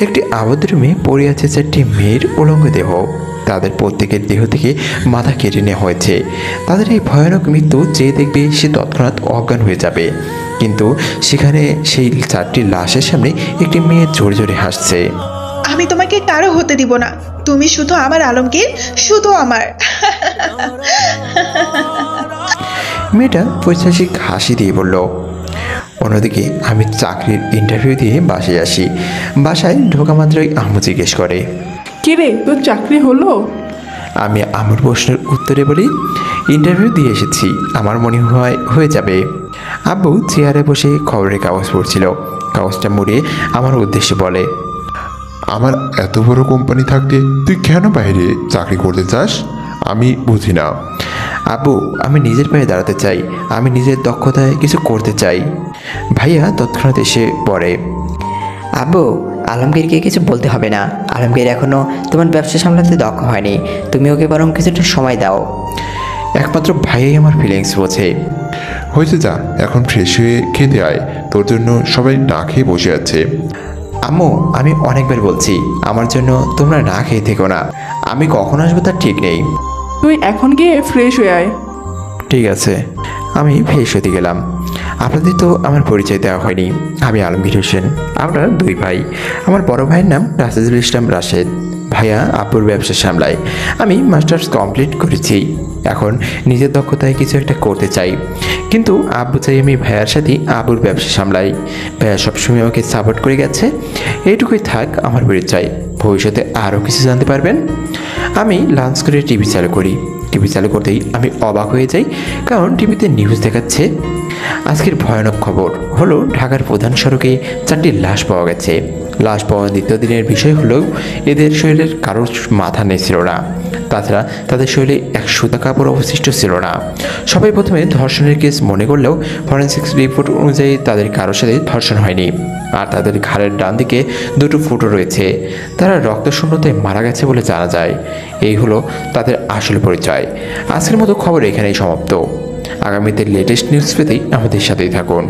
একটি আবদ্ধ রুমে পড়ে আছে 4টি মেয়ের উলঙ্গ দেহ। তাদের প্রত্যেকের দেহ থেকে মাথা কেটে নেওয়া হয়েছে। তাদের এই ভয়ানক মৃত্যু যে দেখবে সে তৎক্ষণাৎ অজ্ঞান হয়ে যাবে। কিন্তু সেখানে সেই 4টি লাশের সামনে একটি মেয়ে জোরে জোরে হাসছে। আমি তোমাকে কারো হতে দিব না, তুমি শুধু আমার আলমগীর, শুধু আমার। মেয়েটা পৈশাচিক হাসি দিয়ে বলল। অন্যদিকে আমি চাকরির ইন্টারভিউ দিয়ে বাসায় আসি। বাসায় ঢোকা মাত্রই আম্মু জিজ্ঞেস করে, কিরে তোর চাকরি হলো? আমি আমার প্রশ্নের উত্তরে বলি, ইন্টারভিউ দিয়ে এসেছি, আমার মনে হয় হয়ে যাবে। আব্বু চেয়ারে বসে খবরের কাগজ পড়ছিল। কাগজটা মুড়িয়ে আমার উদ্দেশ্যে বলে, আমার এত বড় কোম্পানি থাকতে তুই কেন বাইরে চাকরি করতে চাস? আমি বুঝি না। আব্বু, আমি নিজের পায়ে দাঁড়াতে চাই, আমি নিজের দক্ষতায় কিছু করতে চাই। ভাইয়া তৎক্ষণাৎ এসে পড়ে। আব্বু, আলমগীরকে কিছু বলতে হবে না। আলমগীর এখনও তোমার ব্যবসা সামলাতে দক্ষ হয়নি, তুমি ওকে বরং কিছুটা সময় দাও। একমাত্র ভাইয়াই আমার ফিলিংস বোঝে। হয়েছে, যা এখন ফ্রেশ হয়ে খেতে আয়, তোর জন্য সবাই না খেয়ে বসে আছে। আম্মু, আমি অনেকবার বলছি আমার জন্য তোমরা না খেয়ে থেকো না, আমি কখন আসবো তার ঠিক নেই। তুই এখন গিয়ে ফ্রেশ হয়ে আয়। ঠিক আছে। আমি ফ্রেশ হতে গেলাম। আপনাদের তো আমার পরিচয় দেওয়া হয়নি, আমি আলমগীর হোসেন। আমরা 2 ভাই। আমার বড় ভাইয়ের নাম রাশেদুল ইসলাম রাশেদ। ভাইয়া আব্বুর ব্যবসা সামলায়। আমি মাস্টার্স কমপ্লিট করেছি, এখন নিজের দক্ষতায় কিছু একটা করতে চাই। কিন্তু আব্বু চাই আমি ভাইয়ার সাথে আব্বুর ব্যবসা সামলাই। ভাইয়া সবসময় আমাকে সাপোর্ট করে গেছে। এইটুকুই থাক আমার পরিচয়, ভবিষ্যতে আরও কিছু জানতে পারবেন। আমি লাঞ্চ করে টিভি চালু করি। টিভি চালু করতেই আমি অবাক হয়ে যাই, কারণ টিভিতে নিউজ দেখাচ্ছে আজকের ভয়ানক খবর হলো ঢাকার প্রধান সড়কে 4টি লাশ পাওয়া গেছে। লাশ পাওয়া দ্বিতীয় দিনের বিষয় হলেও এদের শরীরের কারোর মাথা নেই ছিল না, তাছাড়া তাদের শরীরে এক সুতা কাপড় অবশিষ্ট ছিল না। সবাই প্রথমে ধর্ষণের কেস মনে করলেও ফরেন্সিক্স রিপোর্ট অনুযায়ী তাদের কারোর সাথে ধর্ষণ হয়নি। আর তাদের ঘাড়ের ডান দিকে 2টো ফুটো রয়েছে। তারা রক্তশূন্যতায় মারা গেছে বলে জানা যায়। এই হলো তাদের আসল পরিচয়। আজকের মতো খবর এখানেই সমাপ্ত। আগামীতে লেটেস্ট নিউজ পেতেই আমাদের সাথেই থাকুন।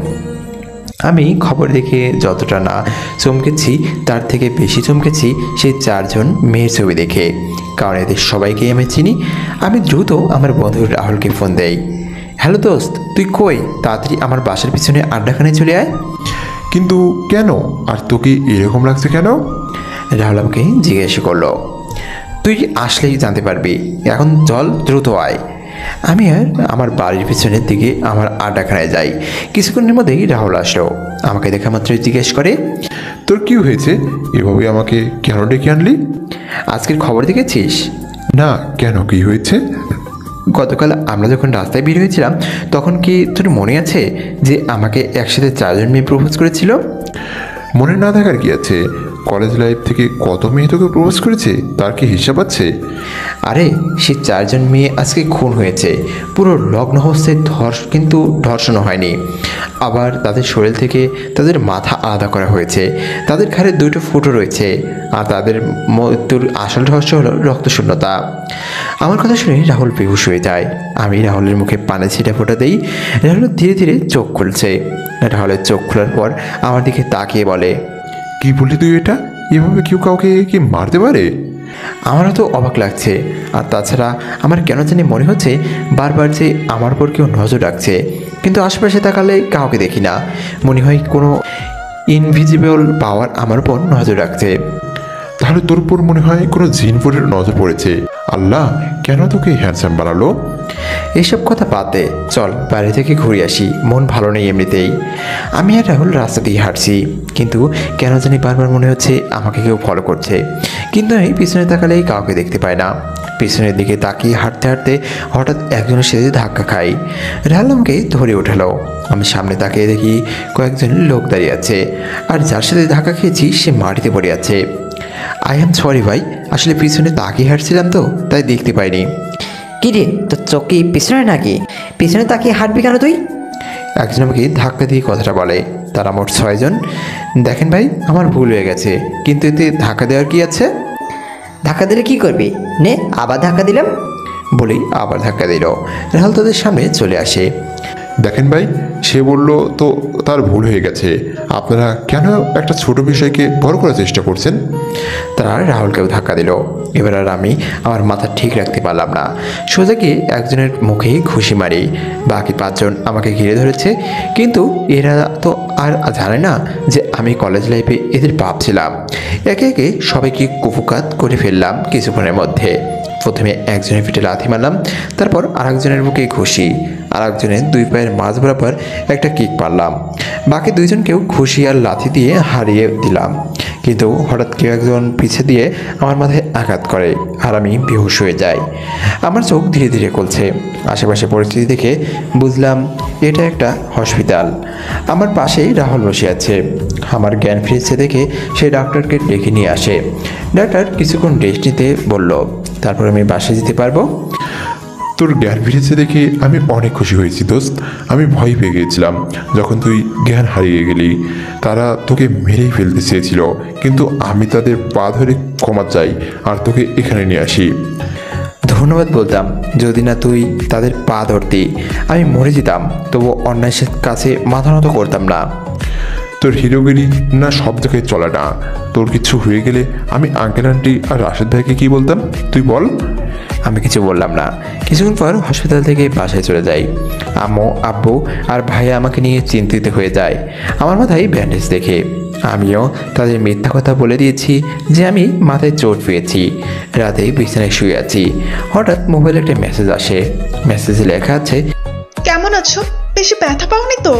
আমি খবর দেখে যতটা না চমকেছি তার থেকে বেশি চমকেছি সেই 4 জন মেয়ের ছবি দেখে, কারণ এদের সবাইকেই আমি চিনি। আমি দ্রুত আমার বন্ধু রাহুলকে ফোন দেই। হ্যালো দোস্ত, তুই কই? তাড়াতাড়ি আমার বাসার পিছনে আড্ডাখানে চলে আয়। কিন্তু কেন? আর তোকে এরকম লাগছে কেন? রাহুল আমাকে জিজ্ঞাসা করলো। তুই আসলেই জানতে পারবি, এখন চল দ্রুত আয়। আমি আর আমার বাড়ির পিছনের দিকে আমার আড্ডাখানায় যাই। কিছুক্ষণের মধ্যেই রাহুল আসলো। আমাকে দেখা মাত্রই জিজ্ঞেস করে, তোর কি হয়েছে? এভাবে আমাকে কেন ডেকে আনলি? আজকের খবর দেখেছিস? না, কেন, কি হয়েছে? গতকাল আমরা যখন রাস্তায় বের হয়েছিলাম তখন কি তোর মনে আছে যে আমাকে একসাথে 4 জন মেয়ে প্রপোজ করেছিল? মনে না থাকার কি আছে? কলেজ লাইফ থেকে কত মেয়ে তোকে প্রপোজ করেছে তার কি হিসাব আছে? আরে সেই 4 জন মেয়ে আজকে খুন হয়েছে। পুরো লগ্ন হচ্ছে কিন্তু ধর্ষণ হয়নি। আবার তাদের শরীর থেকে তাদের মাথা আলাদা করা হয়েছে। তাদের ঘাড়ে 2টো ফুটো রয়েছে। আর তাদের মৃত্যুর আসল রহস্য হলো রক্তশূন্যতা। আমার কথা শুনে রাহুল বেহুশ হয়ে যায়। আমি রাহুলের মুখে পানি ছিটা ফোঁটা দেই। রাহুল ধীরে ধীরে চোখ খুলছে। রাহুলের চোখ খোলার পর আমার দিকে তাকিয়ে বলে, কি বললি তুই এটা? এভাবে কেউ কাউকে কি মারতে পারে? আমারও তো অবাক লাগছে। আর তাছাড়া আমার কেন জানি মনে হচ্ছে বারবার যে আমার উপর কেউ নজর রাখছে, কিন্তু আশেপাশে তাকালে কাউকে দেখি না। মনে হয় কোনো ইনভিজিবল পাওয়ার আমার উপর নজর রাখছে। তাহলে তোর উপর মনে হয় কোনো জিনপুরের নজর পড়েছে। আল্লাহ কেন তোকে হ্যান্ডসাম বানালো? এইসব কথা বাদ দে, চল বাইরে থেকে ঘুরে আসি, মন ভালো নেই এমনিতেই। আমি আর রাহুল রাস্তা দিয়ে হাঁটছি, কিন্তু কেন জানি বারবার মনে হচ্ছে আমাকে কেউ ফলো করছে। কিন্তু আমি পিছনে তাকালেই কাউকে দেখতে পাই না। পিছনের দিকে তাকিয়ে হাঁটতে হাঁটতে হঠাৎ একজনের সাথে ধাক্কা খাই। রাহুল আমাকে ধরে ওঠালো। আমি সামনে তাকিয়ে দেখি কয়েকজন লোক দাঁড়িয়ে আছে, আর যার সাথে ধাক্কা খেয়েছি সে মাটিতে পড়ে আছে। আই এম সরি ভাই, আসলে পিছনে তাকিয়ে হাঁটছিলাম তো তাই দেখতে পাইনি। কি রে, তোর চোখ কি পিছনে নাকি? পিছনে তাকিয়ে হাঁটবি কেন তুই? একজন আমাকে ধাক্কা দিয়ে কথাটা বলে। তারা মোট 6 জন। দেখেন ভাই, আমার ভুল হয়ে গেছে, কিন্তু এতে ধাক্কা দেওয়ার কি আছে? ধাক্কা দিলে কি করবি? নে, আবার ধাক্কা দিলাম। বলেই আবার ধাক্কা দিল। রাহুল তাদের সামনে চলে আসে। দেখেন ভাই, সে সে বলল তো তার ভুল হয়ে গেছে। আপনারা কেন একটা ছোট বিষয়কে বড় করার চেষ্টা করছেন? তারা রাহুলকেও ধাক্কা দিল। এবার আর আমি আমার মাথা ঠিক রাখতে পারলাম না, সোজা গিয়ে একজনের মুখেই ঘুষি মারি। বাকি 5 জন আমাকে ঘিরে ধরেছে, কিন্তু এরা তো আর জানে না যে আমি কলেজ লাইফে এদের বাপ ছিলাম। একে একে সবাইকে কুপকাত করে ফেললাম কিছুক্ষণের মধ্যে। প্রথমে একজনের পিঠে লাথি মারলাম, তারপর আরেকজনের বুকে ঘুষি, আরেকজনের 2 পায়ের মাঝ বরাবর একটা কিক পারলাম। বাকি 2 জনকেও ঘুষি আর লাথি দিয়ে হারিয়ে দিলাম। কিন্তু হঠাৎ কেউ একজন পিছে দিয়ে আমার মাথায় আঘাত করে আর আমি বেহুশ হয়ে যাই। আমার চোখ ধীরে ধীরে খুলছে। আশেপাশে পরিস্থিতি দেখে বুঝলাম এটা একটা হসপিটাল। আমার পাশেই রাহুল বসে আছে। আমার জ্ঞান ফিরেছে দেখে সে ডাক্তারকে ডেকে নিয়ে আসে। ডাক্তার কিছুক্ষণ রেস্ট নিতে বলল, তারপর আমি বাসায় যেতে পারবো। তোর জ্ঞান ফিরেছে দেখে আমি অনেক খুশি হয়েছি দোস্ত। আমি ভয় পেয়ে গিয়েছিলাম যখন তুই জ্ঞান হারিয়ে গেলি। তারা তোকে মেরেই ফেলতে চেয়েছিল, কিন্তু আমি তাদের পা ধরে ক্ষমা চাই আর তোকে এখানে নিয়ে আসি। ধন্যবাদ বলতাম, যদি না তুই তাদের পা ধরতি আমি মরে যেতাম, তবু অন্যায়ের কাছে মাথা নত করতাম না। তোর হিরোগিরি না সব জায়গায় চলে না। তোর কিছু হয়ে গেলে আমি আঙ্কেল আন্টি আর রাশেদ ভাইকে কি বলতাম তুই বল। আমি কিছু বললাম না। কিছুক্ষণ পর হসপিটাল থেকে বাসায় চলে যাই। আম্মু, আব্বু আর ভাইয়া আমাকে নিয়ে চিন্তিত হয়ে যায় আমার মাথায় ব্যান্ডেজ দেখে। আমিও তাদের মিথ্যা কথা বলে দিয়েছি যে আমি মাথায় চোট পেয়েছি, রাতে বিছানায় শুয়ে আছি। হঠাৎ মোবাইলে একটা মেসেজ আসে। মেসেজে লেখা আছে, কেমন আছো? বেশি ব্যথা পাওনি তো?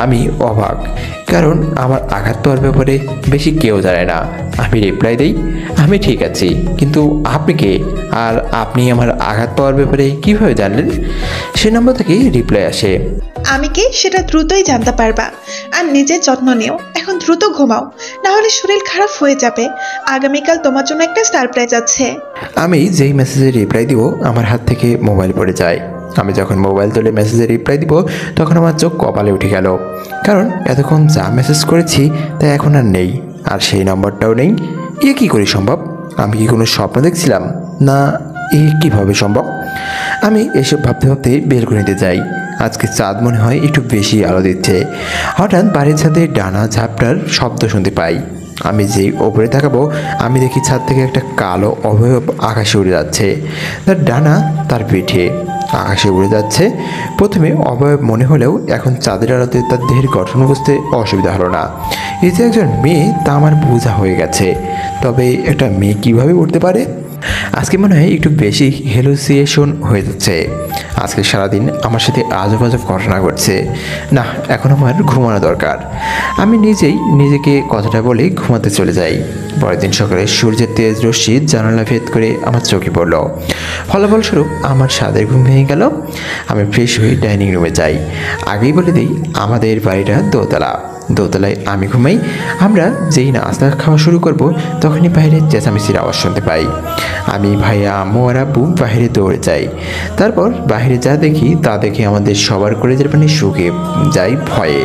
আমি অবাক, কারণ আমার আঘাত পাওয়ার ব্যাপারে বেশি কেউ জানে না। আমি রিপ্লাই দিই, আমি ঠিক আছি, কিন্তু আপনি কে? আর আপনি আমার আঘাত পাওয়ার ব্যাপারে কিভাবে জানলেন? সে নম্বর থেকে রিপ্লাই আসে, আমি কি সেটা দ্রুতই জানতে পারবা। আর নিজের যত্ন নিও, এখন দ্রুত ঘুমাও, না হলে শরীর খারাপ হয়ে যাবে। আগামীকাল তোমার জন্য একটা সারপ্রাইজ আছে। আমি যেই মেসেজে রিপ্লাই দিব আমার হাত থেকে মোবাইল পড়ে যায়। আমি যখন মোবাইল তুলে মেসেজে রিপ্লাই দিব তখন আমার চোখ কপালে উঠে গেল, কারণ এতক্ষণ যা মেসেজ করেছি তা এখন আর নেই, আর সেই নম্বরটাও নেই। এ কী করে সম্ভব? আমি কি কোনো স্বপ্ন দেখছিলাম? না, এ কীভাবে সম্ভব? আমি এসব ভাবতে ভাবতে বেলকনিতে যাই। আজকে চাঁদ মনে হয় একটু বেশি আলো দিচ্ছে। হঠাৎ বাড়ির ছাদে ডানা ঝাপটার শব্দ শুনতে পাই। আমি যেই ওপরে তাকাবো আমি দেখি ছাদ থেকে একটা কালো অবয়ব আকাশে উড়ে যাচ্ছে। তার ডানা তার পিঠে, আকাশে উড়ে যাচ্ছে। প্রথমে অবয়ব মনে হলেও এখন চাঁদের আলোতে তার দেহের গঠন বুঝতে অসুবিধা হলো না। এই যে একজন মেয়ে তা আমার বোঝা হয়ে গেছে, তবে একটা মেয়ে কীভাবে উঠতে পারে? আজকে মনে হয় একটু বেশি হ্যালুসিনেশন হয়ে যাচ্ছে। আজকে সারাদিন আমার সাথে আজব আজব ঘটনা ঘটছে। না, এখন আমার ঘুমানো দরকার। আমি নিজেই নিজেকে কথাটা বলে ঘুমাতে চলে যাই। পরের দিন সকালে সূর্যের তেজ রশ্মি জানালা ভেদ করে আমার চোখে পড়ল। ফলাফলস্বরূপ আমার স্বাদের ঘুম ভেঙে গেল। আমি ফ্রেশ হয়ে ডাইনিং রুমে যাই। আগেই বলে দিই আমাদের বাড়িটা দোতলা। দোতলায় আমি ঘুমাই। আমরা যেই নাস্তা খাওয়া শুরু করব তখনই বাইরে চেঁচামেচির আওয়াজ শুনতে পাই। আমি, ভাইয়া, আম্মু আর আব্বু বাইরে দৌড়ে যাই। তারপর বাইরে যা দেখি তা দেখে আমাদের সবার কলেজের পানি শুকিয়ে যাই ভয়ে।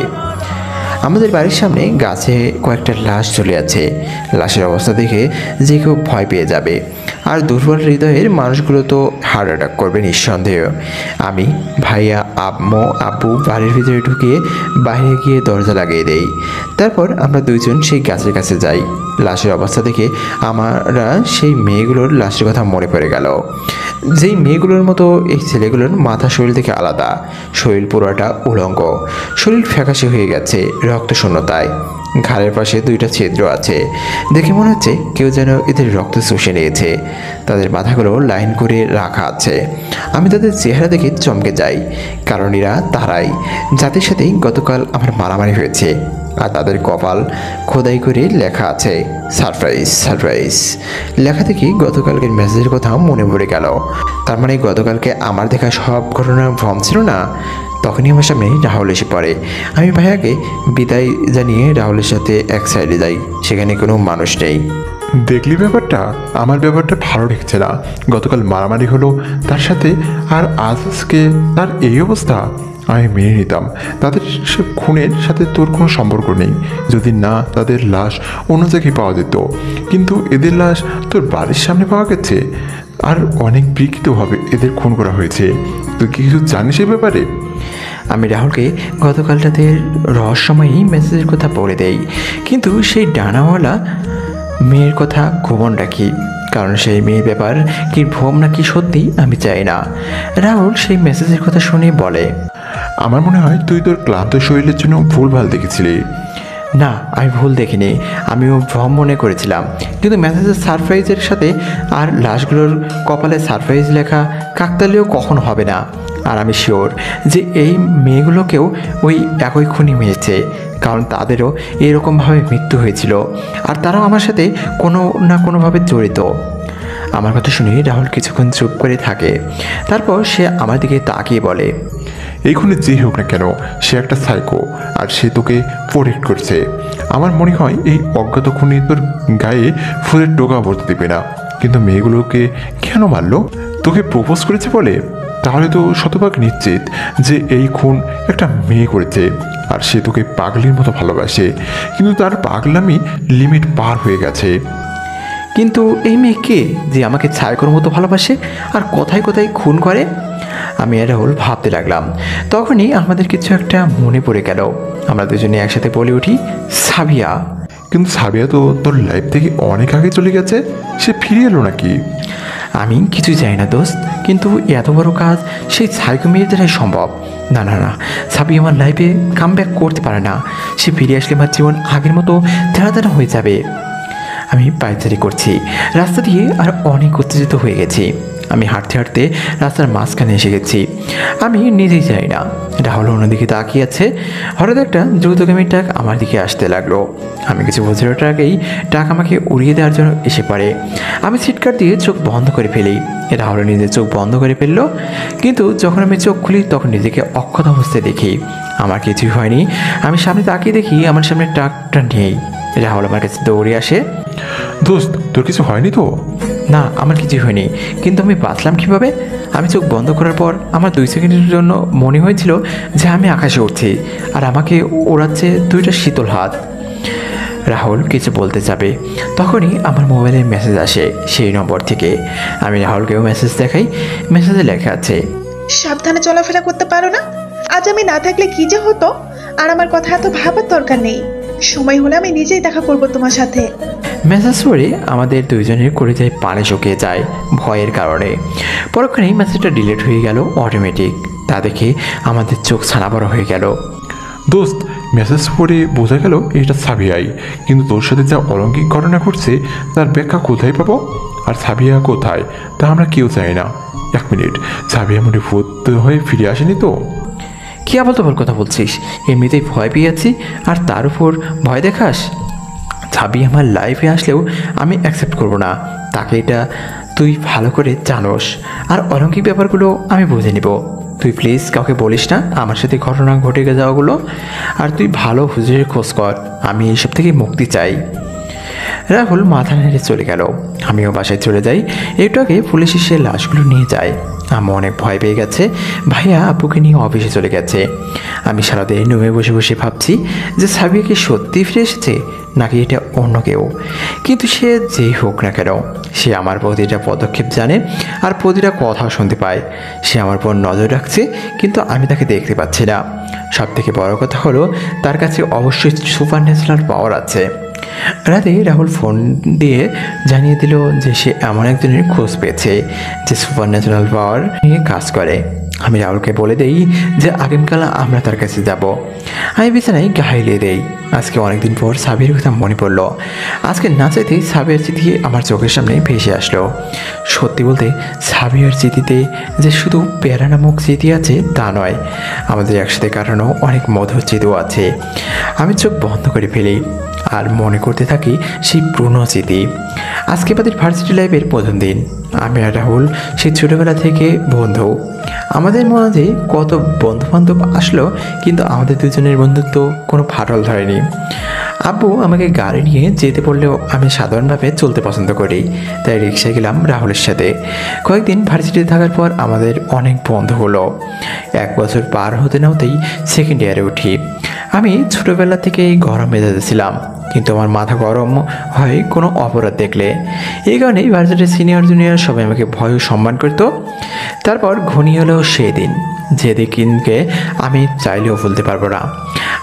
আমাদের বাড়ির সামনে গাছে কয়েকটা লাশ ঝুলে আছে। লাশের অবস্থা দেখে যে কেউ ভয় পেয়ে যাবে, আর দুর্বল হৃদয়ের মানুষগুলো তো হার্ট অ্যাটাক করবে নিঃসন্দেহ। আমি, ভাইয়া, আম্মু, আব্বু বাড়ির ভিতরে ঢুকিয়ে বাইরে গিয়ে দরজা লাগিয়ে দেই। তারপর আমরা 2 জন সেই গাছের কাছে যাই। লাশের অবস্থা দেখে আমরা সেই মেয়েগুলোর লাশের কথা মনে পড়ে গেল। যেই মেয়েগুলোর মতো এই ছেলেগুলোর মাথা শরীর থেকে আলাদা, শরীর পুরোটা উলঙ্গ, শরীর ফ্যাকাশে হয়ে গেছে রক্ত শূন্যতায়। ঘাড়ের পাশে 2টা ছিদ্র আছে। দেখে মনে হচ্ছে কেউ যেন এদের রক্ত শুষে নিয়েছে। তাদের মাথাগুলো লাইন করে রাখা আছে। আমি তাদের চেহারা দেখে চমকে যাই, কারণ এরা তারাই যাদের সাথেই গতকাল আমার মারামারি হয়েছে। আর তাদের কপাল খোদাই করে লেখা আছে সারপ্রাইজ সারপ্রাইজ। লেখা থেকে গতকালকের মেসেজের কথা মনে পড়ে গেল। তার মানে গতকালকে আমার দেখা সব ঘটনা ভ্রম ছিল না। তখনই আমার সামনে রাহুল এসে পড়ে। আমি ভাইয়াকে বিদায় জানিয়ে রাহুলের সাথে এক সাইডে যাই। সেখানে কোনো মানুষ নেই। দেখলি ব্যাপারটা? আমার ব্যাপারটা ভালো ঠেকছে না। গতকাল মারামারি হলো তার সাথে, আর আজকে তার এই অবস্থা। আমি মেনে নিতাম তাদের সে খুনের সাথে তোর কোনো সম্পর্ক নেই, যদি না তাদের লাশ অন্য জায়গায় পাওয়া যেত। কিন্তু এদের লাশ তোর বাড়ির সামনে পাওয়া গেছে, আর অনেক বিকৃতভাবে এদের খুন করা হয়েছে। তুই কি কিছু জানিস এ ব্যাপারে? আমি রাহুলকে গতকাল রাতের রহস্যময়ী মেসেজের কথা বলে দেই, কিন্তু সেই ডানাওয়ালা মেয়ের কথা গোপন রাখি, কারণ সেই মেয়ের ব্যাপার কি ভ্রম নাকি সত্যি আমি চাই না। রাহুল সেই মেসেজের কথা শুনে বলে, আমার মনে হয় তুই তোর ক্লান্ত শরীরের জন্য ভুলভাল দেখেছিলি। না, আমি ভুল দেখিনি, আমিও ভ্রম মনে করেছিলাম, কিন্তু মেসেজের সারপ্রাইজের সাথে আর লাশগুলোর কপালে সারপ্রাইজ লেখা কাকতালীয় কখনো হবে না। আর আমি শিওর যে এই মেয়েগুলোকেও ওই একই খুনি মেরেছে, কারণ তাদেরও এরকমভাবে মৃত্যু হয়েছিল আর তারাও আমার সাথে কোনো না কোনোভাবে জড়িত। আমার কথা শুনে রাহুল কিছুক্ষণ চুপ করে থাকে, তারপর সে আমার দিকে তাকিয়ে বলে, এই খুনে যে হোক না কেন সে একটা সাইকো, আর সে তোকে প্রোটেক্ট করছে। আমার মনে হয় এই অজ্ঞাত খুনি তোর গায়ে ফুলের টোকা ভরতে দেবে না, কিন্তু মেয়েগুলোকে কেন মারলো? তোকে প্রপোজ করেছে বলে? তাহলে তো শতভাগ নিশ্চিত যে এই খুন একটা মেয়ে করেছে, আর সে তোকে পাগলির মতো ভালোবাসে, কিন্তু তার পাগলামি লিমিট পার হয়ে গেছে। কিন্তু এই মেয়ে কে যে আমাকে ছায়কর মতো ভালোবাসে আর কোথায় কোথায় খুন করে? আমি আর রাহুল ভাবতে লাগলাম। তখনই আমাদের কিছু একটা মনে পড়ে গেল। আমরা দুজনে একসাথে বলে উঠি, সাবিয়া। কিন্তু সাবিয়া তো তোর লাইফ থেকে অনেক আগে চলে গেছে, সে ফিরে এলো নাকি? আমি কিছু জানি না দোস্ত, কিন্তু এত বড় কাজ সেই সাইকো মেয়ের দ্বারাই সম্ভব। না না না, সাবিয়া আমার লাইফে কাম ব্যাক করতে পারে না। সে ফিরে আসলে আমার জীবন আগের মতো তেরা হয়ে যাবে। আমি পায়চারি করছি রাস্তা দিয়ে, আর অনেক উত্তেজিত হয়ে গেছি। আমি হাঁটতে হাঁটতে রাস্তার মাঝখানে এসে গেছি। আমি নিজেই যাই না, রাহুল অন্যদিকে তাকিয়ে আছে। হঠাৎ একটা দ্রুতগামী ট্রাক আমার দিকে আসতে লাগলো। আমি কিছু বোঝার আগেই ট্রাক আমাকে উড়িয়ে দেওয়ার জন্য এসে পড়ে। আমি সিটকার দিয়ে চোখ বন্ধ করে ফেলি। রাহুল নিজের চোখ বন্ধ করে ফেললো, কিন্তু যখন আমি চোখ খুলি তখন নিজেকে অক্ষত অবস্থায় দেখি। আমার কিছুই হয়নি। আমি সামনে তাকিয়ে দেখি আমার সামনে ট্রাকটা নেই। রাহুল আমার কাছে দৌড়ে আসে। দোস্ত, তোর কিছু হয়নি তো? না, আমার কিছুই হয়নি, কিন্তু আমি বাঁচলাম কীভাবে? আমি চোখ বন্ধ করার পর আমার 2 সেকেন্ডের জন্য মনে হয়েছিল যে আমি আকাশে উঠছি আর আমাকে ওড়াচ্ছে 2টা শীতল হাত। রাহুল কিছু বলতে যাবে, তখনই আমার মোবাইলে মেসেজ আসে সেই নম্বর থেকে। আমি রাহুলকেও মেসেজ দেখাই। মেসেজে লেখা আছে, সাবধানে চলাফেরা করতে পারো না? আজ আমি না থাকলে কি যে হতো। আর আমার কথা এত ভাবার দরকার নেই, সময় হলে আমি নিজেই দেখা করব তোমার সাথে। মেসেজ পড়ে আমাদের দুইজনের কলিজায় পানি শুকিয়ে যায় ভয়ের কারণে। পরক্ষণেই মেসেজটা ডিলিট হয়ে গেল অটোমেটিক। তা দেখে আমাদের চোখ ছানাবড়া হয়ে গেল। দোস্ত, মেসেজ পড়ে বোঝা গেল এটা সাবিয়াই, কিন্তু তোর সাথে যা অলৌকিক ঘটনা ঘটছে তার ব্যাখ্যা কোথায় পাবো? আর সাবিয়া কোথায় তা আমরা কেউ চাই না। 1 মিনিট, সাবিয়া মনে ভূত হয়ে ফিরে আসেনি তো? কি আবল তাবল কথা বলছিস? এমনিতেই ভয় পেয়ে আছি, আর তার উপর ভয় দেখাস? ছাবি আমার লাইফে আসলেও আমি অ্যাকসেপ্ট করব না তাকে। এটা তুই ভালো করে জানোস। আর অলৌকিক ব্যাপারগুলো আমি বুঝে নিব। তুই প্লিজ কাউকে বলিস না আমার সাথে ঘটনা ঘটে যাওয়াগুলো। আর তুই ভালো হুজুরের খোঁজ কর, আমি এইসব থেকে মুক্তি চাই। রাহুল মাথা নেড়ে চলে গেল। আমিও বাসায় চলে যাই। একটু আগে পুলিশ এসে লাশগুলো নিয়ে যায়। আম্মু অনেক ভয় পেয়ে গেছে। ভাইয়া আপুকে নিয়ে অফিসে চলে গেছে। আমি সারাদিন রুমে বসে বসে ভাবছি যে সাবিয়া কি সত্যি ফিরে এসেছে নাকি এটা অন্য কেউ। কিন্তু সে যেই হোক না কেন, সে আমার প্রতিটা পদক্ষেপ জানে আর প্রতিটা কথাও শুনতে পায়। সে আমার উপর নজর রাখছে, কিন্তু আমি তাকে দেখতে পাচ্ছি না। সব থেকে বড় কথা হলো তার কাছে অবশ্যই সুপার ন্যাচারাল পাওয়ার আছে। রাতে রাহুল ফোন দিয়ে জানিয়ে দিল যে সে এমন একজনের খোঁজ পেয়েছে যে সুপার ন্যাচারাল পাওয়ার নিয়ে কাজ করে। আমি রাহুলকে বলে দেই যে আগামীকাল আমরা তার কাছে যাব। আমি বিছানায় গা হেলিয়ে দেই। আজকে অনেকদিন পর সাবির কথা মনে পড়লো। আজকে না চাইতেই সাবিয়ার চিঠি আমার চোখের সামনে ভেসে আসলো। সত্যি বলতে সাবিয়ার চিঠিতে যে শুধু প্যারা নামক স্মৃতি আছে তা নয়, আমাদের একসাথে কাটানো অনেক মধুর স্মৃতিও আছে। আমি চোখ বন্ধ করে ফেলি আর মনে করতে থাকি সেই পুরনো স্মৃতি। আজকে আমাদের ভার্সিটি লাইফের প্রথম দিন। আমি আর রাহুল সেই ছোটোবেলা থেকে বন্ধু। আমাদের মাঝে কত বন্ধুবান্ধব আসলো, কিন্তু আমাদের দুজনের বন্ধুত্ব কোনো ফাটল ধরেনি। আব্বু আমাকে গাড়ি নিয়ে যেতে বললেও আমি সাধারণভাবে চলতে পছন্দ করি, তাই রিক্সায় গেলাম রাহুলের সাথে। কয়েকদিন ভার্সিটিতে থাকার পর আমাদের অনেক বন্ধু হলো। 1 বছর পার হতে না হতেই সেকেন্ড ইয়ারে উঠি। আমি ছোটোবেলা থেকেই গরম মেজাজে ছিলাম, কিন্তু আমার মাথা গরম হয় কোনো অপরাধ দেখলে। এই কারণেই ভার্সিটির সিনিয়র জুনিয়র সবাই আমাকে ভয় ও সম্মান করতো। তারপর ঘনিয়ে হলো সেই দিন। যেদিকে আমি চাইলেও ভুলতে পারবো না।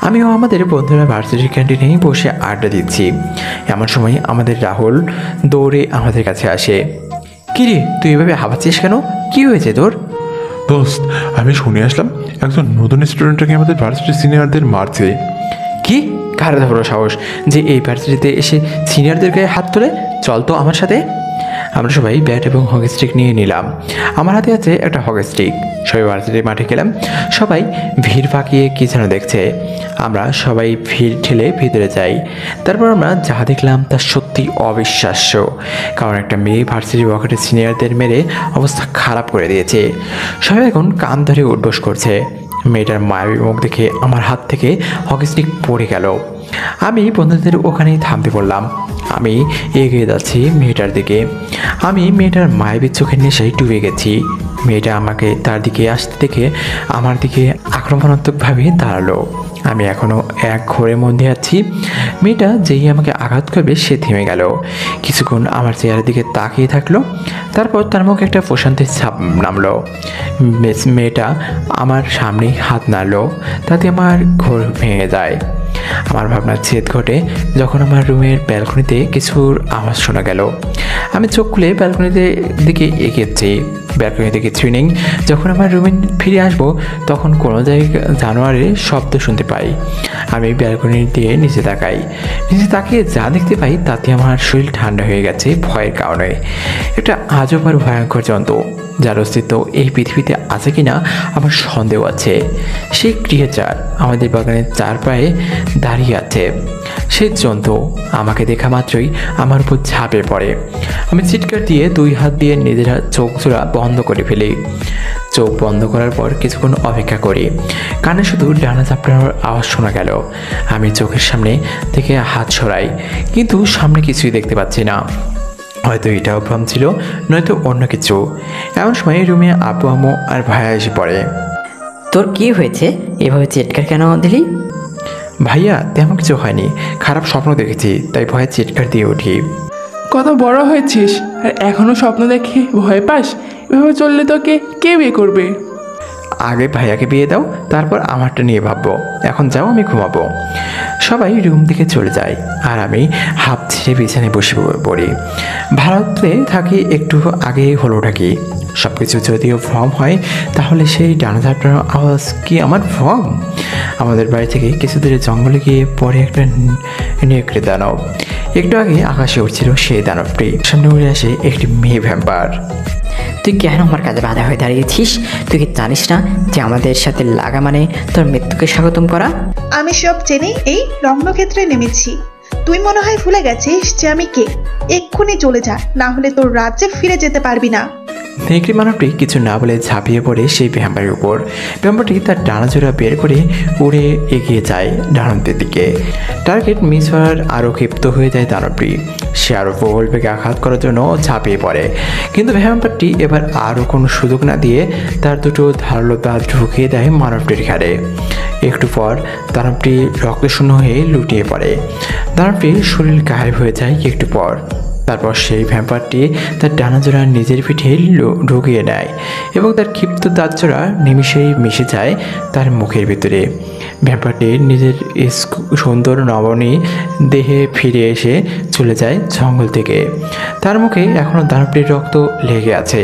আমিও আমাদের বন্ধুরা ভার্সিটির ক্যান্টিনেই বসে আড্ডা দিচ্ছি। এমন সময় আমাদের রাহুল দৌড়ে আমাদের কাছে আসে। কিরে, তুই এভাবে হাঁপাচ্ছিস কেন? কি হয়েছে তোর? দোস্ত, আমি শুনে আসলাম একজন নতুন স্টুডেন্টকে আমাদের ভার্সিটির সিনিয়রদের মারছে। কি? কার ধরো সাহস যে এই ভার্সিটিতে এসে সিনিয়রদের গায়ে হাত তোলে? চল তো আমার সাথে। আমরা সবাই ব্যাট এবং হকি স্টিক নিয়ে নিলাম। আমার হাতে আছে একটা হকি স্টিক। সবাই ভার্সিটির মাঠে গেলাম। সবাই ভিড় পাকিয়ে কি যেন দেখছে। আমরা সবাই ভিড় ঠেলে ভিতরে যাই। তারপর আমরা যা দেখলাম তা সত্যি অবিশ্বাস্য। কারণ একটা মেয়ে ভার্সিটি ওয়াকারের সিনিয়রদের মেরে অবস্থা খারাপ করে দিয়েছে। সবাই এখন কান ধরে উঠবোস করছে। মেয়েটার মায়াবী মুখ দেখে আমার হাত থেকে হকি স্টিক পড়ে গেল। আমি বন্ধুদের ওখানেই থামতে বললাম। আমি এগিয়ে যাচ্ছি মেয়েটার দিকে। আমি মেয়েটার মায়াবী চোখের নেশায় ডুবে গেছি। মেয়েটা আমাকে তার দিকে আসতে দেখে আমার দিকে আক্রমণাত্মকভাবে দাঁড়ালো। আমি এখনও এক ঘোরের মধ্যে আছি। মেয়েটা যেই আমাকে আঘাত করবে সে থেমে গেল। কিছুক্ষণ আমার চেহারার দিকে তাকিয়ে থাকলো। তারপর তার মুখে একটা প্রশান্তির ছাপ নামলো। মেয়েটা আমার সামনেই হাত নাড়লো। তাতে আমার ঘোর ভেঙে যায়। আমার ভাবনার ছেদ ঘটে যখন আমার রুমের ব্যালকনিতে কিছুর আওয়াজ শোনা গেল। আমি চোখ খুলে ব্যালকনিতে দিকে এগিয়েছি। ব্যালকনিতে কিছুই নেই। যখন আমার রুমে ফিরে আসবো তখন কোনো জায়গায় জানোয়ারের শব্দ শুনতে পাই। আমি ব্যালকনি দিয়ে নিচে তাকাই। নিচে তাকিয়ে যা দেখতে পাই তাতে আমার শরীর ঠান্ডা হয়ে গেছে ভয়ের কারণে। একটা আজব আর ভয়ঙ্কর জন্তু যার অস্তিত্ব এই পৃথিবীতে আছে কিনা আমার সন্দেহ আছে। সেই ক্রিয়েচার আমাদের বাগানের চার পায়ে দাঁড়িয়ে আছে। সেই জন্তু আমাকে দেখা মাত্রই আমার উপর ঝাঁপে পড়ে। আমি চিৎকার দিয়ে দুই হাত দিয়ে নিজের চোখ জোড়া বন্ধ করে ফেলি। চোখ বন্ধ করার পর কিছুক্ষণ অপেক্ষা করি। কানে শুধু ডানা চাপড়ানোর আওয়াজ শোনা গেল। আমি চোখের সামনে থেকে হাত সরাই, কিন্তু সামনে কিছুই দেখতে পাচ্ছি না। হয়তো এটাও ভ্রম ছিল, নয়তো অন্য কিছু। এমন সময় রুমে আব্বু আম্মু আর ভাইয়া এসে পড়ে। তোর কি হয়েছে? এভাবে চিৎকার কেন দিলি? ভাইয়া, তেমন কিছু হয়নি, খারাপ স্বপ্ন দেখেছি তাই ভয়ে চিৎকার দিয়ে উঠি। কত বড় হয়েছিস আর এখনও স্বপ্ন দেখে ভয় পাস? এভাবে চললে তোকে কে বিয়ে করবে? আগে ভাইয়াকে বিয়ে দাও, তারপর আমারটা নিয়ে ভাববো। এখন যাও, আমি ঘুমাবো। সবাই রুম থেকে চলে যায় আর আমি হাফ ছেড়ে বিছানায় বসে পড়ি। ভারতে থাকি একটু আগে হলো কি সব কিছু যদিও ভ্রম হয়, তাহলে সেই ডানা ঝাপটানোর আওয়াজ কি আমার ভ্রম? আমাদের বাড়ি থেকে কিছু দূরে জঙ্গলে গিয়ে পরে একটা নেকড়ে দানব। একটু আগে আকাশে উঠছিল সেই দানবটি। সামনে উড়ে আসে একটি মেয়ে ভ্যাম্পার। তুই কেন আমার কাছে বাধা হয়ে দাঁড়িয়েছিস? তুই কি জানিস না যে আমাদের সাথে লাগা মানে তোর মৃত্যুকে স্বাগতম করা? আমি সব জেনে এই রত্নক্ষেত্রে নেমেছি। তুই মনে হয় ভুলে গেছিস যে আমি কে। এক্ষুনি চলে যা, না হলে তোর রাজ্যে ফিরে যেতে পারবি না। নেকড়ে মানবটি কিছু না বলে ঝাঁপিয়ে পড়ে সেই ভ্যাম্পারের উপর। ভ্যাম্পারটি তার ডানাজোড়া বের করে উড়ে এগিয়ে যায় দানবদের দিকে। টার্গেট মিস হওয়ার আরও ক্ষিপ্ত হয়ে যায় দানবটি। সে আরও প্রবল বেগে আঘাত করার জন্য ঝাঁপিয়ে পড়ে, কিন্তু ভ্যাম্পারটি এবার আরও কোনো সুযোগ না দিয়ে তার দুটো ধারালো দাঁত ঢুকিয়ে দেয় মানবটির ঘাড়ে। একটু পর দানবটি রক্তশূন্য হয়ে লুটিয়ে পড়ে। দানবটির শরীর গায়েব হয়ে যায় একটু পর। তারপর সেই ভ্যাম্পারটি তার ডানাজোড়া নিজের পিঠে ঢুকিয়ে নেয় এবং তার ক্ষিপ্ত দাঁতজোড়া নিমিষেই মিশে যায় তার মুখের ভিতরে। ভ্যাম্পারটি নিজের সুন্দর নবনী দেহে ফিরে এসে চলে যায় জঙ্গল থেকে। তার মুখে এখনও দানবটির রক্ত লেগে আছে।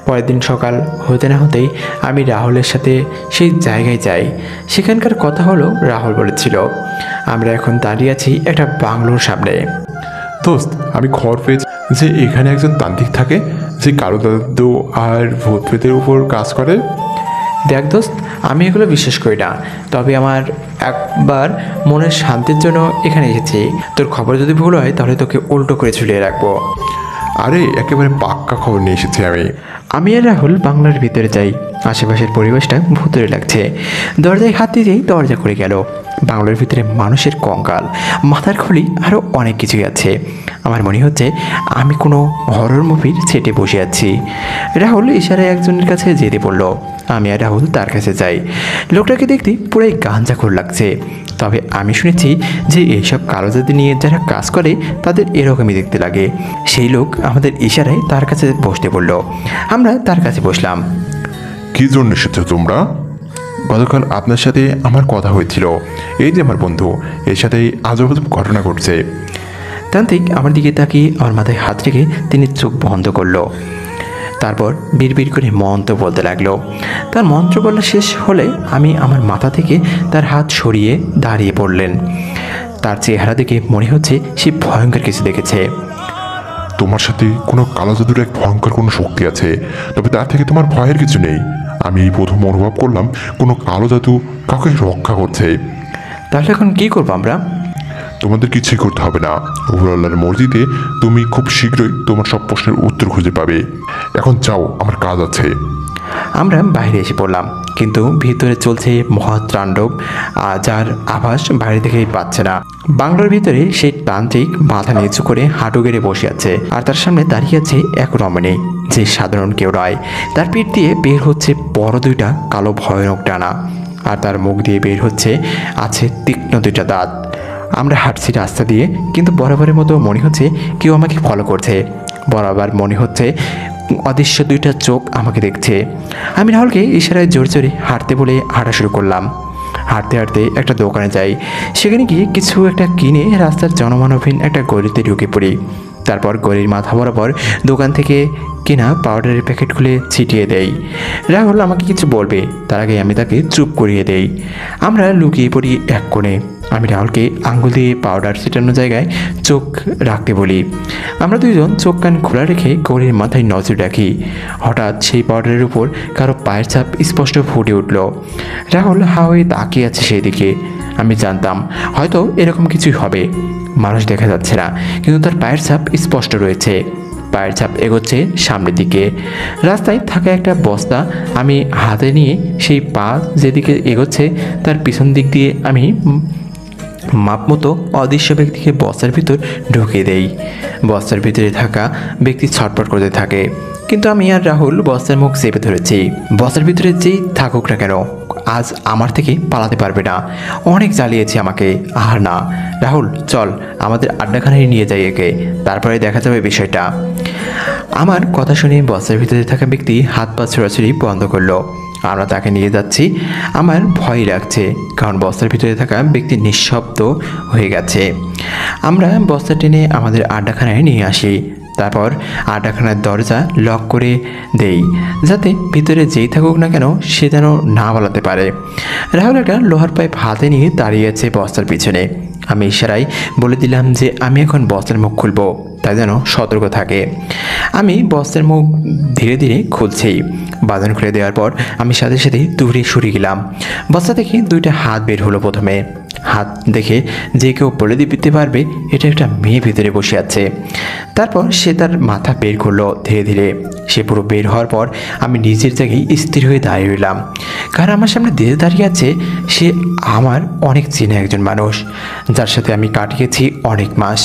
পরের দিন সকাল হতে না হতেই আমি রাহুলের সাথে সেই জায়গায় যাই। সেখানকার কথা হলো, রাহুল বলেছিল আমরা এখন দাঁড়িয়ে আছি একটা বাংলোর সামনে। দোস্ত, আমি খবর পেয়েছি যে এখানে একজন তান্ত্রিক থাকে যে কারো দাদু আর ভূত প্রেতের উপর কাজ করে। দেখ দোস্ত, আমি এগুলো বিশ্বাস করি না, তবে আমার একবার মনের শান্তির জন্য এখানে এসেছি। তোর খবর যদি ভুল হয় তাহলে তোকে উল্টো করে ঝুলিয়ে রাখবো। আরে একেবারে পাক্কা খবর নিয়ে এসেছি আমি আর রাহুল বাংলার ভিতরে যাই। আশেপাশের পরিবেশটা ভূতুরে লাগছে। দরজায় হাত দিতেই দরজা খুলে গেল। বাংলার ভিতরে মানুষের কঙ্কাল, মাথার খুলি, আরও অনেক কিছুই আছে। আমার মনে হচ্ছে আমি কোনো হরর মুভির সেটে বসে আছি। রাহুল ইশারায় একজনের কাছে যেতে বলল। আমি আর রাহুল তার কাছে যাই। লোকটাকে দেখতে পুরাই গাঁজাখোর লাগছে, তবে আমি শুনেছি যে এইসব কালো জাতি নিয়ে যারা কাজ করে তাদের এরকমই দেখতে লাগে। সেই লোক আমাদের ইশারায় তার কাছে বসতে বলল। আমরা তার কাছে বসলাম। কি জন্য এসেছো তোমরা? গতকাল আপনার সাথে আমার কথা হয়েছিল। এই যে আমার বন্ধু, এর সাথেই আজব আজব ঘটনা ঘটছে। তান্ত্রিক আমার দিকে তাকিয়ে আমার মাথায় হাত রেখে তিনি চোখ বন্ধ করলো। তারপর বিড়বিড় করে মন্ত্র বলতে লাগলো। তার মন্ত্র বলা শেষ হলে আমি আমার মাথা থেকে তার হাত সরিয়ে দাঁড়িয়ে পড়লেন। তার চেহারা দেখে মনে হচ্ছে সে ভয়ঙ্কর কিছু দেখেছে। তোমার সাথে কোনো কালো জাদুর এক ভয়ঙ্কর কোনো শক্তি আছে, তবে তার থেকে তোমার ভয়ের কিছু নেই। আমি এই প্রথম অনুভব করলাম কোনো কালো জাদু কাউকে রক্ষা করছে। তাহলে এখন কী করবো আমরা? তোমাদের কিছুই করতে হবে না। উপরওয়ালার মসজিদে তুমি খুব শীঘ্রই তোমার সব প্রশ্নের উত্তর খুঁজে পাবে। এখন যাও, আমার কাজ আছে। আমরা বাইরে এসে পড়লাম, কিন্তু ভিতরে চলছে মহাতাণ্ডব, যার আভাস বাইরে থেকেই পাচ্ছে না। বাংলার ভিতরে সেই তান্ত্রিক মাথা নিচু করে হাঁটু গেড়ে বসে আছে, আর তার সামনে দাঁড়িয়ে আছে এক রমণী, যে সাধারণ কেউ নয়। তার পিঠ দিয়ে বের হচ্ছে বড় দুইটা কালো ভয়ানক ডানা, আর তার মুখ দিয়ে বের হচ্ছে আছে তীক্ষ্ণ দুইটা দাঁত। আমরা হাঁটছি রাস্তা দিয়ে, কিন্তু বরাবরের মতো মনে হচ্ছে কেউ আমাকে ফলো করছে। বরাবর মনে হচ্ছে অদৃশ্য দুইটা চোখ আমাকে দেখছে। আমি রাহুলকে ইশারায় জোরে জোরে হাঁটতে বলে হাঁটা শুরু করলাম। হাঁটতে হাঁটতে একটা দোকানে যাই। সেখানে গিয়ে কিছু একটা কিনে রাস্তার জনমানবহীন একটা গলিতে ঢুকে পড়ি। তারপর গলির মাথা বরাবর দোকান থেকে কেনা পাউডারের প্যাকেট খুলে ছিটিয়ে দেই। রাহুল আমাকে কিছু বলবে, তার আগে আমি তাকে চুপ করিয়ে দেই। আমরা লুকিয়ে পড়ি এক কোণে। আমি রাহুলকে আঙ্গুল দিয়ে পাউডার ছিটানো জায়গায় চোখ রাখতে বলি। আমরা দুইজন চোখ কান খোলা রেখে গলির মাথায় নজর রাখি। হঠাৎ সেই পাউডারের উপর কারো পায়ের ছাপ স্পষ্ট ফুটে উঠল। রাহুল হা হয়ে তাকিয়ে আছে সেই দিকে। আমি জানতাম হয়তো এরকম কিছুই হবে। মানুষ দেখা যাচ্ছে না, কিন্তু তার পায়ের ছাপ স্পষ্ট রয়েছে। পায়ের ছাপ এগোচ্ছে সামনের দিকে। রাস্তায় থাকা একটা বস্তা আমি হাতে নিয়ে সেই পা যেদিকে এগোচ্ছে তার পিছন দিক দিয়ে আমি মাপ মতো অদৃশ্য ব্যক্তিকে বস্তার ভিতর ঢুকিয়ে দেই। বস্তার ভিতরে থাকা ব্যক্তি ছটফট করতে থাকে, কিন্তু আমি আর রাহুল বস্তার মুখ চেপে ধরেছি। বস্তার ভিতরে যেই থাকুক না কেন, আজ আমার থেকে পালাতে পারবে না। অনেক জ্বালিয়েছে আমাকে। আর না, রাহুল চল আমাদের আড্ডাখানায় নিয়ে যাই একে, তারপরে দেখা যাবে বিষয়টা। আমার কথা শুনে বস্তার ভিতরে থাকা ব্যক্তি হাত পা ছোড়াছুড়ি বন্ধ করলো। আমরা তাকে নিয়ে যাচ্ছি। আমার ভয় লাগছে, কারণ বস্তার ভিতরে থাকা ব্যক্তি নিঃশব্দ হয়ে গেছে। আমরা বস্তা টেনে আমাদের আড্ডাখানায় নিয়ে আসি। তারপর আড্ডাখানার দরজা লক করে দেই, যাতে ভিতরে যেই থাকুক না কেন সে যেন না পালাতে পারে। রাহুল একটা লোহার পাইপ হাতে নিয়ে দাঁড়িয়ে আছে বস্তার পিছনে। আমি ইশারায় বলে দিলাম যে আমি এখন বস্তার মুখ খুলবো, তাই যেন সতর্ক থাকে। আমি বস্তার মুখ ধীরে ধীরে খুলছি। বাঁধন খুলে দেওয়ার পর আমি সাথে সাথে দূরে সরে গেলাম। বস্তা থেকে দুইটা হাত বের হলো। প্রথমে হাত দেখে যে কেউ বলে দিতে পারবে এটা একটা মেয়ে ভিতরে বসে আছে। তারপর সে তার মাথা বের করলো ধীরে ধীরে। সে পুরো বের হওয়ার পর আমি নিজের জায়গায় স্থির হয়ে দাঁড়িয়ে রইলাম, কারণ আমার সামনে দিয়ে দাঁড়িয়ে আছে সে আমার অনেক চেনা একজন মানুষ, যার সাথে আমি কাটিয়েছি অনেক মাস,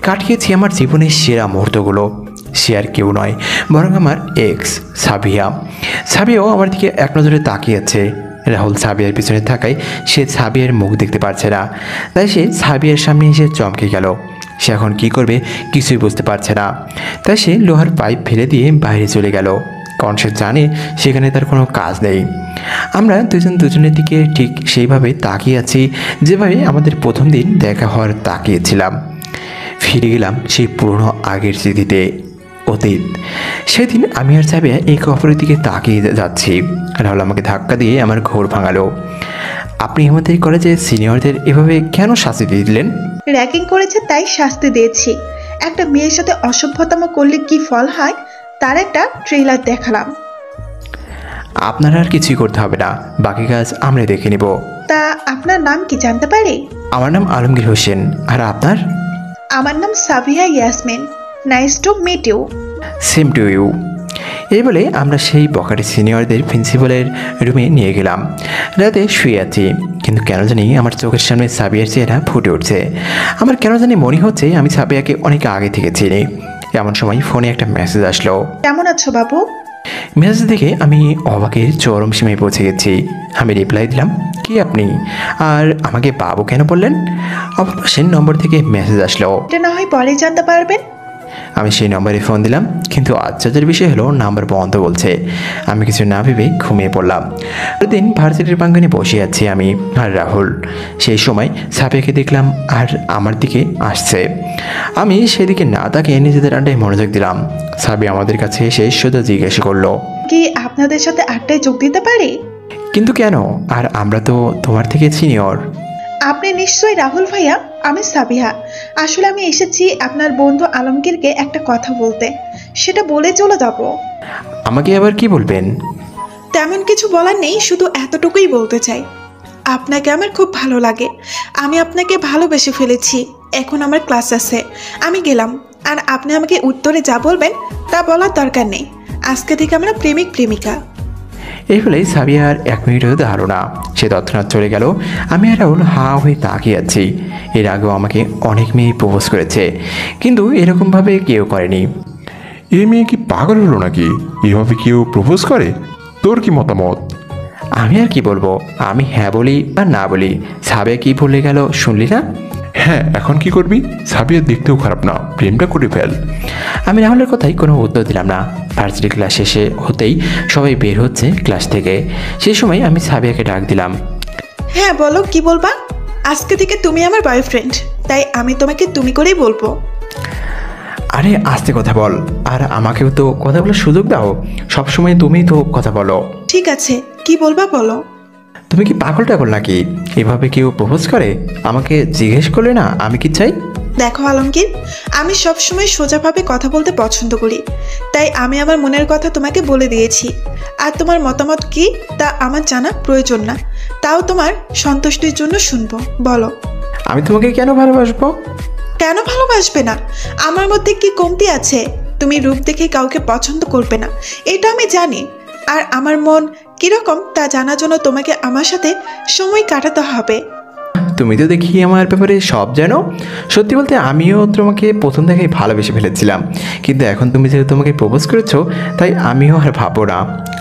কাটিয়েছি আমার জীবনের সেরা মুহূর্তগুলো। সে আর কেউ নয়, বরং আমার এক্স সাবিয়া। সাবিয়াও আমার দিকে এক নজরে তাকিয়ে আছে। রাহুল সাবিয়ার পিছনে থাকায় সে সাবিয়ার মুখ দেখতে পারছে না, তাই সে সাবিয়ার সামনে এসে চমকে গেল। সে এখন কী করবে কিছুই বুঝতে পারছে না, তাই সে লোহার পাইপ ফেলে দিয়ে বাইরে চলে গেল, কারণ সে জানে সেখানে তার কোনো কাজ নেই। আমরা দুজন দুজনের দিকে ঠিক সেইভাবে তাকিয়ে আছি যেভাবে আমাদের প্রথম দিন দেখা হওয়ার তাকিয়েছিলাম। ফিরে গেলাম সেই পুরনো আগের স্মৃতিতে, অতীত। সেদিন আমি আর সাবিয়া একে অপরের দিকে তাকিয়ে যাচ্ছি। রাহুল আমাকে ধাক্কা দিয়ে আমার ঘোর ভাঙালো। আপনি আমাদের কলেজে সিনিয়রদের এভাবে কেন শাস্তি দিয়ে দিলেন? র্যাগিং করেছে তাই শাস্তি দিয়েছি। একটা মেয়ের সাথে অসভ্যতাম করলে কি ফল হয় তার একটা ট্রেলার দেখালাম। আপনার আর কিছুই করতে হবে না, বাকি কাজ আমরা দেখে নিব। তা আপনার নাম কি জানতে পারি? আমার নাম আলমগীর হোসেন। আর আপনার? আমার নাম Sabiya Yasmin. Nice to meet you. Same to you. এই বলে আমরা সেই বখাটে সিনিয়রদের প্রিন্সিপালের রুমে নিয়ে গেলাম। রাতে শুয়ে আছি, কিন্তু কেন জানি আমার চোখের সামনে সাবিয়ার চেহারা ফুটে উঠছে। আমার কেন জানি মনে হচ্ছে আমি সাবিয়াকে অনেক আগে থেকে চিনি। এমন সময় ফোনে একটা মেসেজ আসলো। কেমন আছো বাবু? মেসেজ দেখে আমি অবাকের চরম সীমায় পৌঁছে গেছি। আমি রিপ্লাই দিলাম, কি আপনি? আর আমাকে বাবু কেন বললেন? অপর পাশের নম্বর থেকে মেসেজ আসলো। এটা না হয় পরে জানতে পারবেন। আমি সেই নম্বরে ফোন দিলাম, কিন্তু আশ্চর্যের বিষয় হলো নাম্বার বন্ধ বলছে। আমি কিছু না ভেবে ঘুমিয়ে পড়লাম। দিন ভার্সিটির প্রাঙ্গণে বসে আছি আমি আর রাহুল। সেই সময় সাবিয়াকে দেখলাম আর আমার দিকে আসছে। আমি সেদিকে না তাকিয়ে নিজেদের আড্ডায় মনোযোগ দিলাম। সাবিয়া আমাদের কাছে এসে শুধু জিজ্ঞেস করলো, কি আপনাদের সাথে আড্ডায় যোগ দিতে পারি? কিন্তু কেন? আর আমরা তো তোমার থেকে সিনিয়র। আপনি নিশ্চয়ই রাহুল ভাইয়া। আমি সাবিহা। আসলে আমি এসেছি আপনার বন্ধু আলমগীরকে একটা কথা বলতে, সেটা বলে চলে যাব। আমাকে আবার কি বলবেন? তেমন কিছু বলার নেই, শুধু এতটুকুই বলতে চাই। আপনাকে আমার খুব ভালো লাগে। আমি আপনাকে ভালোবেসে ফেলেছি। এখন আমার ক্লাস আছে, আমি গেলাম। আর আপনি আমাকে উত্তরে যা বলবেন তা বলার দরকার নেই। আজকে থেকে আমরা প্রেমিক প্রেমিকা। এই ফলেই সাবিয়ার 1 মিনিটও ধারণা, সে তৎক্ষণাৎ চলে গেল। আমি আর রাহুল হা হয়ে তাকিয়ে আছি। এর আগেও আমাকে অনেক মেয়ে প্রপোজ করেছে, কিন্তু এরকমভাবে কেউ করেনি। এই মেয়ে কি পাগল হলো নাকি? এভাবে কেউ প্রপোজ করে? তোর কি মতামত? আমি আর কি বলবো? আমি হ্যাঁ বলি বা না বলি, সাবিয়া কি বলে গেল শুনলি না? হ্যাঁ, এখন কি করবি? সাবিয়া দেখতেও খারাপ না, প্রেমটা করে ফেল। আমি রাহুলের কথাই কোনো উত্তর দিলাম না। ভার্সিটি ক্লাস শেষে হতেই সবাই বের হচ্ছে ক্লাস থেকে। সেই সময় আমি সাবিয়াকে ডাক দিলাম। হ্যাঁ বলো, কি বলবা? আজকে থেকে তুমি আমার বয়ফ্রেন্ড, তাই আমি তোমাকে তুমি করেই বলবো। আরে আস্তে কথা বল, আর আমাকেও তো কথা বলার সুযোগ দাও। সবসময় তুমিই তো কথা বলো। ঠিক আছে, কি বলবা বলো। তুমি কি পাগল টাগল নাকি? এভাবে কেউ প্রপোজ করে? আমাকে জিজ্ঞেস করলে না আমি কি চাই? দেখো আলমগীর, আমি সবসময় সোজাভাবে কথা বলতে পছন্দ করি, তাই আমি আমার মনের কথা তোমাকে বলে দিয়েছি। আর তোমার মতামত কি তা আমার জানা প্রয়োজন না, তাও তোমার সন্তুষ্টির জন্য শুনবো। বলো। আমি তোমাকে কেন ভালোবাসবো? কেন ভালোবাসবে না? আমার মধ্যে কি কমতি আছে? তুমি রূপ দেখে কাউকে পছন্দ করবে না, এটা আমি জানি। আর আমার মন কিরকম তা জানার জন্য তোমাকে আমার সাথে সময় কাটাতে হবে। তুমি তো দেখি আমার ব্যাপারে সব জানো। সত্যি বলতে আমিও তোমাকে প্রথম থেকেই ভালোবেসে ফেলেছিলাম, কিন্তু এখন তুমি যেহেতু তোমাকে প্রপোজ করেছো, তাই আমিও আর ভাববো না।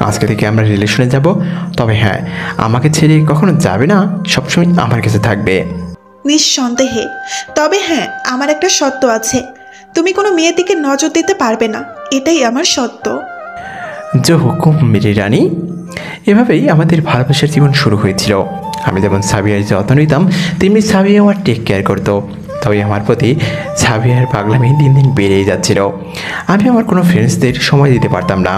আজকে থেকে আমরা রিলেশনে যাব। তবে হ্যাঁ, আমাকে ছেড়ে কখনো যাবে না, সবসময় আমার কাছে থাকবে। নিঃসন্দেহে। তবে হ্যাঁ, আমার একটা শর্ত আছে। তুমি কোনো মেয়ের দিকে নজর দিতে পারবে না, এটাই আমার শর্ত। যে হুকুম মেরি রানী। এভাবেই আমাদের ভালোবাসার জীবন শুরু হয়েছিল। আমি যেমন সাবিয়ার যত্ন নিতাম, তেমনি সাবিয়া আমার টেক কেয়ার করতো। তবে আমার প্রতি সাবিয়ার পাগলামি দিন দিন বেড়েই যাচ্ছিল। আমি আমার কোনো ফ্রেন্ডসদের সময় দিতে পারতাম না।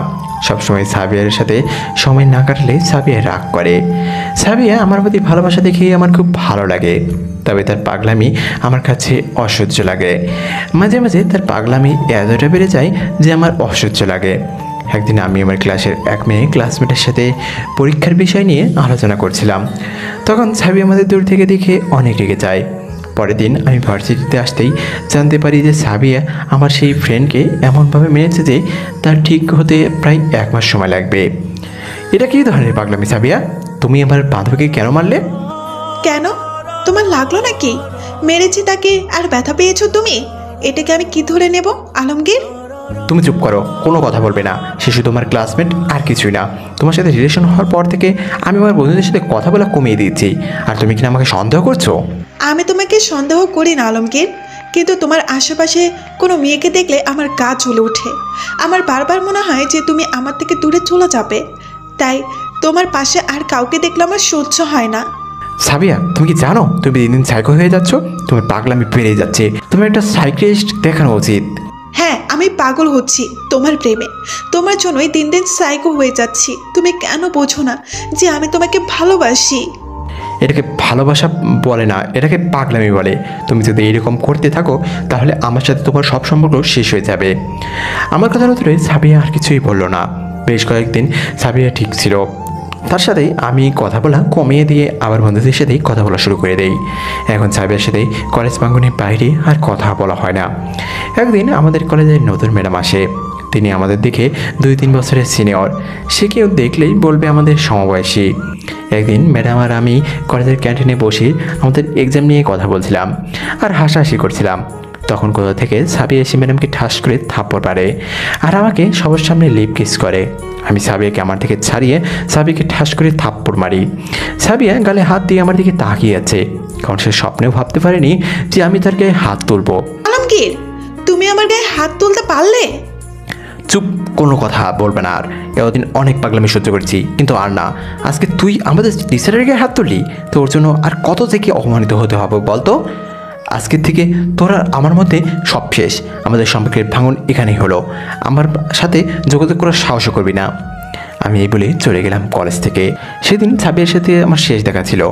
সবসময় সাবিয়ার সাথে সময় না কাটলে সাবিয়া রাগ করে। সাবিয়া আমার প্রতি ভালোবাসা দেখে আমার খুব ভালো লাগে, তবে তার পাগলামি আমার কাছে অসহ্য লাগে। মাঝে মাঝে তার পাগলামি এতটা বেড়ে যায় যে আমার অসহ্য লাগে। একদিন আমি আমার ক্লাসের এক মেয়ে ক্লাসমেটের সাথে পরীক্ষার বিষয় নিয়ে আলোচনা করছিলাম। তখন সাবিয়া আমাদের দূর থেকে দেখে অনেক রেগে যায়। পরের দিন আমি ভার্সিটিতে আসতেই জানতে পারি যে সাবিয়া আমার সেই ফ্রেন্ডকে এমনভাবে মেরেছে যে তার ঠিক হতে প্রায় 1 মাস সময় লাগবে। এটা কী ধরনের পাগলামি সাবিয়া? তুমি আমার বান্ধবীকে কেন মারলে? কেন, তোমার লাগলো নাকি? মেরেছি তাকে আর ব্যথা পেয়েছো তুমি? এটাকে আমি কি ধরে নেব আলমগীর? তুমি চুপ করো, কোনো কথা বলবে না। সে শুধু আমার ক্লাসমেট, আর কিছুই না। তোমার সাথে রিলেশন হওয়ার পর থেকে আমি আমার বন্ধুদের সাথে কথা বলা কমিয়ে দিয়েছি, আর তুমি কিনা আমাকে সন্দেহ করছো? আমি তোমাকে সন্দেহ করি না আলমগীর, কিন্তু তোমার আশেপাশে কোনো মেয়েকে দেখলে আমার গা জ্বলে ওঠে। আমার বারবার মনে হয় যে তুমি আমার থেকে দূরে চলে যাবে, তাই তোমার পাশে আর কাউকে দেখলে আমার সহ্য হয় না। সাবিয়া, তুমি কি জানো তুমি দিন দিন সাইকো হয়ে যাচ্ছ? তোমার পাগলামি বেড়ে যাচ্ছে। তোমার একটা সাইকিয়াট্রিস্ট দেখানো উচিত। হ্যাঁ, আমি পাগল হচ্ছি তোমার প্রেমে। তোমার জন্যই দিন দিন সাইকো হয়ে যাচ্ছি। তুমি কেন বোঝো না যে আমি তোমাকে ভালোবাসি? এটাকে ভালোবাসা বলে না, এটাকে পাগলামি বলে। তুমি যদি এরকম করতে থাকো তাহলে আমার সাথে তোমার সব সম্পর্ক শেষ হয়ে যাবে। আমার কথার উত্তরে সাবিয়া আর কিছুই বললো না। বেশ কয়েকদিন সাবিয়া ঠিক ছিল। তার সাথেই আমি কথা বলা কমিয়ে দিয়ে আবার বন্ধুদের সাথেই কথা বলা শুরু করে দেই। এখন সাবিয়ার সাথেই কলেজ প্রাঙ্গণের বাইরে আর কথা বলা হয় না। একদিন আমাদের কলেজের নতুন ম্যাডাম আসে। তিনি আমাদের দেখে 2-3 বছরের সিনিয়র। সে কেউ দেখলেই বলবে আমাদের সমবয়সী। একদিন ম্যাডাম আর আমি কলেজের ক্যান্টিনে বসে আমাদের এক্সাম নিয়ে কথা বলছিলাম আর হাসাহাসি করছিলাম। তখন কোথা থেকে সাবিয়া এসে ম্যাডামকে ঠাস করে থাপ্পড় মারে আর আমাকে সবার সামনে লিপ কিস করে। আমি সাবিয়াকে আমার থেকে ছাড়িয়ে সাবিয়াকে ঠাস করে থাপ্পড় মারি। সাবিয়া গালে হাত দিয়ে আমার দিকে তাকিয়ে আছে, কারণ সে স্বপ্নেও ভাবতে পারেনি যে আমি তার গায়ে হাত তুলবো। আলমগীর, তুমি আমার গায়ে হাত তুলতে পারলে? চুপ, কোনো কথা বলবে না আর। এতদিন অনেক পাগলামি সহ্য করেছি, কিন্তু আর না। আজকে তুই আমাদের টিচারের গায়ে হাত তুললি, তোর জন্য আর কত থেকে অপমানিত হতে হবে বলতো। আজকের থেকে তোরা আমার মধ্যে সব শেষ। আমাদের সম্পর্কের ভাঙন এখানেই হলো। আমার সাথে যোগাযোগ করার সাহসও করবি না। আমি এই বলে চলে গেলাম কলেজ থেকে। সেদিন সাবিয়ার সাথে আমার শেষ দেখা ছিল।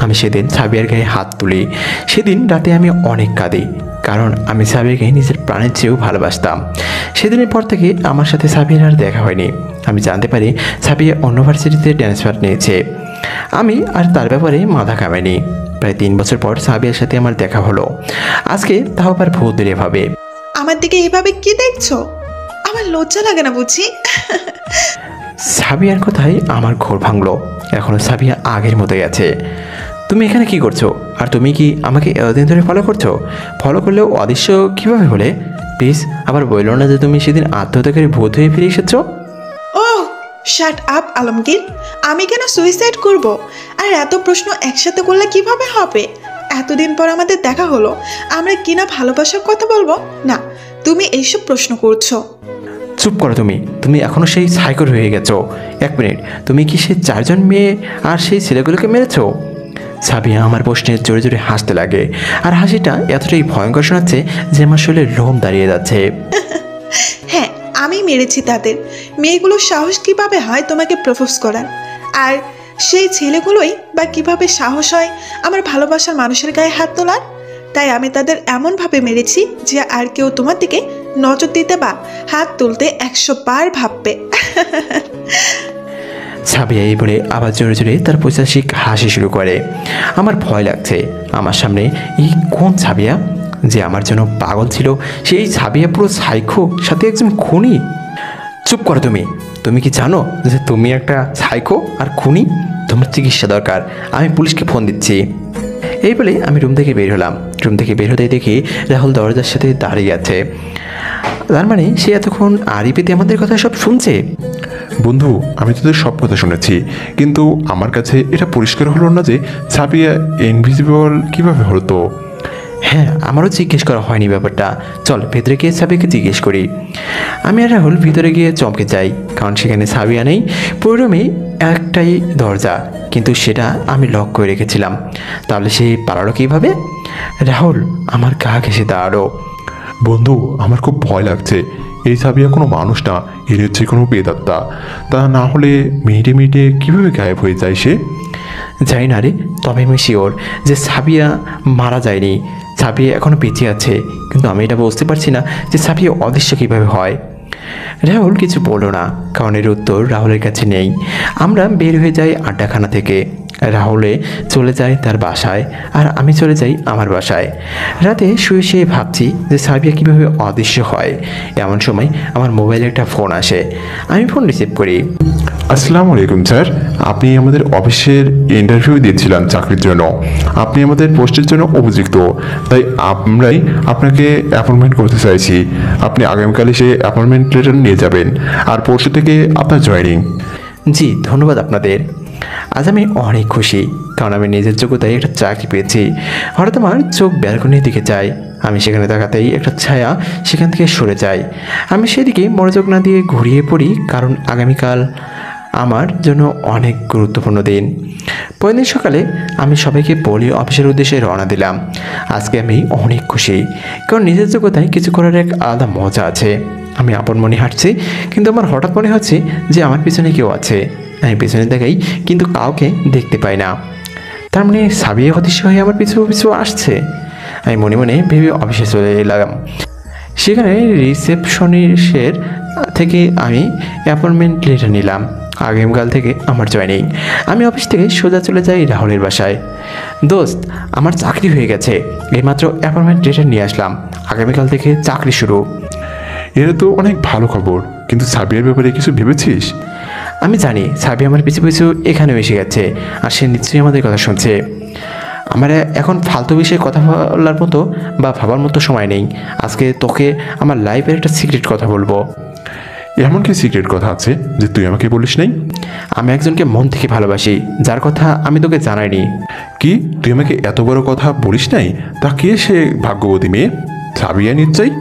আমি সেদিন সাবিয়ার গায়ে হাত তুলি। সেদিন রাতে আমি অনেক কাঁদি, কারণ আমি সাবিয়াকে নিজের প্রাণের চেয়েও ভালোবাসতাম। সেদিনের পর থেকে আমার সাথে সাবিয়ার আর দেখা হয়নি। আমি জানতে পারি সাবিয়া অন্য ভার্সিটিতে ট্রান্সফার নিয়েছে। আমি আর তার ব্যাপারে মাথা ঘামাইনি। প্রায় 3 বছর পর সাবিয়ার সাথে আমার দেখা হলো। আজকে তাও আবার ভূত দূরে ভাবে। আমার দিকে এভাবে কি দেখছো? আমার লজ্জা লাগে না বুঝি? সাবিয়ার কথাই আমার ঘোর ভাঙলো। এখনো সাবিয়া আগের মতোই আছে। তুমি এখানে কি করছো? আর তুমি কি আমাকে এতদিন ধরে ফলো করছো? ফলো করলেও অদৃশ্য কীভাবে হলে? প্লিজ আবার বললো না যে তুমি সেদিন আত্মহত্যাকারী ভূত হয়ে ফিরে এসেছো। ওহ, শাট আপ আলমগীর। আমি কেন সুইসাইড করব? আর এত প্রশ্ন একসাথে করলে কিভাবে হবে? এতদিন পর আমাদের দেখা হলো, আমরা কিনা ভালোবাসার কথা বলবো না? তুমি এইসব প্রশ্ন করছো? চুপ করো তুমি। তুমি এখনও সেই সাইকোর হয়ে গেছো। 1 মিনিট, তুমি কি সেই 4 জন মেয়ে আর সেই ছেলেগুলোকে মেরেছো? সাবিয়া আমার প্রশ্নে জোরে জোরে হাসতে লাগে, আর হাসিটা এতটাই ভয়ঙ্কর শোনাচ্ছে যে আমার শরীরে লোম দাঁড়িয়ে যাচ্ছে। হ্যাঁ, আমি মেরেছি তাদের। মেয়েগুলোর সাহস কিভাবে হয় তোমাকে প্রপোজ করার? আর সেই ছেলেগুলোই বা কিভাবে সাহস হয় আমার ভালোবাসার মানুষের গায়ে হাত তোলার? তাই আমি তাদের এমনভাবে মেরেছি যে আর কেউ তোমার দিকে নজর দিতে বা হাত তুলতে 100 বার ভাববে। সাবিয়া এই বলে আবার জোরে জোরে তার পৈশাচিক হাসি শুরু করে। আমার ভয় লাগছে। আমার সামনে এই কোন সাবিয়া যে আমার জন্য পাগল ছিল? সেই সাবিয়া পুরো সাইকো, সাথে একজন খুনি। চুপ করো তুমি। তুমি কি জানো যে তুমি একটা সাইকো আর খুনি? তোমার চিকিৎসা দরকার। আমি পুলিশকে ফোন দিচ্ছি। এই বলে আমি রুম থেকে বের হলাম। রুম থেকে বের হতেই দেখি রাহুল দরজার সাথে দাঁড়িয়ে আছে। তার মানে সে এতক্ষণ আড়ি পেতে আমাদের কথা সব শুনছে। বন্ধু, আমি তোদের সব কথা শুনেছি, কিন্তু আমার কাছে এটা পরিষ্কার হলো না যে সাবিয়া ইনভিজিবল কিভাবে হতো। হ্যাঁ, আমারও জিজ্ঞেস করা হয়নি ব্যাপারটা। চল ভেতরে গিয়ে সাবিয়াকে জিজ্ঞেস করি। আমি আর রাহুল ভিতরে গিয়ে চমকে যাই, কারণ সেখানে সাবিয়া নেই। পুরো রুমে একটাই দরজা, কিন্তু সেটা আমি লক করে রেখেছিলাম। তাহলে সে পালালো কীভাবে? রাহুল আমার গা ঘেঁষে দাঁড়ালো। বন্ধু, আমার খুব ভয় লাগছে। এই সাবিয়া কোনো মানুষ না, এর হচ্ছে কোনো বেদাত্তা। তা না হলে মিনিটে মিনিটে কীভাবে গায়েব হয়ে যায় সে? জানি না রে, তবে আমি শিওর যে সাবিয়া মারা যায়নি। সাবিয়া এখনও বেঁচে আছে, কিন্তু আমি এটা বুঝতে পারছি না যে সাবিয়া অদৃশ্য কীভাবে হয়। রাহুল কিছু বলল না, কারণ এর উত্তর রাহুলের কাছে নেই। আমরা বের হয়ে যাই আড্ডাখানা থেকে। রাহুলে চলে যায় তার বাসায়, আর আমি চলে যাই আমার বাসায়। রাতে শুয়ে শুয়ে ভাবছি যে সাবিয়া কীভাবে অদৃশ্য হয়। এমন সময় আমার মোবাইলে একটা ফোন আসে। আমি ফোন রিসিভ করি। আসসালামু আলাইকুম স্যার, আপনি আমাদের অফিসের ইন্টারভিউ দিয়েছিলেন চাকরির জন্য। আপনি আমাদের পোস্টের জন্য উপযুক্ত, তাই আমরাই আপনাকে অ্যাপয়েন্টমেন্ট করতে চাইছি। আপনি আগামীকাল এসে অ্যাপয়েন্টমেন্ট লেটার নিয়ে যাবেন, আর পরশু থেকে আপনার জয়েনিং। জি ধন্যবাদ আপনাদের। আজ আমি অনেক খুশি, কারণ আমি নিজের যোগ্যতায় একটা চাকরি পেয়েছি। হঠাৎ আমার চোখ ব্যালকনির দিকে যায়। আমি সেখানে তাকাতেই একটা ছায়া সেখান থেকে সরে যায়। আমি সেদিকে মনোযোগ না দিয়ে ঘুরিয়ে পড়ি, কারণ আগামীকাল আমার জন্য অনেক গুরুত্বপূর্ণ দিন। পরের দিন সকালে আমি সবাইকে বলি অফিসের উদ্দেশ্যে রওনা দিলাম। আজকে আমি অনেক খুশি, কারণ নিজের যোগ্যতায় কিছু করার এক আলাদা মজা আছে। আমি আপন মনে হাঁটছি, কিন্তু আমার হঠাৎ মনে হচ্ছে যে আমার পিছনে কেউ আছে। আমি পিছনে দেখাই, কিন্তু কাউকে দেখতে পাই না। তার মানে সাবিয়া অদৃশ্য হয়ে আমার পিছু পিছু আসছে। আমি মনে মনে ভেবে অফিসে চলে এলাম। সেখানে রিসেপশনিস্টের থেকে আমি অ্যাপয়েন্টমেন্ট লেটার নিলাম। আগামীকাল থেকে আমার জয়েনিং। আমি অফিস থেকে সোজা চলে যাই রাহুলের বাসায়। দোস্ত, আমার চাকরি হয়ে গেছে। এইমাত্র অ্যাপয়েন্টমেন্ট লেটার নিয়ে আসলাম। আগামীকাল থেকে চাকরি শুরু। এটা তো অনেক ভালো খবর, কিন্তু সাবিয়ার ব্যাপারে কিছু ভেবেছিস? আমি জানি সাবি আমার পিছু পিছু এখানেও এসে গেছে, আর সে নিশ্চয়ই আমাদের কথা শুনছে। আমার এখন ফালতু বিষয়ে কথা বলার মতো বা ভাবার মতো সময় নেই। আজকে তোকে আমার লাইফের একটা সিক্রেট কথা বলবো। এমন কি সিক্রেট কথা আছে যে তুই আমাকে বলিস নাই? আমি একজনকে মন থেকে ভালোবাসি, যার কথা আমি তোকে জানাইনি। কি, তুই আমাকে এত বড় কথা বলিস নাই? তা কে সে ভাগ্যবতী মেয়ে? সাবিয়া নিশ্চয়ই।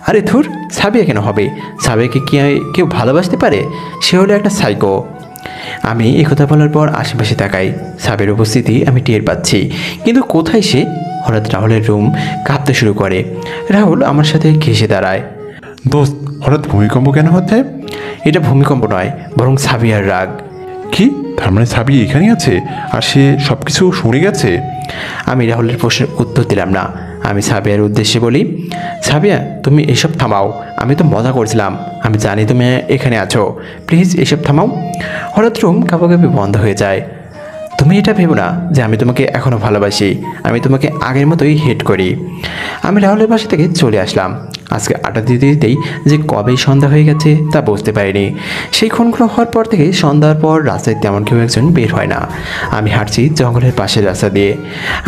আরে ধুর, সাবিয়া কেন হবে? সাবিয়াকে কি কেউ ভালোবাসতে পারে? সে হলো একটা সাইকো। আমি এই কথা বলার পর আশেপাশে তাকাই, সাবিয়ার উপস্থিতি আমি টের পাচ্ছি, কিন্তু কোথায় সে? হঠাৎ রাহুলের রুম কাঁপতে শুরু করে। রাহুল আমার সাথে ঘেঁষে দাঁড়ায়। দোস্ত, হঠাৎ ভূমিকম্প কেন হচ্ছে? এটা ভূমিকম্প নয়, বরং সাবিয়ার রাগ। কি, তার মানে সাবি এখানেই আছে আর সে সব কিছু শুনে গেছে? আমি রাহুলের প্রশ্নের উত্তর দিলাম না। আমি সাবিয়ার উদ্দেশ্যে বলি, সাবিয়া তুমি এসব থামাও, আমি তো মজা করছিলাম, আমি জানি তুমি এখানে আছো, প্লিজ এসব থামাও। হঠাৎ রুম কাঁপাকাঁপি বন্ধ হয়ে যায়। তুমি এটা ভেবো না যে আমি তোমাকে এখনও ভালোবাসি, আমি তোমাকে আগের মতোই হেট করি। আমি রাহুলের বাসা থেকে চলে আসলাম। আজকে আড্ডা দিতে দিতেই যে কবেই সন্ধ্যা হয়ে গেছে তা বুঝতে পারিনি। সেই খুনগুলো হওয়ার পর থেকে সন্ধ্যার পর রাস্তায় তেমন কেউ একজন বের হয় না। আমি হাঁটছি জঙ্গলের পাশের রাস্তা দিয়ে।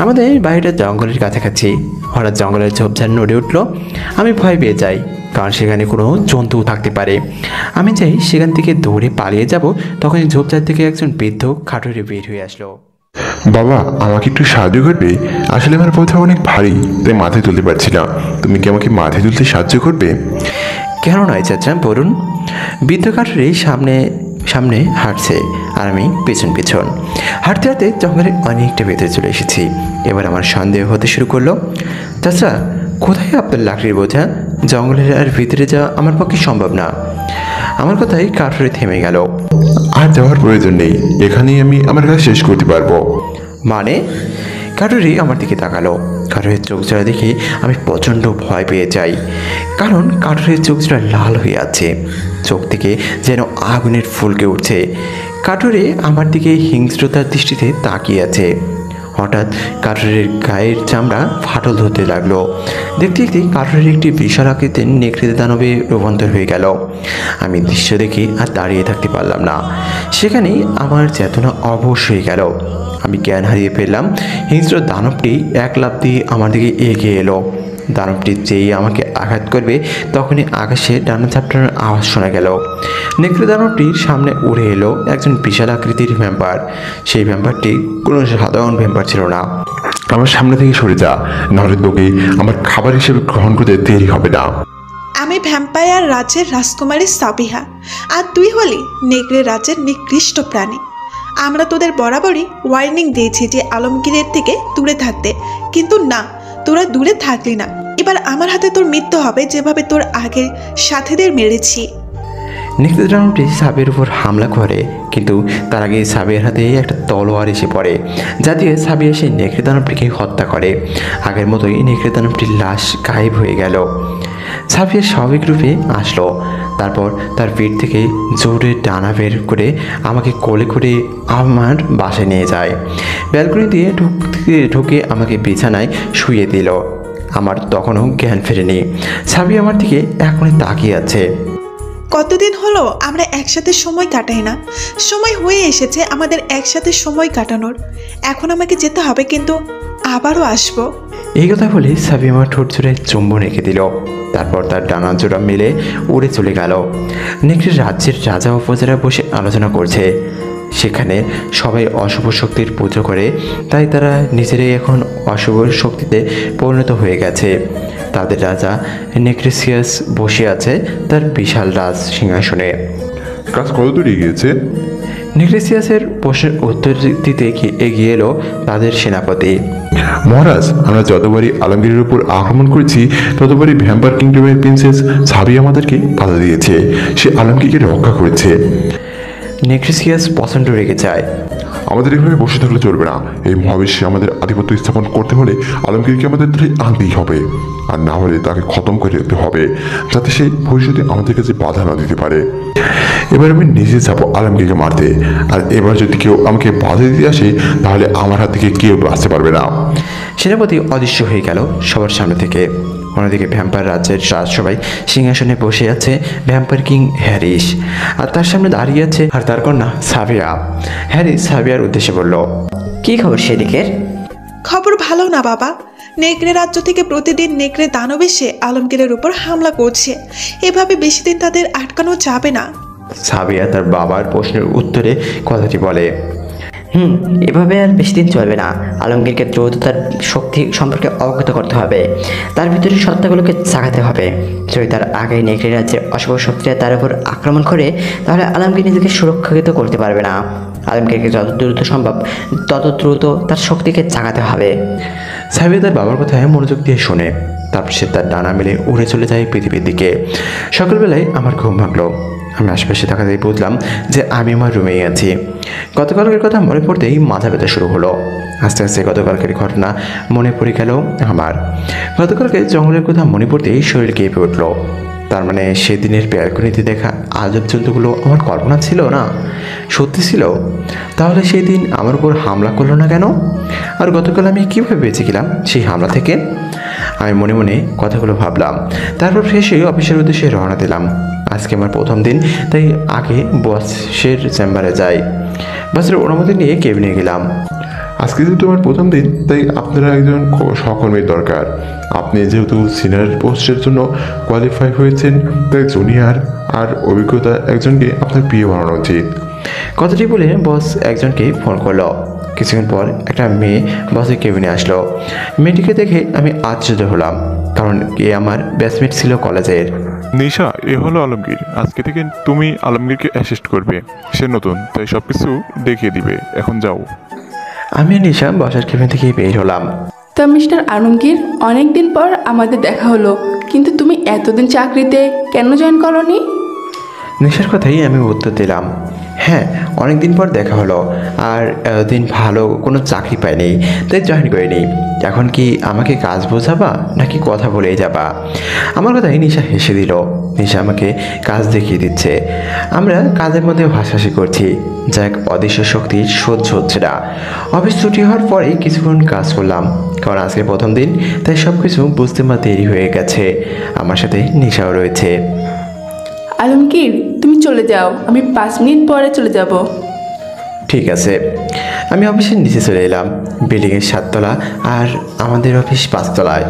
আমাদের বাড়িটা জঙ্গলের কাছাকাছি। হঠাৎ জঙ্গলের ঝোপঝাড় নড়ে উঠল। আমি ভয় পেয়ে যাই, কারণ সেখানে কোনো জন্তু থাকতে পারে। আমি চাই সেখান থেকে দৌড়ে পালিয়ে যাব, তখন ঝোপঝাড় থেকে একজন বৃদ্ধ খাটুরে বের হয়ে আসলো। বাবা, আমাকে একটু সাহায্য করবে? আসলে আমার পথে অনেক ভারী, তাই মাথায় তুলতে পারছি না। তুমি কি আমাকে মাথায় তুলতে সাহায্য করবে? কেন নয় চাচা, বলুন। বৃদ্ধ কাঠুরে সামনে সামনে হাঁটছে আর আমি পেছন পেছন হাঁটতে হাঁটতে জঙ্গলের অনেকটা ভেতরে চলে এসেছি। এবার আমার সন্দেহ হতে শুরু করলো। চাচা, কোথায় আপনার লাকড়ির বোঝা? জঙ্গলের আর ভিতরে যাওয়া আমার পক্ষে সম্ভব না। আমার কথাই কাঠুরে থেমে গেল। আর যাওয়ার প্রয়োজন নেই, এখানেই আমি আমার কাজ শেষ করতে পারবো। মানে? কাঠুরি আমার দিকে তাকালো। কাঠুরের চোখ জোড়া দেখে আমি প্রচণ্ড ভয় পেয়ে যাই, কারণ কাঠুরের চোখ জোড়া লাল হয়ে আছে, চোখ থেকে যেন আগুনের ফুলকে উঠছে। কাঠুরে আমার দিকে হিংস্রতার দৃষ্টিতে তাকিয়ে আছে। হঠাৎ কাঠুরের গায়ের চামড়া ফাটল ধরতে লাগলো। দেখতে দেখতে কাঠুরের একটি বিশাল আকৃতির নেকড়ে দানবে রূপান্তর হয়ে গেল। আমি দৃশ্য দেখে আর দাঁড়িয়ে থাকতে পারলাম না। সেখানেই আমার চেতনা অবশ হয়ে গেল। আমি জ্ঞান হারিয়ে ফেললাম। হিংস্র দানবটি এক লাফ দিয়ে আমার দিকে এগিয়ে এলো। দানবটি যেই আমাকে আঘাত করবে, তখনই আকাশে ডানা ঝাপটানোর আওয়াজ শোনা গেল। নেকড়ে দানবটির সামনে উড়ে এলো একজন বিশাল আকৃতির ভ্যাম্পার। সেই ভ্যাম্পারটি কোনো সাধারণ ভ্যাম্পার ছিল না। আমার সামনে থেকে সরে যা, নাহলে তোকে আমার খাবার হিসেবে গ্রহণ করতে দেরি হবে না। আমি ভ্যাম্পায়ার রাজ্যের রাজকুমারী সাবিহা, আর তুই হলি নেকড়ে রাজ্যের নিকৃষ্ট প্রাণী। আমরা তোদের বরাবরই ওয়ার্নিং দিয়েছি যে আলমগীরের থেকে দূরে থাকতে, কিন্তু না, তোরা দূরে থাকলি না। এবার আমার হাতে তোর মৃত্যু হবে, যেভাবে তোর আগের সাথীদের মেরেছি। নেকড়ে দানবটি সাবির উপর হামলা করে, কিন্তু তার আগে সাবির হাতে একটা তলোয়ার এসে পড়ে, যা দিয়ে সাবি এসে নেকড়ে দানবটিকে হত্যা করে। আগের মতোই নেকড়ে দানবটির লাশ গায়েব হয়ে গেল। সাবির স্বাভাবিক রূপে আসলো। তারপর তার পিঠ থেকে জোরে ডানা বের করে আমাকে কোলে করে আমার বাসায় নিয়ে যায়। ব্যালকনি দিয়ে ঢুকে আমাকে বিছানায় শুয়ে দিল। আমার তখনও জ্ঞান ফেরেনি। সাবি আমার দিকে এখনই তাকিয়ে আছে। কতদিন হলো আমরা একসাথে সময় কাটাই না। সময় হয়ে এসেছে আমাদের একসাথে সময় কাটানোর। এখন আমাকে যেতে হবে, কিন্তু আবারও আসবো। এই কথা বলে সাবি আমার ঠোঁট জোড়ে চুম্বন রেখে দিল। তারপর তার ডানা জোড়া মিলে উড়ে চলে গেল। নেকড়ে রাজ্যের রাজা ও প্রজারা বসে আলোচনা করছে। সেখানে সবাই অশুভ শক্তির পুজো করে, তাই তারা নিজেরাই এখন অশুভ শক্তিতে পরিণত হয়ে গেছে। তাদের রাজা নেক্রেসিয়াস বসে আছে তার বিশাল রাজ সিংহাসনে। কাজ কত দূর এগিয়েছে? নেক্রেসিয়াসের প্রশ্নের উত্তর দিতে এগিয়ে এলো তাদের সেনাপতি। মহারাজ, আমরা যতবারই আলমগীরের উপর আক্রমণ করেছি, ততবারই ভ্যাম্পার কিংডমের প্রিন্সেস সাবি আমাদেরকে বাধা দিয়েছে। সে আলমগীরকে রক্ষা করেছে। নেক্রেসিয়াস প্রচণ্ড রেগে যায়। আমাদের এভাবে বসে থাকলে চলবে না। এই মহাবিশ্বে আমাদের আধিপত্য স্থাপন করতে হলে আলমগীরকে আমাদের ধরে আনতেই হবে, আর না হলে তাকে খতম করে দিতে হবে, যাতে সে ভবিষ্যতে আমাদের কাছে বাধা না দিতে পারে। এবার আমি নিজে যাবো আলমগীরকে মারতে, আর এবার যদি কেউ আমাকে বাধা দিতে আসে, তাহলে আমার হাত থেকে কেউ বাঁচতে পারবে না। সেনাপতি অদৃশ্য হয়ে গেল সবার সামনে থেকে। অন্যদিকে ভ্যাম্পায়ার রাজ্যের রাজসভায় সিংহাসনে বসে আছে ভ্যাম্পায়ার কিং হ্যারিস, আর তার সামনে দাঁড়িয়ে আছে আর তার কন্যা সাবিয়া। হ্যারিস সাবিয়ার উদ্দেশ্যে বলল, কি খবর সেদিকের? খবর ভালো না বাবা। নেকড়ে রাজ্য থেকে প্রতিদিন নেকড়ে দানব এসে আলমগীরের উপর হামলা করছে। এভাবে বেশি দিন তাদের আটকানো যাবে না। সাবিয়া তার বাবার প্রশ্নের উত্তরে কথাটি বলে। এভাবে আর বেশি দিন চলবে না। আলমগীরকে দ্রুত তার শক্তি সম্পর্কে অবগত করতে হবে, তার ভিতরে সত্তাগুলোকে জাগাতে হবে। যদি তার আগে নেকড়ে রাজ্যের অশুভ শক্তিরা তার উপর আক্রমণ করে, তাহলে আলমগীর নিজেকে সুরক্ষিত করতে পারবে না। আলমগীরকে যত দ্রুত সম্ভব তত দ্রুত তার শক্তিকে জাগাতে হবে। সাবিয়া তার বাবার কথায় মনোযোগ দিয়ে শোনে। তারপর সে তার ডানা মেলে উড়ে চলে যায় পৃথিবীর দিকে। সকালবেলায় আমার ঘুম ভাঙলো। আমি আশেপাশে তাকাতেই বুঝলাম যে আমি আমার রুমেই আছি। গতকালকের কথা মনে পড়তেই মাথা ব্যথা শুরু হলো। আস্তে আস্তে গতকালকের ঘটনা মনে পড়ে গেল আমার। গতকালকে জঙ্গলের কথা মনে পড়তেই শরীর কেঁপে উঠল। তার মানে সেদিনের ব্যালকনিতে দেখা আজব জন্তুগুলো আমার কল্পনা ছিল না, সত্যি ছিল। তাহলে সেই দিন আমার উপর হামলা করলো না কেন? আর গতকাল আমি কীভাবে বেঁচে গেলাম সেই হামলা থেকে? আমি মনে মনে কথাগুলো ভাবলাম। তারপর ফ্রেশ হয়ে অফিসের উদ্দেশ্যে রওনা দিলাম। আজকে আমার প্রথম দিন, তাই আগে বসের চেম্বারে যাই। বসের অনুমতি নিয়ে কেবিনে গেলাম। আজকে যেহেতু আমার প্রথম দিন, তাই আপনারা একজন সহকর্মীর দরকার। আপনি যেহেতু সিনিয়র পোস্টের জন্য কোয়ালিফাই হয়েছেন, তাই জুনিয়র আর অভিজ্ঞতা একজনকে আপনার প্রিয় বানানো উচিত। কথাটি বলে বস একজনকে ফোন করলো। কিছুক্ষণ পর একটা মেয়ে বসের কেবিনে আসলো। মেয়েটিকে দেখে আমি আশ্চর্য হলাম, কারণ এ আমার ব্যাচমেট ছিল কলেজের। নিশা, এ হলো আলমগীর। আজকে থেকে তুমি আলমগীরকে অ্যাসিস্ট করবে। সে নতুন, তাই সব কিছু দেখিয়ে দিবে। এখন যাও। আমি আর নিশা বসার কেবিন থেকে বের হলাম। তা মিস্টার আলমগীর, অনেক দিন পর আমাদের দেখা হলো, কিন্তু তুমি এতদিন চাকরিতে কেন জয়েন করনি? নিশার কথাই আমি উত্তর দিলাম। হ্যাঁ, অনেক দিন পর দেখা হলো, আর এতদিন ভালো কোনো চাকরি পাইনি, তাই জয়েন করিনি। এখন কি আমাকে কাজ বোঝাবা নাকি কথা বলেই যাবা? আমার কথাই নিশা হেসে দিল। নিশা আমাকে কাজ দেখিয়ে দিচ্ছে। আমরা কাজের মধ্যে হাসাহাসি করছি, যা এক অদৃশ্য শক্তির সহ্য হচ্ছে না। অফিস ছুটি হওয়ার পরেই কিছুক্ষণ কাজ করলাম, কারণ আজকে প্রথম দিন, তাই সব কিছু বুঝতে আমার দেরি হয়ে গেছে। আমার সাথে নিশাও রয়েছে। আলমগীর, তুমি চলে যাও, আমি 5 মিনিট পরে চলে যাব। ঠিক আছে। আমি অফিসের নিচে চলে এলাম। বিল্ডিংয়ের 7 তলা আর আমাদের অফিস 5 তলায়।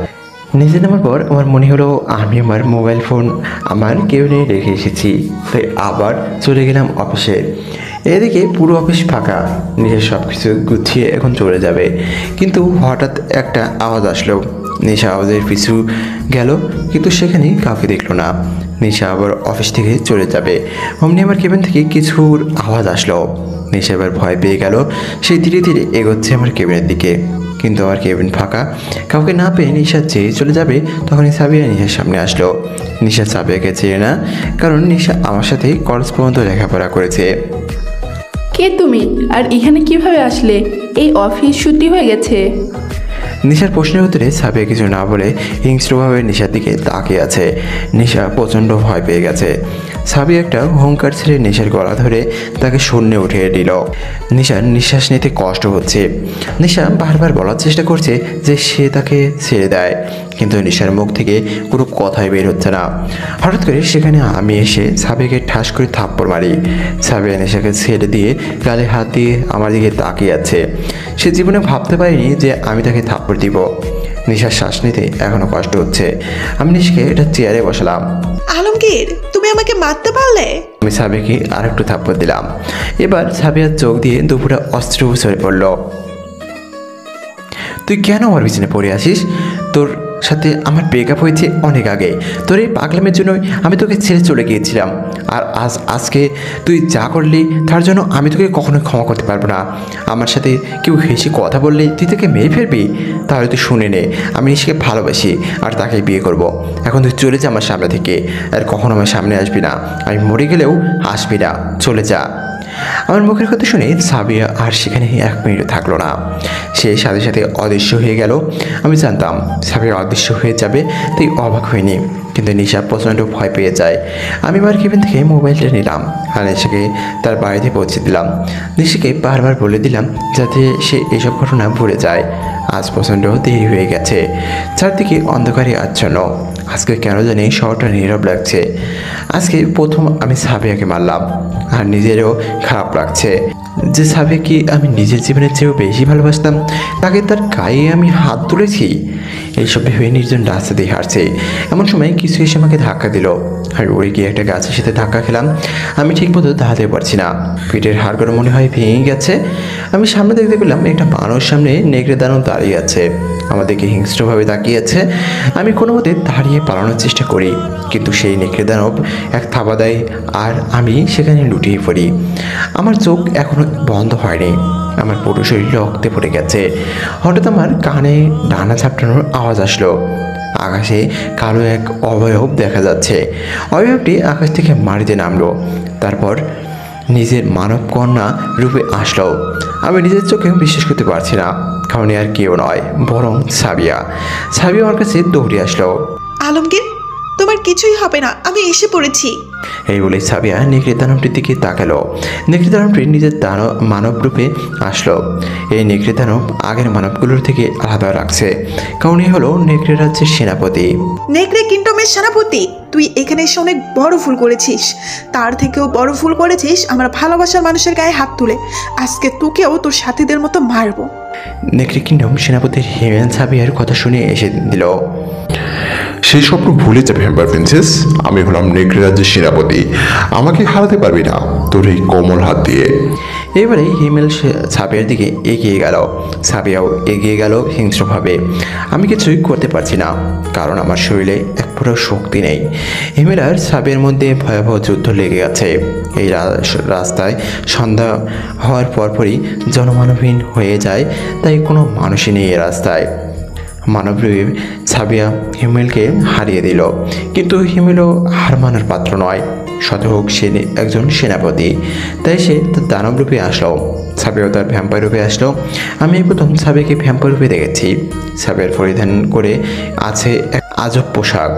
নিচে নামার পর আমার মনে হলো আমি আমার মোবাইল ফোন আমার কেবিনে রেখে এসেছি, তাই আবার চলে গেলাম অফিসে। এদিকে পুরো অফিস ফাঁকা। নিজের সব কিছু গুছিয়ে এখন চলে যাবে, কিন্তু হঠাৎ একটা আওয়াজ আসলো। নিশা আওয়াজের পিছু গেল, কিন্তু সেখানে কাউকে দেখলো না। নিশা আবার অফিস থেকে চলে যাবে, অমনি আমার কেবিন থেকে কিছুর আওয়াজ আসলো। নিশা এবার ভয় পেয়ে গেল। সে ধীরে ধীরে এগোচ্ছে আমার কেবিনের দিকে, কিন্তু আমার কেবিন ফাঁকা। কাউকে না পেয়ে নিশা চেয়ে চলে যাবে, তখনই সাবিয়া নিশার সামনে আসলো। নিশা সাবিয়াকে চেয়ে না, কারণ নিশা আমার সাথে কলেজ পর্যন্ত লেখাপড়া করেছে। কে তুমি, আর এখানে কিভাবে আসলে? এই অফিস ছুটি হয়ে গেছে। নিশার প্রশ্নের উত্তরে সাবিয়া কিছু না বলে হিংস্রভাবে নিশার দিকে তাকিয়ে আছে। নিশা প্রচণ্ড ভয় পেয়ে গেছে। সাবিয়া একটা হুঙ্কার ছেড়ে নিশার গলা ধরে তাকে শূন্যে উঠিয়ে দিল। নিশার নিঃশ্বাস নিতে কষ্ট হচ্ছে। নিশা বারবার বলার চেষ্টা করছে যে সে তাকে ছেড়ে দেয়, কিন্তু নিশার মুখ থেকে কোনো কথাই বের হচ্ছে না। হঠাৎ করে সেখানে আমি এসে সাবিয়াকে ঠাস করে থাপ্পড় মারি। সাবিয়া নিশাকে ছেড়ে দিয়ে গালে হাত দিয়ে আমার দিকে তাকিয়ে আছে। সে জীবনে ভাবতে পারেনি যে আমি তাকে থাপ্পড় দিব। নিশার শ্বাস নিতে এখনো কষ্ট হচ্ছে। আমি নিশাকে একটা চেয়ারে বসালাম। আলমগীর, তুমি আমাকে মারতে পারলে? আমি সাবিয়াকে আর একটু থাপ্পড় দিলাম। এবার সাবিয়ার চোখ দিয়ে দুপুরে অস্ত্র ঝরে পড়ল। তুই কেন আমার পিছনে পড়ে আসিস? তোর সাথে আমার ব্রেকআপ হয়েছে অনেক আগে। তোর এই পাগলামের জন্যই আমি তোকে ছেড়ে চলে গিয়েছিলাম, আর আজকে তুই যা করলি তার জন্য আমি তোকে কখনোই ক্ষমা করতে পারবো না। আমার সাথে কেউ হেসে কথা বললে তুই তাকে মেরে ফেলবি? তাহলে তুই শুনে নে, আমি নিশাকে ভালোবাসি আর তাকে বিয়ে করব। এখন তুই চলে যা আমার সামনে থেকে, আর কখনো আমার সামনে আসবি না। আমি মরে গেলেও আসবি না, চলে যা। আমার মুখের কথা শুনে সাবিয়া আর সেখানে 1 মিনিটও থাকলো না। সে সাথে সাথে অদৃশ্য হয়ে গেল। আমি জানতাম সাবিয়া অদৃশ্য হয়ে যাবে, তাই অবাক হয়নি, কিন্তু নিশা প্রচণ্ড ভয় পেয়ে যায়। আমি আমার কেবিন থেকে মোবাইলটা নিলাম আর নিশাকে তার বাড়িতে পৌঁছে দিলাম। নিশাকে বারবার বলে দিলাম যাতে সে এসব ঘটনা ভুলে যায়। আজ প্রচণ্ড দেরি হয়ে গেছে, চারদিকে অন্ধকারে আচ্ছন্ন। আজকে কেন জানি শহরটা নীরব লাগছে। আজকে প্রথম আমি সাবিয়াকে মারলাম, আর নিজেরও খারাপ লাগছে যে সাবিয়াকে আমি নিজের জীবনের চেয়েও বেশি ভালোবাসতাম, তাকে তার গায়ে আমি হাত তুলেছি। এইসব ভেবে নির্জন রাস্তা দিয়ে হাঁটছে। এমন সময় কিছু এসে আমাকে ধাক্কা দিল। আর উড়ে গিয়ে একটা গাছের সাথে ধাক্কা খেলাম। আমি ঠিকমতো দাঁড়াতে পারছি না, পিঠের হাড়গুলো মনে হয় ভেঙে গেছে। আমি সামনে দেখতে পেলাম একটা মানুষ সামনে নেকড়ে দানব দাঁড়িয়ে আছে, আমাদেরকে হিংস্রভাবে তাকিয়ে আছে। আমি কোনো মতে দাঁড়িয়ে পালানোর চেষ্টা করি, কিন্তু সেই নেকড়ে দানব এক থাবা দেয় আর আমি সেখানে লুটিয়ে পড়ি। আমার চোখ এখনো বন্ধ হয়নি, আমার পুরো শরীর রক্তে পড়ে গেছে। হঠাৎ আমার কানে ডানা ঝাপটানোর আওয়াজ আসলো। আকাশে কালো এক অবয়ব দেখা যাচ্ছে। অবয়বটি আকাশ থেকে মাটিতে নামলো, তারপর নিজের মানব কন্যা রূপে আসলো। আমি নিজের চোখে বিশ্বাস করতে পারছি না, কারণ আর কেউ নয় বরং সাবিয়া। সাবিয়া আমার কাছে দৌড়ে আসলো। আলমগীর, তোমার কিছুই হবে না, আমি এসে পড়েছি। এই বলে সাবিয়া নেকড়ে দানবটির দিকে তাকালো। নেকড়ে দানবটি নিজের মানব রূপে আসলো। এই নেকড়ে দানব আগের মানবগুলোর থেকে আলাদা রাখছে, কারণ এই হলো নেকড়ে রাজ্যের সেনাপতি। নেকড়ে কিংডমের সেনাপতি, তুই এখানে এসে অনেক বড় ভুল করেছিস। তার থেকেও বড় ভুল করেছিস আমার ভালোবাসার মানুষের গায়ে হাত তুলে। আজকে তোকেও তোর সাথীদের মতো মারবো। নেকড়ে কিংডম সেনাপতির হিমেল সাবিয়ার কথা শুনে এসে দিল। সেই স্বপ্ন ভুলে যাবে ভ্যাম্পায়ার প্রিন্সেস। আমি হলাম নেকড়ে রাজ্যের সেনাপতি, আমাকে হারাতে পারবি না তোর এই কোমল হাত দিয়ে। এবারে হিমেল সাবিয়ার দিকে এগিয়ে গেল। সাবিয়াও এগিয়ে গেল হিংস্রভাবে। আমি কিছুই করতে পারছি না, কারণ আমার শরীরে এক পুরো শক্তি নেই। হিমেল আর সাবিয়ার মধ্যে ভয়াবহ যুদ্ধ লেগে গেছে। এই রাস্তায় সন্ধ্যা হওয়ার পরপরই জনমানবহীন হয়ে যায়, তাই কোনো মানুষই নেই এই রাস্তায়। মানবরূপী সাবিয়া হিমেলকে হারিয়ে দিল, কিন্তু হিমেলও হার মানার পাত্র নয়। শত হোক সে একজন সেনাপতি, তাই সে তার দানব রূপে আসলো। সাবিয়াও তার ভ্যাম্পায়ার রূপে আসলো। আমি প্রথম সাবিয়াকে ভ্যাম্পায়ার রূপে দেখেছি। সাবিয়ার পরিধান করে আছে এক আজব পোশাক,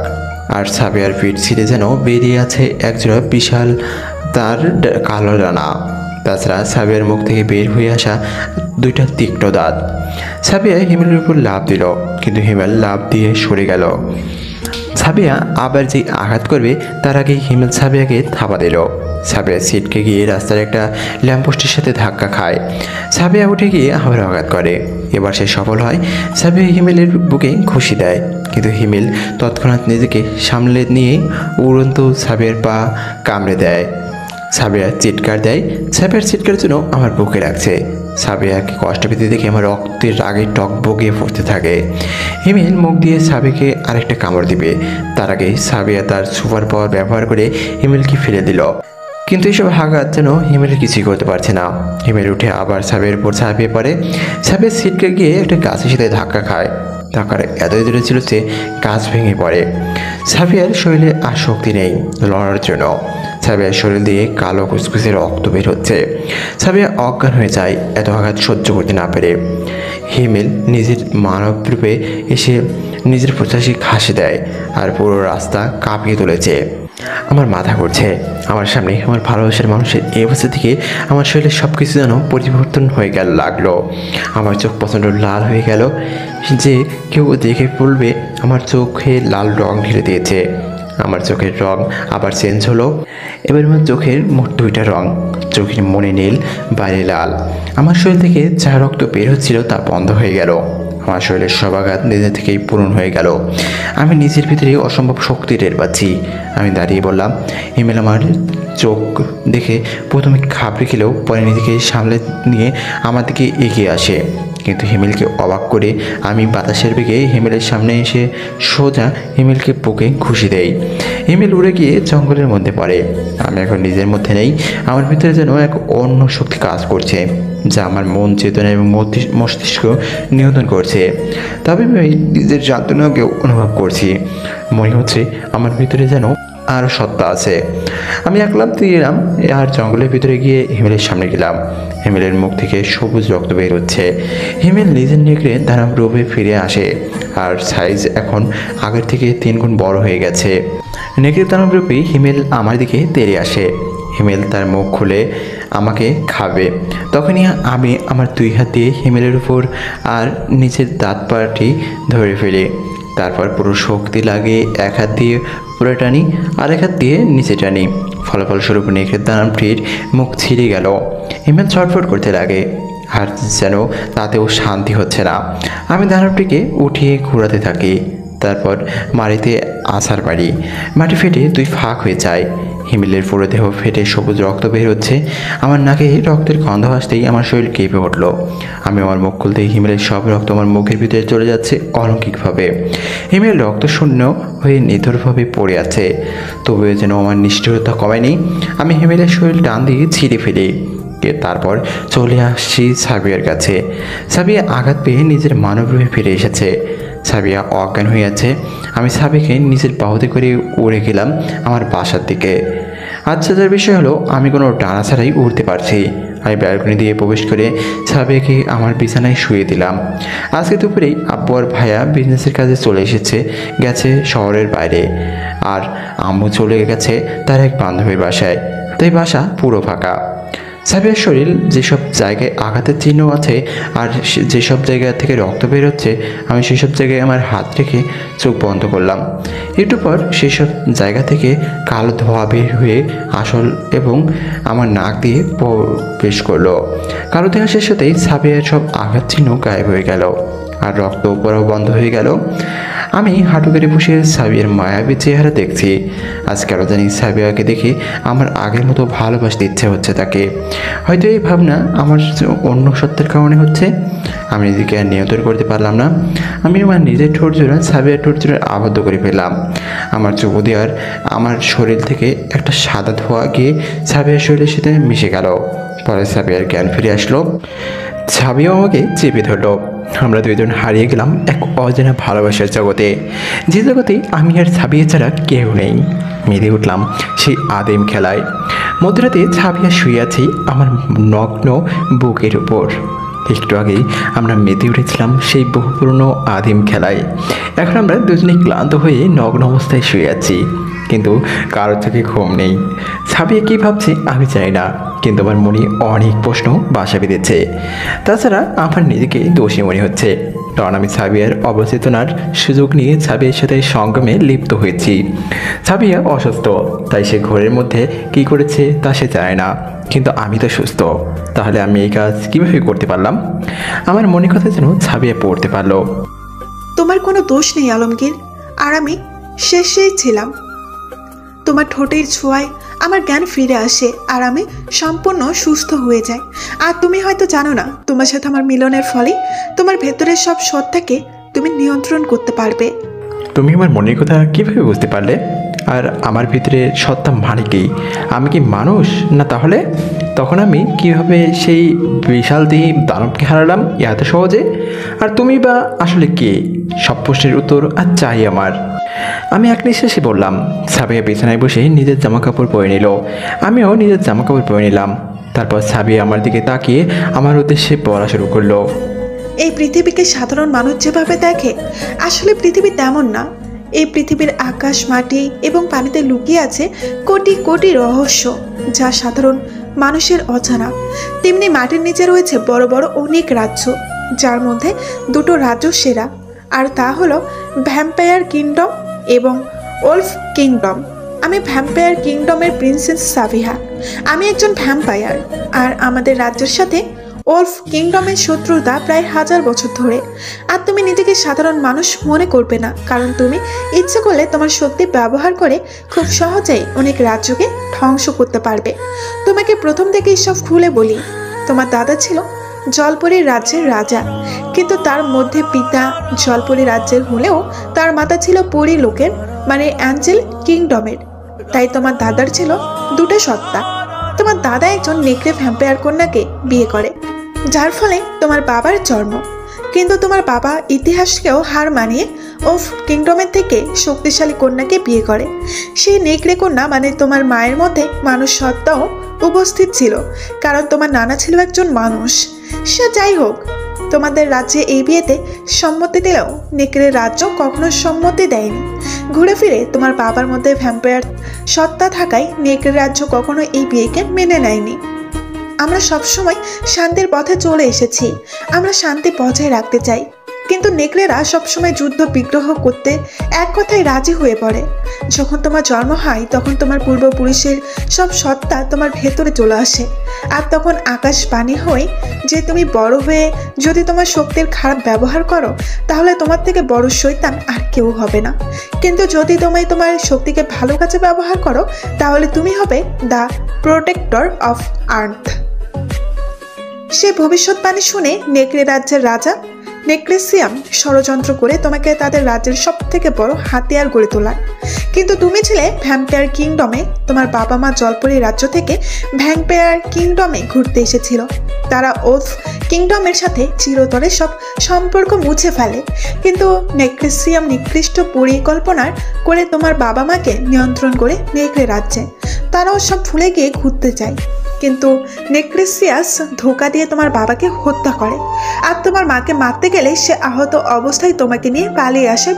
আর সাবিয়ার পিঠ ছিঁড়ে যেন বেরিয়ে আছে একজোড়া বিশাল তার কালো ডানা। তাছাড়া সাবিয়ার মুখ থেকে বের হয়ে আসা দুইটা তীক্ষ্ণ দাঁত। সাবিয়া হিমেলের উপর লাফ দিল, কিন্তু হিমেল লাফ দিয়ে সরে গেল। সাবিয়া আবার যে আঘাত করবে তার আগে হিমেল সাবিয়াকে থাবা দিল। সাবিয়া সিটকে গিয়ে রাস্তার একটা ল্যাম্পপোস্টের সাথে ধাক্কা খায়। সাবিয়া উঠে গিয়ে আবার আঘাত করে। এবার সে সফল হয়। সাবিয়া হিমেলের বুকে ঘুষি দেয়, কিন্তু হিমেল তৎক্ষণাৎ নিজেকে সামলে নিয়ে উড়ন্ত সাবিয়ার পা কামড়ে দেয়। সাবিয়া চিৎকার দেয়। সাবিয়ার চিৎকারের জন্য আমার বুকে লাগছে। সাবিয়াকে কষ্ট পেতে দেখে আমার রক্তের রাগে টক বগিয়ে পড়তে থাকে। হিমেল মুখ দিয়ে সাবিয়াকে আরেকটা কামড় দিবে, তার আগে সাবিয়া তার সুপার পাওয়ার ব্যবহার করে হিমেলকে ফেলে দিল। কিন্তু এইসব আঘাত যেন হিমেল কিছুই করতে পারছে না। হিমেল উঠে আবার সাবিয়ার উপর ঝাঁপিয়ে পড়ে। সাবিয়া ছিটকে গিয়ে একটা গাছের সাথে ধাক্কা খায়। ধাক্কার এতই দূরে ছিল যে গাছ ভেঙে পড়ে। সাবিয়ার শরীরে আর শক্তি নেই লড়ার জন্য। সাবিয়ার শরীর দিয়ে কালো কুচকুচে রক্ত বের হচ্ছে। সাবিয়া অজ্ঞান হয়ে যায় এত আঘাত সহ্য করতে না পেরে। হিমেল নিজের মানব রূপে এসে নিজের প্রত্যাশী হাসি দেয়, আর পুরো রাস্তা কাঁপিয়ে তুলেছে। আমার মাথা ঘুরছে। আমার সামনে আমার ভালোবাসার মানুষের এই অবস্থা থেকে আমার শরীরের সব কিছু যেন পরিবর্তন হয়ে লাগলো। আমার চোখ প্রচণ্ড লাল হয়ে গেল, যে কেউ দেখে বলবে আমার চোখে লাল রং ঢেলে দিয়েছে। আমার চোখের রং আবার চেঞ্জ হলো। এবার আমার চোখের মোট দুইটা রং, চোখের মনে নীল, বাইরে লাল। আমার শরীর থেকে যা রক্ত বের হচ্ছিল তা বন্ধ হয়ে গেল। আমার শরীরের সব আঘাত নিজে থেকেই পূরণ হয়ে গেল। আমি নিজের ভিতরে অসম্ভব শক্তি টের পাচ্ছি। আমি দাঁড়িয়ে বললাম। হিমেল আমার চোখ দেখে প্রথমে ঘাবড়ে খেলেও পরে নিজেকে সামলে নিয়ে আমার দিকে এগিয়ে আসে, কিন্তু হিমেলকে অবাক করে আমি বাতাসের বেগে হিমেলের সামনে এসে সোজা হিমেলকে বুকে ঘুষি দেই। হিমেল উড়ে গিয়ে জঙ্গলের মধ্যে পড়ে। আমি এখন নিজের মধ্যে নেই। আমার ভিতরে যেন এক অন্য শক্তি কাজ করছে, যা আমার মন, চেতনা এবং মস্তিষ্ক নিয়ন্ত্রণ করছে। তবে আমি নিজের যন্ত্রণাকেও অনুভব করছি। মনে হচ্ছে আমার ভিতরে যেন আরও সত্তা আছে। আমি এক লাফ দিয়ে এলাম আর জঙ্গলের ভিতরে গিয়ে হিমেলের সামনে গেলাম। হিমেলের মুখ থেকে সবুজ রক্ত বের হচ্ছে। হিমেল নিজের নেকড়ে দানব রূপে ফিরে আসে, আর সাইজ এখন আগের থেকে 3 গুণ বড় হয়ে গেছে। নেকড়ে দানব রূপে হিমেল আমার দিকে তেড়ে আসে। হিমেল তার মুখ খুলে আমাকে খাবে। তখনই আমি আমার 2 হাত দিয়ে হিমেলের উপর আর নিচের দাঁত পাটি ধরে ফেলি। তারপর পুরো শক্তি লাগে এক হাত দিয়ে উপরে টানি, আর এক হাত দিয়ে নিচে টানি। ফলাফলস্বরূপ নেকড়ে দানবটির মুখ ছিঁড়ে গেল। হিমেল ছটফট করতে লাগে। আর যেন তাতেও শান্তি হচ্ছে না। আমি দানবটিকে উঠিয়ে ঘোরাতে থাকি, তারপর মাটিতে আছাড় মারি। মাটি ফেটে 2 ফাঁক হয়ে যায়। হিমেলের পুরো দেহ ফেটে সবুজ রক্ত বের হচ্ছে। আমার নাকে রক্তের গন্ধ আসতেই আমার শরীর কেঁপে উঠল। আমি আমার মুখ খুলতেই হিমেলের সব রক্ত আমার মুখের ভিতরে চলে যাচ্ছে অলৌকিকভাবে। হিমেল রক্ত শূন্য হয়ে নিথরভাবে পড়ে আছে, তবুও যেন আমার নিষ্ঠুরতা কমেনি। আমি হিমেলের শরীর টান দিয়ে ছিঁড়ে ফেলি। তারপর চলে আসছি সাবিয়ার কাছে। সাবিয়া আঘাত পেয়ে নিজের মানবরূপে ফিরে এসেছে। সাবিয়া অজ্ঞান হয়ে আছে। আমি সাবিকে নিজের বাহুতে করে উড়ে গেলাম আমার বাসার দিকে। আশ্চর্যের বিষয় হলো আমি কোনো ডানা ছাড়াই উড়তে পারছি। আমি ব্যালকনি দিয়ে প্রবেশ করে সাবিয়াকে আমার বিছানায় শুয়ে দিলাম। আজকে দুপুরেই আব্বু আর ভাইয়া বিজনেসের কাজে চলে গেছে শহরের বাইরে, আর আম্মু চলে গেছে তার এক বান্ধবীর বাসায়, তাই বাসা পুরো ফাঁকা। সাবিয়ার শরীর যেসব জায়গায় আঘাতের চিহ্ন আছে আর যেসব জায়গা থেকে রক্ত বেরোচ্ছে, আমি সেসব জায়গায় আমার হাত রেখে চোখ বন্ধ করলাম। একটু পর সেসব জায়গা থেকে কালো ধোঁয়া বের হয়ে আসল এবং আমার নাক দিয়ে প্রবেশ করলো। কালো ধোঁয়া শেষ হতেই সাবিয়ার সব আঘাত চিহ্ন গায়েব হয়ে গেল আর রক্ত পড়াও বন্ধ হয়ে গেল। আমি হাঁটু করে বসে সাবিয়ার মায়াবী চেহারা দেখছি। আজ কেন জানি সাবিয়াকে দেখে আমার আগের মতো ভালোবাসতে ইচ্ছে হচ্ছে তাকে। হয়তো এই ভাবনা আমার অন্য সত্যের কারণে হচ্ছে। আমি নিজেকে আর নিয়ন্ত্রণ করতে পারলাম না। আমি আমার নিজের ঠোঁট জোড়া সাবিয়ার ঠোঁট জোড়া আবদ্ধ করে ফেললাম। আমার চোখ দিয়ে আর আমার শরীর থেকে একটা সাদা ধোঁয়া গিয়ে সাবিয়ার শরীরের সাথে মিশে গেল। পরে সাবিয়ার জ্ঞান ফিরে আসলো। সাবিয়াও আমাকে চেপে ধরলো। আমরা দুইজন হারিয়ে গেলাম এক অজানা ভালোবাসার জগতে, যে জগতে আমি আর সাবিয়া ছাড়া কেউ নেই। মেতে উঠলাম সেই আদিম খেলায়। মধ্যরাতে সাবিয়া শুয়ে আছি আমার নগ্ন বুকের উপর। একটু আগেই আমরা মেতে উঠেছিলাম সেই বহু পুরনো আদিম খেলায়। এখন আমরা দুজনে ক্লান্ত হয়ে নগ্ন অবস্থায় শুয়ে আছি, কিন্তু কারোর চোখে ঘুম নেই। সাবিয়া কী ভাবছে আমি জানি না, কিন্তু আমার মনে অনেক প্রশ্ন বাসা বেঁধেছে। তাছাড়া আমার নিজেকে দোষী মনে হচ্ছে, কারণ আমি সাবিয়ার অবচেতনার সুযোগ নিয়ে সাবিয়ার সাথে সঙ্গমে লিপ্ত হয়েছি। সাবিয়া অসুস্থ, তাই সে ঘরের মধ্যে কী করেছে তা সে জানে না, কিন্তু আমি তো সুস্থ। তাহলে আমি এই কাজ কীভাবে করতে পারলাম? আমার মনে কথা যেন সাবিয়া পড়তে পারলো। তোমার কোনো দোষ নেই আলমগীর, আর আমি শেষেই ছিলাম। তোমার ঠোঁটের ছোঁয়ায় আমার জ্ঞান ফিরে আসে আর আমি সম্পূর্ণ সুস্থ হয়ে যাই। আর তুমি হয়তো জানো না, তোমার সাথে আমার মিলনের ফলে তোমার ভেতরের সব সত্তাকে তুমি নিয়ন্ত্রণ করতে পারবে। তুমি আমার মনের কথা কীভাবে বুঝতে পারলে? আর আমার ভিতরে সত্তা মানে কি? আমি কি মানুষ না? তাহলে তখন আমি কিভাবে সেই বিশাল দেহী দানবকে হারালাম এত সহজে? আর তুমি বা আসলে কে? সব প্রশ্নের উত্তর আর চাই আমার। আমি এক নিঃশ্বাসে বললাম। সাবিয়া বিছানায় বসে নিজের জামাকাপড় পরে নিল। আমিও নিজের জামাকাপড় পরে নিলাম। তারপর সাবিয়া আমার দিকে তাকিয়ে আমার উদ্দেশ্যে পড়া শুরু করলো। এই পৃথিবীকে সাধারণ মানুষ যেভাবে দেখে, আসলে পৃথিবী তেমন না। এই পৃথিবীর আকাশ, মাটি এবং পানিতে লুকিয়ে আছে কোটি কোটি রহস্য, যা সাধারণ মানুষের অজানা। তেমনি মাটির নিচে রয়েছে বড় বড় অনেক রাজ্য, যার মধ্যে 2টো রাজ্য সেরা, আর তা হলো ভ্যাম্পায়ার কিংডম এবং ওলফ কিংডম। আমি ভ্যাম্পায়ার কিংডমের প্রিন্সেস সাবিহা। আমি একজন ভ্যাম্পায়ার, আর আমাদের রাজ্যের সাথে ওলফ কিংডমের শত্রুতা প্রায় 1000 বছর ধরে। আর তুমি নিজেকে সাধারণ মানুষ মনে করবে না, কারণ তুমি ইচ্ছে করলে তোমার শক্তি ব্যবহার করে খুব সহজেই অনেক রাজ্যকে ধ্বংস করতে পারবে। তোমাকে প্রথম থেকেই সব খুলে বলি, তোমার দাদা ছিল জলপরী রাজ্যের রাজা, কিন্তু তার মধ্যে পিতা জলপরী রাজ্যের হলেও তার মাতা ছিল পরী লোকের, মানে অ্যাঞ্জেল কিংডমের। তাই তোমার দাদার ছিল 2টো সত্তা। তোমার দাদা একজন নেকড়ে ভ্যাম্পায়ার কন্যাকে বিয়ে করে, যার ফলে তোমার বাবার জন্ম। কিন্তু তোমার বাবা ইতিহাসকেও হার মানিয়ে ওলফ কিংডমের থেকে শক্তিশালী কন্যাকে বিয়ে করে। সেই নেকড়ে কন্যা মানে তোমার মায়ের মধ্যে মানুষ সত্তাও উপস্থিত ছিল, কারণ তোমার নানা ছিল একজন মানুষ। সে যাই হোক, তোমাদের রাজ্যে এই বিয়েতে সম্মতি দিলেও নেকড়ের রাজ্য কখনো সম্মতি দেয়নি। ঘুরে ফিরে তোমার বাবার মধ্যে ভ্যাম্পায়ার সত্তা থাকায় নেকড়ের রাজ্য কখনো এই বিয়েকে মেনে নেয়নি। আমরা সবসময় শান্তির পথে চলে এসেছি, আমরা শান্তি বজায় রাখতে চাই, কিন্তু কিন্তু নেকড়েরা সবসময় যুদ্ধ বিগ্রহ করতে এক কথায় রাজি হয়ে পড়ে। যখন তোমার জন্ম হয় তখন তোমার পূর্বপুরুষের সব সত্তা তোমার ভেতরে চলে আসে, আর তখন আকাশবাণী হয় যে তুমি বড় হয়ে যদি তোমার শক্তির খারাপ ব্যবহার করো তাহলে তোমার থেকে বড় শয়তান আর কেউ হবে না, কিন্তু যদি তুমি তোমার শক্তিকে ভালো কাজে ব্যবহার করো তাহলে তুমি হবে দ্য প্রোটেক্টর অফ আর্থ। সে ভবিষ্যৎবাণী শুনে নেকড়ে রাজ্যের রাজা নেক্রেসিয়াম ষড়যন্ত্র করে তোমাকে তাদের রাজ্যের সব থেকে বড় হাতিয়ার গড়ে তোলার। কিন্তু তুমি ছিলে ভ্যাম্পায়ার কিংডমে, তোমার বাবা মা জলপরি রাজ্য থেকে ভ্যাম্পায়ার কিংডমে ঘুরতে এসেছিল। তারা ওলফ কিংডমের সাথে চিরতরে সব সম্পর্ক মুছে ফেলে, কিন্তু নেক্রেসিয়াম নিকৃষ্ট পরিকল্পনার করে তোমার বাবা মাকে নিয়ন্ত্রণ করে নেকড়ে রাজ্যে। তারাও সব ভুলে গিয়ে ঘুরতে যায়, কিন্তু নেক্রেসিয়াস ধোঁকা দিয়ে তোমার বাবাকে হত্যা করে, আর তোমার মাকে মারতে গেলে সে আহত অবস্থায় তোমাকে নিয়ে পালিয়ে আসে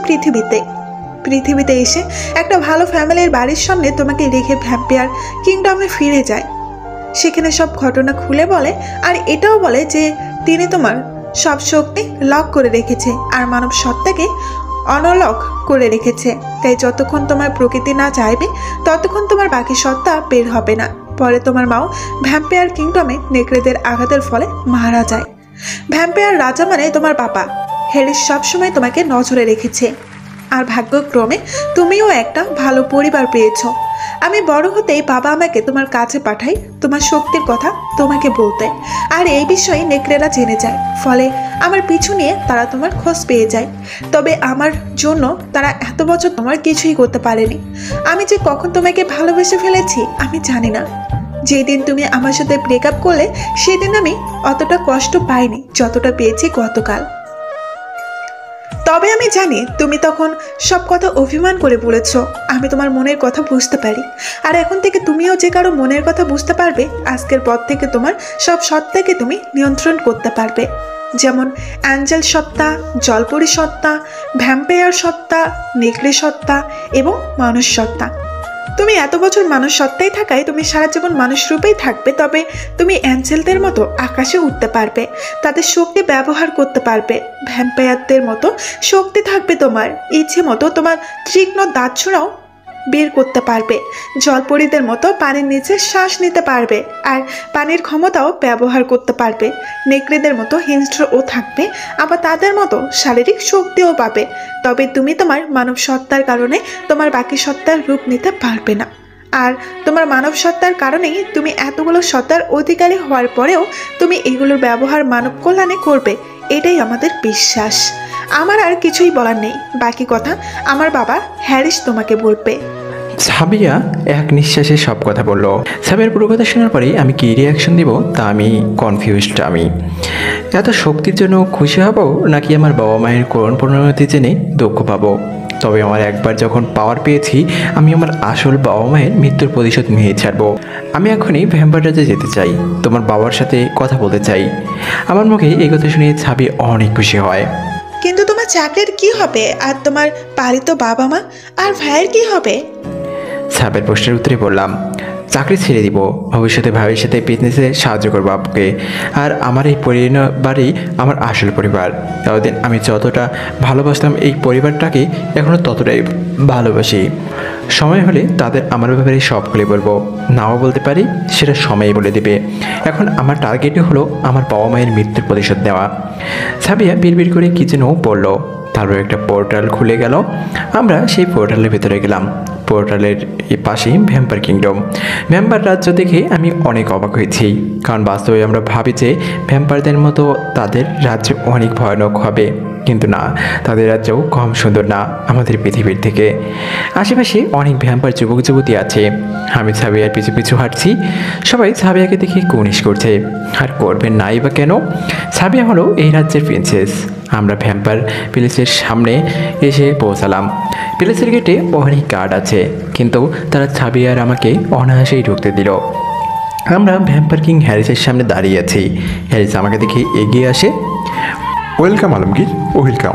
পৃথিবীতে এসে একটা ভালো ফ্যামিলির বাড়ির সামনে তোমাকে রেখে ভ্যাম্পায়ার কিংডমে ফিরে যায়। সেখানে সব ঘটনা খুলে বলে, আর এটাও বলে যে তিনি তোমার সব শক্তি লক করে রেখেছে আর মানব সত্তাকে অনলক করে রেখেছে। তাই যতক্ষণ তোমার প্রকৃতি না চাইবে ততক্ষণ তোমার বাকি সত্তা বের হবে না। পরে তোমার মাও ভ্যাম্পায়ার কিংডমে নেকড়েদের আঘাতের ফলে মারা যায়। ভ্যাম্পায়ার রাজা মানে তোমার বাবা হ্যারিস সবসময় তোমাকে নজরে রেখেছে, আর ভাগ্যক্রমে তুমিও একটা ভালো পরিবার পেয়েছো। আমি বড় হতেই বাবা আমাকে তোমার কাছে পাঠাই তোমার শক্তির কথা তোমাকে বলতে, আর এই বিষয়ে নেকড়েরা জেনে যায়। ফলে আমার পিছু নিয়ে তারা তোমার খোঁজ পেয়ে যায়। তবে আমার জন্য তারা এত বছর তোমার কিছুই করতে পারেনি। আমি যে কখন তোমাকে ভালোবেসে ফেলেছি আমি জানি না। যেদিন তুমি আমার সাথে ব্রেকআপ করলে সেদিন আমি অতটা কষ্ট পাইনি যতটা পেয়েছি গতকাল। তবে আমি জানি তুমি তখন সব কথা অভিমান করে বলেছ। আমি তোমার মনের কথা বুঝতে পারি, আর এখন থেকে তুমিও যে কারো মনের কথা বুঝতে পারবে। আজকের পর থেকে তোমার সব সত্তাকে তুমি নিয়ন্ত্রণ করতে পারবে, যেমন অ্যাঞ্জেল সত্তা, জলপরি সত্তা, ভ্যাম্পায়ার সত্তা, নেকড়ে সত্তা এবং মানুষ সত্তা। তুমি এত বছর মানুষ সত্তায় থাকায় তুমি সারা জীবন মানুষ রূপেই থাকবে। তবে তুমি অ্যাঞ্জেলদের মতো আকাশে উঠতে পারবে, তাদের শক্তি ব্যবহার করতে পারবে। ভ্যাম্পায়ারদের মতো শক্তি থাকবে তোমার, ইচ্ছে মতো তোমার তীক্ষ্ণ দাঁতছোড়াও বের করতে পারবে। জলপরীদের মতো পানির নিচে শ্বাস নিতে পারবে, আর পানির ক্ষমতাও ব্যবহার করতে পারবে। নেকড়েদের মতো হিংস্রও থাকবে, আবার তাদের মতো শারীরিক শক্তিও পাবে। তবে তুমি তোমার মানব সত্তার কারণে তোমার বাকি সত্তার রূপ নিতে পারবে না, আর তোমার মানব সত্তার কারণেই তুমি এতগুলো সত্তার অধিকারী হওয়ার পরেও তুমি এগুলোর ব্যবহার মানব কল্যাণে করবে। এটাই আমাদের বিশ্বাস। আমার আর কিছুই বলার নেই, বাকি কথা আমার বাবা হ্যারিস তোমাকে বলবে। সাবিয়া এক নিঃশ্বাসে সব কথা বলল। সাবিয়ার পুরো কথা শোনার পরেই আমি কী রিয়াকশন দিব তা আমি কনফিউজড। আমি এত শক্তির জন্য খুশি হব নাকি আমার বাবা মায়ের করুণ পরিণতি জেনে দুঃখ পাবো? তবে আমার একবার যখন পাওয়ার পেয়েছি আমি আমার আসল বাবা মায়ের মৃত্যুর প্রতিশোধ নিয়ে ছাড়বো। আমি এখনই ভ্যাম্পায়ার রাজ্যে যেতে চাই, তোমার বাবার সাথে কথা বলতে চাই। আমার মুখে এই কথা শুনে সাবি অনেক খুশি হয়। কিন্তু তোমার চাকরির কি হবে, আর তোমার পালিত বাবা মা আর ভাইয়ের কি হবে? সাবের প্রশ্নের উত্তরে বললাম, চাকরি ছেড়ে দিব, ভবিষ্যতে ভাইয়ের সাথে বিজনেসে সাহায্য করবো আপুকে। আর আমার এই পরিবারই আমার আসল পরিবার। এতদিন আমি যতটা ভালোবাসতাম এই পরিবারটাকে এখনও ততটাই ভালোবাসি। সময় হলে তাদের আমার ব্যাপারে সব খুলে বলবো, নাও বলতে পারি, সেটা সময়ই বলে দেবে। এখন আমার টার্গেটই হলো আমার বাবা মায়ের মৃত্যুর প্রতিশোধ নেওয়া। সাবিয়া বিড়বিড় করে কি যেন বলল, তারপর একটা পোর্টাল খুলে গেল। আমরা সেই পোর্টালের ভেতরে গেলাম। পোর্টালের পাশেই ভ্যাম্পায়ার কিংডম। ভ্যাম্পায়ার রাজ্য দেখে আমি অনেক অবাক হয়েছি, কারণ বাস্তবে আমরা ভাবি যে ভ্যাম্পায়ারদের মতো তাদের রাজ্য অনেক ভয়ানক হবে, কিন্তু না, তাদের রাজ্যও কম সুন্দর না আমাদের পৃথিবীর থেকে। আশেপাশে অনেক ভ্যাম্পায়ার যুবক যুবতী আছে। আমি সাবিয়ার পিছু পিছু হাঁটছি। সবাই সাবিয়াকে দেখে কুনিশ করছে, আর করবেন নাই বা কেন? সাবিয়া হলো এই রাজ্যের প্রিন্সেস। আমরা ভ্যাম্পায়ার প্যালেসের সামনে এসে পৌঁছালাম। প্যালেসের গেটে অনেক গার্ড আছে, কিন্তু তারা সাবিয়া আর আমাকে অনায়াসেই ঢুকতে দিল। আমরা ভ্যাম্পায়ার কিং হ্যারিসের সামনে দাঁড়িয়ে আছি। হ্যারিস আমাকে দেখে এগিয়ে আসে। Welcome Alamgir, welcome.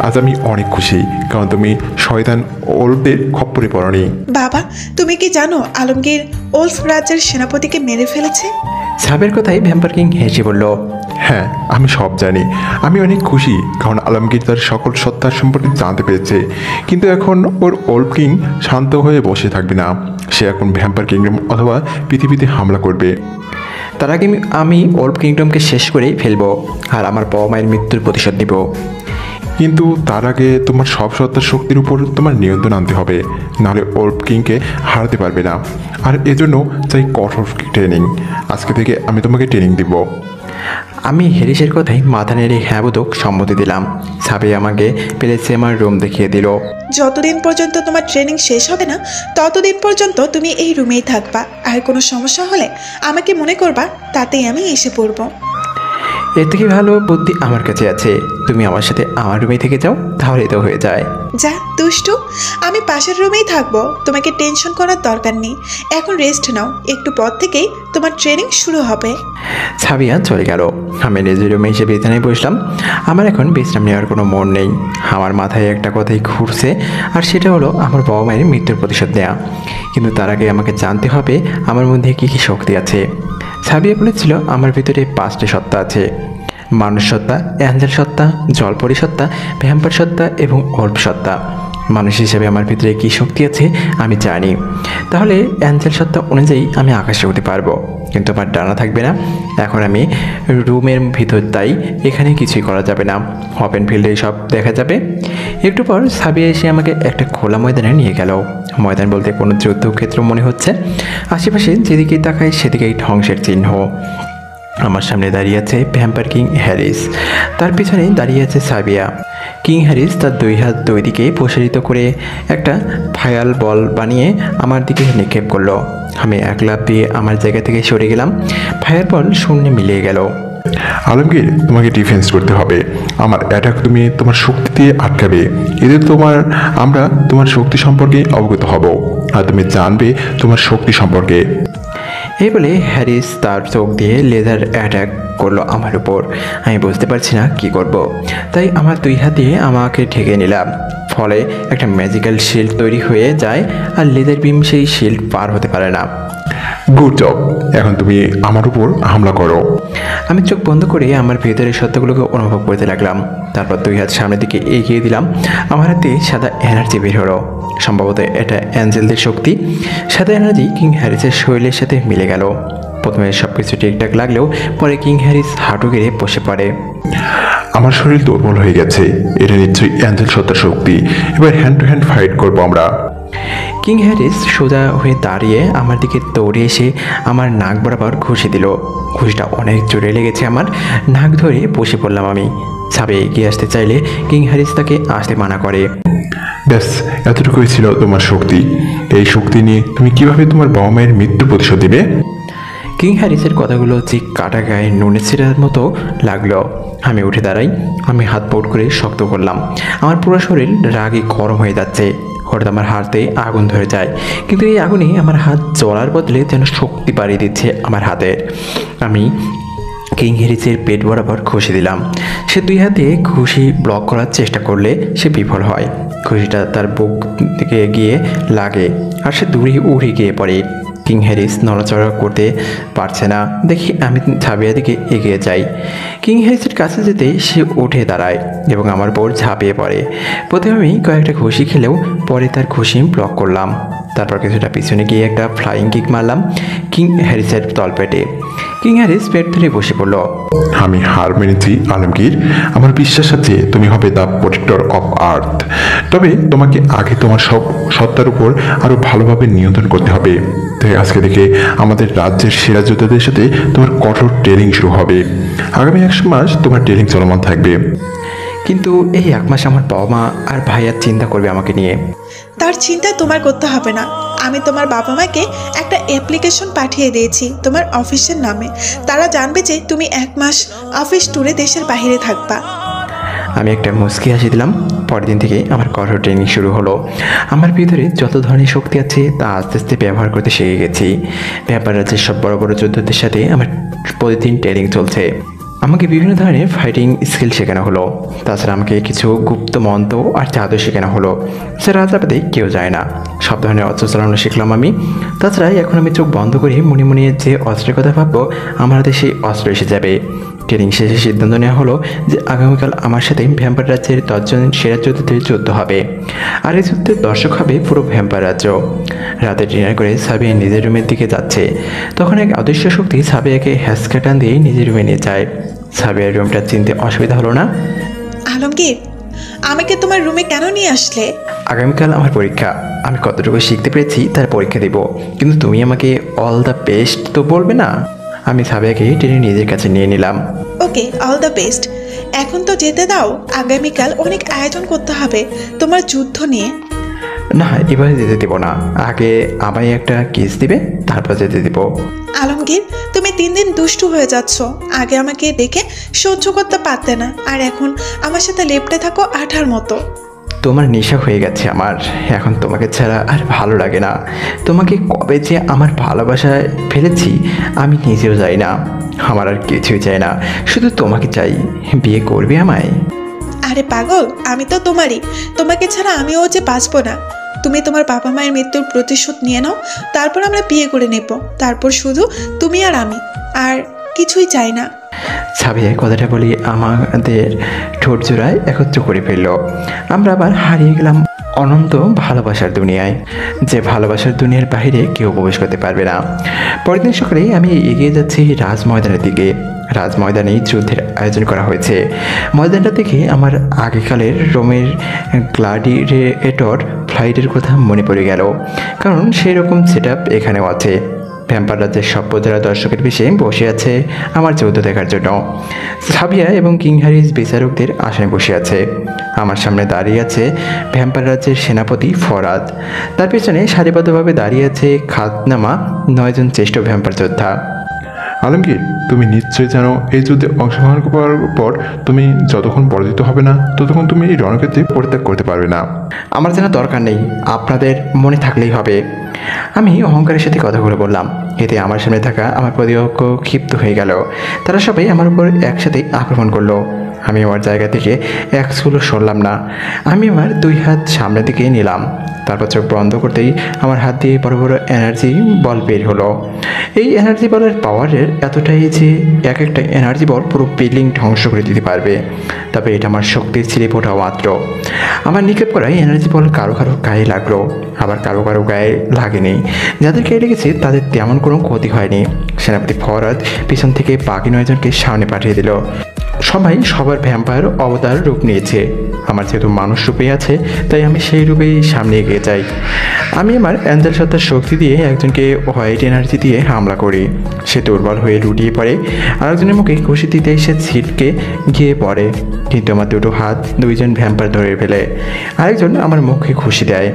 আজ আমি অনেক খুশি, কারণ তুমি শয়তান ওলফদের খপ্পরে পড়নি। বাবা, তুমি কি জানো আলমগীর ওলফ রাজ্যের সেনাপতিকে মেরে ফেলেছে? সাবের কথায় ভ্যাম্পায়ার কিং হেসে বলল, হ্যাঁ, আমি সব জানি। আমি অনেক খুশি, কারণ আলমগীর তার সকল সত্তার সম্পর্কে জানতে পেরেছে। কিন্তু এখন ওর ওল্ড কিং শান্ত হয়ে বসে থাকবে না। সে এখন ভ্যাম্পায়ার কিংডম অথবা পৃথিবীতে হামলা করবে। তার আগে আমি ওল্ড কিংডমকে শেষ করেই ফেলবো, আর আমার বাবা মায়ের মৃত্যুর প্রতিশোধ দিব। কিন্তু তার আগে তোমার সব সত্তার শক্তির উপর তোমার নিয়ন্ত্রণ আনতে হবে, নাহলে ওল্ড কিংকে হারাতে পারবে না। আর এজন্য চাই কঠোর ট্রেনিং। আজকে থেকে আমি তোমাকে ট্রেনিং দিব। আমি হ্যারিসের কথাই মাথা নেড়ে হ্যাঁ বোধক সম্মতি দিলাম। সাবি আমাকে প্লেসে আমার রুম দেখিয়ে দিল। যতদিন পর্যন্ত তোমার ট্রেনিং শেষ হবে না ততদিন পর্যন্ত তুমি এই রুমেই থাকবা। আর কোনো সমস্যা হলে আমাকে মনে করবা, তাতেই আমি এসে পড়বো। এর থেকে ভালো বুদ্ধি আমার কাছে আছে। তুমি আমার সাথে আমার রুমে থেকে যাও, তাহলে তো হয়ে যায়। যা দুষ্টু, আমি পাশের রুমেই থাকবো। তোমাকে টেনশন করার দরকার নেই। এখন রেস্ট নাও, একটু পর থেকেই তোমার ট্রেনিং শুরু হবে। সাবিয়া চলে গেল। আমি নিজের রুমে এসে বিছানায় বসলাম। আমার এখন বিশ্রাম নেওয়ার কোনো মন নেই। আমার মাথায় একটা কথাই ঘুরছে, আর সেটা হলো আমার বাবা মায়ের মৃত্যুর প্রতিশোধ নেওয়া। কিন্তু তার আগে আমাকে জানতে হবে আমার মধ্যে কী কী শক্তি আছে। সাবিয়া বলেছিল আমার ভিতরে 5টি সত্তা আছে: মানুষ সত্তা, অ্যাঞ্জেল সত্তা, জলপরি সত্তা, ভ্যাম্পায়ার সত্তা এবং অল্প সত্তা। মানুষ হিসেবে আমার ভিতরে কী শক্তি আছে আমি জানি। তাহলে অ্যাঞ্জেল সত্তা অনুযায়ী আমি আকাশে উঠতে পারবো, কিন্তু আমার ডানা থাকবে না। এখন আমি রুমের ভিতর, তাই এখানে কিছুই করা যাবে না। ওপেন ফিল্ডে সব দেখা যাবে। একটু পর সাবিয়া এসে আমাকে একটা খোলা ময়দানে নিয়ে গেল। ময়দান বলতে কোনো যুদ্ধক্ষেত্র মনে হচ্ছে। আশেপাশে যেদিকেই তাকাই সেদিকেই ধ্বংসের চিহ্ন। আমার সামনে দাঁড়িয়ে আছে ভ্যাম্পায়ার কিং হ্যারিস, তার পিছনে দাঁড়িয়ে আছে সাবিয়া। কিং হ্যারিস তার 2 হাত 2 দিকে প্রসারিত করে একটা ফায়ার বল বানিয়ে আমার দিকে নিক্ষেপ করলো। আমি এক লাফ দিয়ে আমার জায়গা থেকে সরে গেলাম। ফায়ার বল শূন্যে মিলিয়ে গেল। আলমগীর, তোমাকে ডিফেন্স করতে হবে। আমার অ্যাটাক তুমি তোমার শক্তি দিয়ে আটকাবে। এতে আমরা তোমার শক্তি সম্পর্কে অবগত হব, আর তুমি জানবে তোমার শক্তি সম্পর্কে। এই বলে হ্যারিস তার চোখ দিয়ে লেজার অ্যাটাক করলো আমার উপর। আমি বুঝতে পারছি না কি করব, তাই আমার 2 হাত দিয়ে আমাকে ঢেকে নিলাম। ফলে একটা ম্যাজিক্যাল শিল্ড তৈরি হয়ে যায়, আর লেজার বিম সেই শিল্ড পার হতে পারে না। Good job. এখন তুমি আমার উপর হামলা করো। আমি চোখ বন্ধ করে আমার ভেতরের সত্যগুলোকে অনুভব করতে লাগলাম। তারপর 2 হাত সামনের দিকে এগিয়ে দিলাম। আমার হাতে সাদা এনার্জি বের হলো। সম্ভবত এটা অ্যাঞ্জেলদের শক্তি। সাদা এনার্জি কিং হ্যারিসের শরীরের সাথে মিলে গেল। প্রথমে সব কিছু ঠিকঠাক লাগলেও পরে কিং হ্যারিস হাঁটু গেড়ে বসে পড়ে। আমার শরীর দুর্বল হয়ে গেছে। এটা নিশ্চয়ই অ্যাঞ্জেল সত্তার শক্তি। এবার হ্যান্ড টু হ্যান্ড ফাইট করবো আমরা। কিং হ্যারিস সোজা হয়ে দাঁড়িয়ে আমার দিকে দৌড়ে এসে আমার নাক বরাবর ঘুষি দিল। ঘুষিটা অনেক জোরে লেগেছে। আমার নাক ধরে বসে পড়লাম আমি। সাবে এগিয়ে আসতে চাইলে কিং হ্যারিস তাকে আসতে মানা করে। ব্যাস, এতটুকুই ছিল তোমার শক্তি। এই শক্তি নিয়ে তুমি কিভাবে তোমার বাবা মায়ের মৃত্যুর প্রতিশোধ দিবে? কিং হ্যারিসের কথাগুলো যে কাটা গায়ে নুনের ছিটার মতো লাগলো। আমি উঠে দাঁড়াই। আমি হাত পোট করে শক্ত করলাম। আমার পুরো শরীর রাগে গরম হয়ে যাচ্ছে। হঠাৎ আমার হাতে আগুন ধরে যায়, কিন্তু এই আগুনে আমার হাত জ্বলার বদলে যেন শক্তি বাড়িয়ে দিচ্ছে আমার হাতের। আমি কিং হ্যারিসের পেট বরাবর ঘুষি দিলাম। সে 2 হাতে ঘুষি ব্লক করার চেষ্টা করলে সে বিফল হয়। ঘুষিটা তার বুক দিকে গিয়ে লাগে, আর সে দূরে উড়ে গিয়ে পড়ে। কিং হ্যারিস নড়াচড়া করতে পারছে না দেখি আমি সাবিয়ার দিকে এগিয়ে যাই। কিং হ্যারিসের কাছে যেতে সে উঠে দাঁড়ায় এবং আমার উপর ঝাঁপিয়ে পড়ে। প্রথমে আমি কয়েকটা ঘুষি খেলেও পরে তার ঘুষি ব্লক করলাম। তারপর কিছুটা পিছনে গিয়ে একটা ফ্লাইং কিক মারলাম কিং হ্যারিসের তলপেটে। কিং হ্যারিস পেট ধরে বসে পড়ল। আমি হার মেনেছি আলমগীর। আমার বিশ্বাস আছে তুমি হবে দ্য প্রোটেক্টর অফ আর্থ। তবে তোমাকে আগে তোমার সব সত্তার উপর আরও ভালোভাবে নিয়ন্ত্রণ করতে হবে। তাই আজকে থেকে আমাদের রাজ্যের সেরা যোদ্ধাদের সাথে তোমার কঠোর ট্রেনিং শুরু হবে। আগামী 1 মাস তোমার ট্রেনিং চলমান থাকবে। কিন্তু এই 1 মাস আমার বাবা মা আর ভাইয়া চিন্তা করবে আমাকে নিয়ে। তার চিন্তা তোমার করতে হবে না। আমি তোমার বাবা মাকে একটা অ্যাপ্লিকেশন পাঠিয়ে দিয়েছি তোমার অফিসের নামে। তারা জানবে যে তুমি 1 মাস অফিস ট্যুরে দেশের বাইরে থাকবা। আমি একটা মুচকি হাসি দিলাম। পরের দিন থেকে আমার কঠোর ট্রেনিং শুরু হলো। আমার ভিতরে যত ধরনের শক্তি আছে তা আস্তে আস্তে ব্যবহার করতে শিখে গেছি। ব্যাপার রাজ্যের সব বড় বড় যোদ্ধাদের সাথে আমার প্রতিদিন ট্রেনিং চলছে। আমাকে বিভিন্ন ধরনের ফাইটিং স্কিল শেখানো হলো। তাছাড়া আমাকে কিছু গুপ্ত মন্ত্র আর জাদু শেখানো হলো, সে রাজাপাতে কেউ যায় না। সব ধরনের অস্ত্র চালানো শিখলাম আমি। তাছাড়া এখন আমি চোখ বন্ধ করে মনে মনে যে অস্ত্রের কথা ভাববো আমার হাতে সেই অস্ত্র এসে যাবে। ট্রেনিং শেষে সিদ্ধান্ত নেওয়া হলো যে আগামীকাল আমার সাথে ভ্যাম্পায়ার রাজ্যের 10 জন সেরা যোদ্ধাদের যুদ্ধ হবে। আর এই যুদ্ধের দর্শক হবে পুরো ভ্যাম্পায়ার রাজ্য। রাতে ডিনার করে সাবিয়া নিজের রুমের দিকে যাচ্ছে, তখন এক অদৃশ্য শক্তি সাবিয়াকে হ্যাঁচকা টান দিয়ে নিজের রুমে নিয়ে যায়। সাবিয়ার রুমটা চিনতে অসুবিধা হলো না। আলমগীর, আমাকে তোমার রুমে কেন নিয়ে আসলে? আগামীকাল আমার পরীক্ষা, আমি কতটুকু শিখতে পেরেছি তার পরীক্ষা দেব, কিন্তু তুমি আমাকে অল দ্য বেস্ট তো বলবে না? আমি সাবিয়াকে টেনে নিজের কাছে নিয়ে নিলাম। ওকে, অল দ্য বেস্ট। এখন তো যেতে দাও, আগামীকাল অনেক আয়োজন করতে হবে তোমার যুদ্ধ নিয়ে। না, এবারে যেতে দেবো না, আগে আমায় একটা কিস দিবে, তারপর যেতে দেবো। আলমগীর, তুমি 3 দিন দুষ্টু হয়ে যাচ্ছ। আগে আমাকে দেখে সহ্য করতে পারতে না, আর এখন আমার সাথে লেপটে থাকো আঠার মতো। তোমার নেশা হয়ে গেছে আমার, এখন তোমাকে ছাড়া আর ভালো লাগে না। তোমাকে কবে যে আমার ভালোবাসায় ফেলেছি আমি নিজেও যাই না। আমার আর কিছুই চাই না, শুধু তোমাকে চাই। বিয়ে করবে আমায়? আরে পাগল, আমি তো তোমারই, তোমাকে ছাড়া আমিও যে বাঁচবো না। তুমি তোমার বাবা মায়ের মৃত্যুর প্রতিশোধ নিয়ে নাও, তারপর আমরা বিয়ে করে নেব। তারপর শুধু তুমি আর আমি, আর কিছুই চাই না। সাবিয়া কথাটা বলি আমাদের ঠোঁট জোড়ায় একত্র করে ফেলল। আমরা আবার হারিয়ে গেলাম অনন্ত ভালোবাসার দুনিয়ায়, যে ভালোবাসার দুনিয়ার বাইরে কেউ প্রবেশ করতে পারবে না। পরের দিন সকালে আমি এগিয়ে যাচ্ছি রাজ ময়দানের দিকে। রাজ ময়দানে যুদ্ধের আয়োজন করা হয়েছে। ময়দানটা দেখে আমার আগেকালের রোমের গ্লাডিয়েটর ফ্লাইটের কথা মনে পড়ে গেল, কারণ সেই রকম সেট আপ এখানেও আছে। ভ্যাম্পায়ার রাজ্যের সব প্রজারা দর্শকের বেশে বসে আছে আমার যুদ্ধ দেখার জন্য। সাবিয়া এবং কিং হ্যারিস বিচারকদের আসনে বসে আছে। আমার সামনে দাঁড়িয়ে আছে ভ্যাম্পায়ার রাজ্যের সেনাপতি ফরাদ। তার পেছনে সারিবদ্ধভাবে দাঁড়িয়ে আছে খাতনামা 9 জন জ্যেষ্ঠ ভ্যাম্পায়ার যোদ্ধা। আলমগীর, তুমি নিশ্চয়ই জানো এই যুদ্ধে অংশগ্রহণ করার পর তুমি যতক্ষণ পরাজিত হবে না ততক্ষণ তুমি এই রণক্ষেত্রে পরিত্যাগ করতে পারবে না। আমার যেন দরকার নেই, আপনাদের মনে থাকলেই হবে। আমি অহংকারের সাথে কথাগুলো বললাম। এতে আমার সামনে থাকা আমার প্রতিপক্ষ ক্ষিপ্ত হয়ে গেল। তারা সবাই আমার উপর একসাথে আক্রমণ করলো। আমি আমার জায়গা থেকে এক চুলও সরলাম না। আমি আমার 2 হাত সামনের দিকে নিলাম, তারপর চোখ বন্ধ করতেই আমার হাত দিয়ে বড় বড় এনার্জি বল বের হলো। এই এনার্জি বলের পাওয়ারের এতটাই যে এক একটা এনার্জি বল পুরো বিল্ডিং ধ্বংস করে দিতে পারবে। তবে এটা আমার শক্তির ছিঁড়ে ফোটা মাত্র। আমার নিক্ষেপ করায় এনার্জি বল কারো কারো গায়ে লাগলো, আবার কারো কারো গায়ে লাগেনি। যাদের গায়ে লেগেছে তাদের তেমন কোনো ক্ষতি হয়নি। সেনাপতি ফরাদ পিছন থেকে বাকি 9 জনকে সামনে পাঠিয়ে দিল। সবাই সবার ভ্যাম্পায়ার অবতার রূপ নিয়েছে। আমার যেহেতু মানুষ রূপে আছে, তাই আমি সেই রূপেই সামনে এগিয়ে যাই। আমি আমার অ্যাঞ্জেল সত্তার শক্তি দিয়ে একজনকে হোয়াইট এনার্জি দিয়ে হামলা করি। সে দুর্বল হয়ে লুটিয়ে পড়ে। আরেকজনের মুখে ঘুষি দিতে সে ছিটকে গিয়ে পড়ে, কিন্তু আমার 2টো হাত 2 জন ভ্যাম্পায়ার ধরে ফেলে। আরেকজন আমার মুখে ঘুষি দেয়,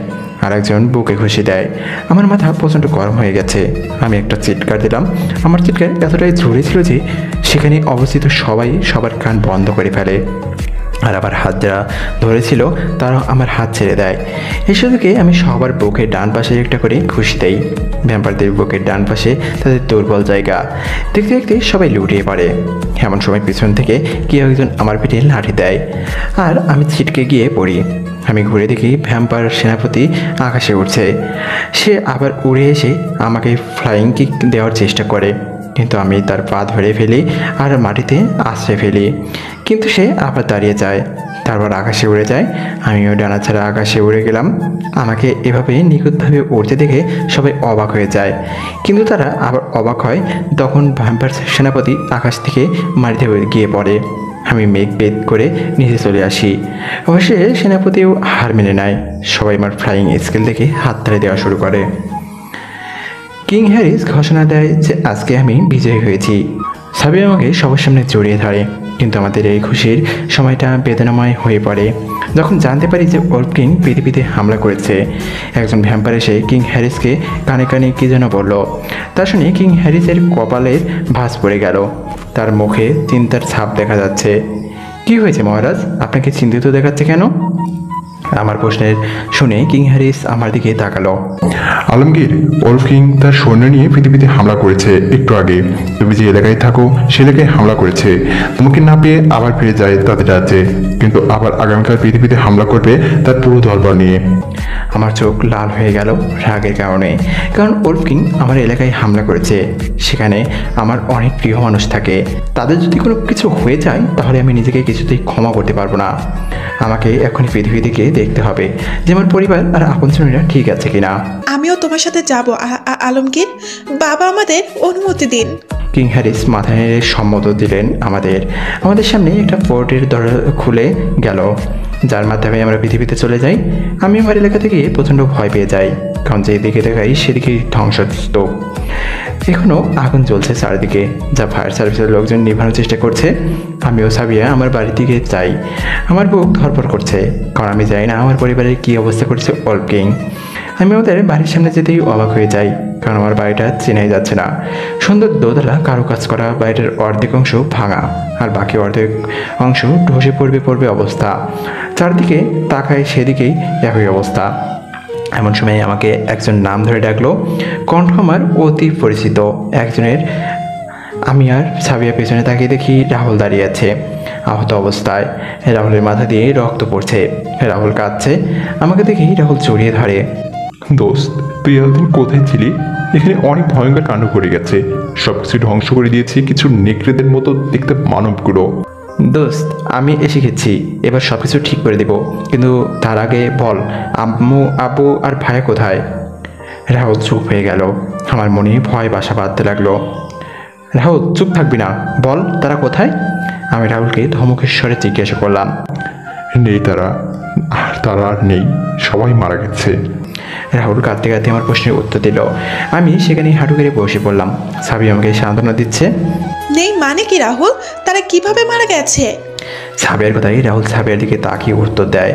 আরেকজন বুকে ঘুষি দেয়। আমার মাথা প্রচণ্ড গরম হয়ে গেছে। আমি একটা চিৎকার দিলাম। আমার চিৎকার এতটাই জোরে ছিল যে সেখানে অবস্থিত সবাই সবার কান বন্ধ করে ফেলে। আর আবার হাত যারা ধরেছিল তারা আমার হাত ছেড়ে দেয়। এই সুযোগে আমি সবার বুকের ডান পাশে একটা করে ঘুষি দেই। ভ্যাম্পায়ারদের বুকের ডান পাশে তাদের দুর্বল জায়গা। দেখতে দেখতে সবাই লুটিয়ে পড়ে। এমন সময় পিছন থেকে কেউ একজন আমার পিঠে লাঠি দেয়, আর আমি ছিটকে গিয়ে পড়ি। আমি ঘুরে দেখি ভ্যাম্পায়ার সেনাপতি আকাশে উঠছে। সে আবার উড়ে এসে আমাকে ফ্লাইং কিক দেওয়ার চেষ্টা করে, কিন্তু আমি তার পা ধরে ফেলি আর মাটিতে আছড়ে ফেলি। কিন্তু সে আবার দাঁড়িয়ে যায়, তারপর আকাশে উড়ে যায়। আমিও ডানা ছাড়া আকাশে উড়ে গেলাম। আমাকে এভাবে নিখুঁতভাবে উড়তে দেখে সবাই অবাক হয়ে যায়, কিন্তু তারা আবার অবাক হয় তখন ভ্যাম্পায়ার সেনাপতি আকাশ থেকে মাটিতে গিয়ে পড়ে। আমি মেঘ ভেদ করে নিচে চলে আসি। অবশ্যই সেনাপতিও হার মেনে নেয়। সবাই আমার ফ্লাইং স্কেল দেখে হাততালি দেওয়া শুরু করে। কিং হ্যারিস ঘোষণা দেয় যে আজকে আমি বিজয়ী হয়েছি। সাবিয়া আমাকে সবার সামনে জড়িয়ে ধরে, কিন্তু আমাদের এই খুশির সময়টা বেদনাময় হয়ে পড়ে যখন জানতে পারি যে ওল্ফ কিং পৃথিবীতে হামলা করেছে। একজন ভ্যাম্পায়ার এসে কিং হ্যারিসকে কানে কানে কী যেন বলল। তা শুনে কিং হ্যারিসের কপালের ভাঁজ পড়ে গেল। তার মুখে চিন্তার ছাপ দেখা যাচ্ছে। কি হয়েছে মহারাজ, আপনাকে চিন্তিত দেখাচ্ছে কেন? আমার প্রশ্নের শুনে কিং হ্যারিস আমার দিকে তাকালো। আলমগীর, ওলফ কিং তার সৈন্য নিয়ে পৃথিবীতে হামলা করেছে একটু আগে। তুমি যে এলাকায় থাকো সে এলাকায় হামলা করেছে। তোমাকে না পেয়ে আবার ফিরে যায় তাদের রাজ্যে, কিন্তু আবার আগামীকাল পৃথিবীতে হামলা করবে তার পুরো দলবল নিয়ে। আমার চোখ লাল হয়ে গেল রাগের কারণে, কারণ ওলফ কিং আমার এলাকায় হামলা করেছে। সেখানে আমার অনেক প্রিয় মানুষ থাকে, তাদের যদি কোনো কিছু হয়ে যায় তাহলে আমি নিজেকে কিছুতেই ক্ষমা করতে পারবো না। আমাকে এখনই পৃথিবী থেকে দেখতে হবে যে আমার পরিবার আর আপনজনেরা ঠিক আছে কিনা। আমিও তোমার সাথে যাব আলমগীর। বাবা আমাদের অনুমতি দিন। কিং হ্যারিস মাথায় নেড়ে সম্মত দিলেন। আমাদের সামনে একটা পোর্টের দরজা খুলে গেল, যার মাধ্যমে আমরা পৃথিবীতে চলে যাই। আমি আমার এলাকা থেকে প্রচণ্ড ভয় পেয়ে যাই, কারণ যেদিকে দেখাই সেদিকেই ধ্বংসস্তূপ। এখনও আগুন জ্বলছে চারিদিকে, যা ফায়ার সার্ভিসের লোকজন নিভানোর চেষ্টা করছে। আমিও সাবিয়া আমার বাড়ির দিকে যাই। আমার বুক ধরপড় করছে, কারণ আমি জানি না আমার পরিবারের কী অবস্থা করছে ওলফ কিং। আমি ওদের বাড়ির সামনে যেতেই অবাক হয়ে যাই, কারণ আমার বাড়িটা চেনাই যাচ্ছে না। সুন্দর দোতলা কারুকাজ করা বাড়িটার অর্ধেক অংশ ভাঙা, আর বাকি অর্ধেক অংশ ধসে পড়বে অবস্থা। চারদিকে তাকায় সেদিকেই একই অবস্থা। এমন সময় আমাকে একজন নাম ধরে ডাকলো, কণ্ঠ আমার অতি পরিচিত একজনের। আমি আর সাবিয়া পেছনে তাকিয়ে দেখি রাহুল দাঁড়িয়ে আছে আহত অবস্থায়। রাহুলের মাথা দিয়ে রক্ত পড়ছে। রাহুল কাঁদছে। আমাকে দেখেই রাহুল জড়িয়ে ধরে। দোস্ত, তুই এতদিন কোথায় ছিলি? এখানে অনেক ভয়ঙ্কর কাণ্ড করে গেছে। সবকিছু ধ্বংস করে দিয়েছি কিছু নেকড়েদের মতো দেখতে মানবগুলো। দোস্ত, আমি এসে গেছি, এবার সব কিছু ঠিক করে দেব, কিন্তু তার আগে বল আম্মু আব্বু আর ভাইয়া কোথায়? রাহুল চুপ হয়ে গেল। আমার মনে ভয় বাসা বাঁধতে লাগলো। রাহুল, চুপ থাকবি না, বল তারা কোথায়? আমি রাহুলকে ধমকের স্বরে জিজ্ঞাসা করলাম। নেই তারা আর নেই, সবাই মারা গেছে। রাহুল কাঁদতে কাঁদতে আমার প্রশ্নের উত্তর দিল। আমি সেখানে হাঁটু গেড়ে বসে পড়লাম। সাবি আমাকে সান্ত্বনা দিচ্ছে। নেই মানে কি রাহুল? তারা কিভাবে মারা গেছে? সাবিয়ার কথাই রাহুল সাবিয়ার দিকে তাকিয়ে উত্তর দেয়।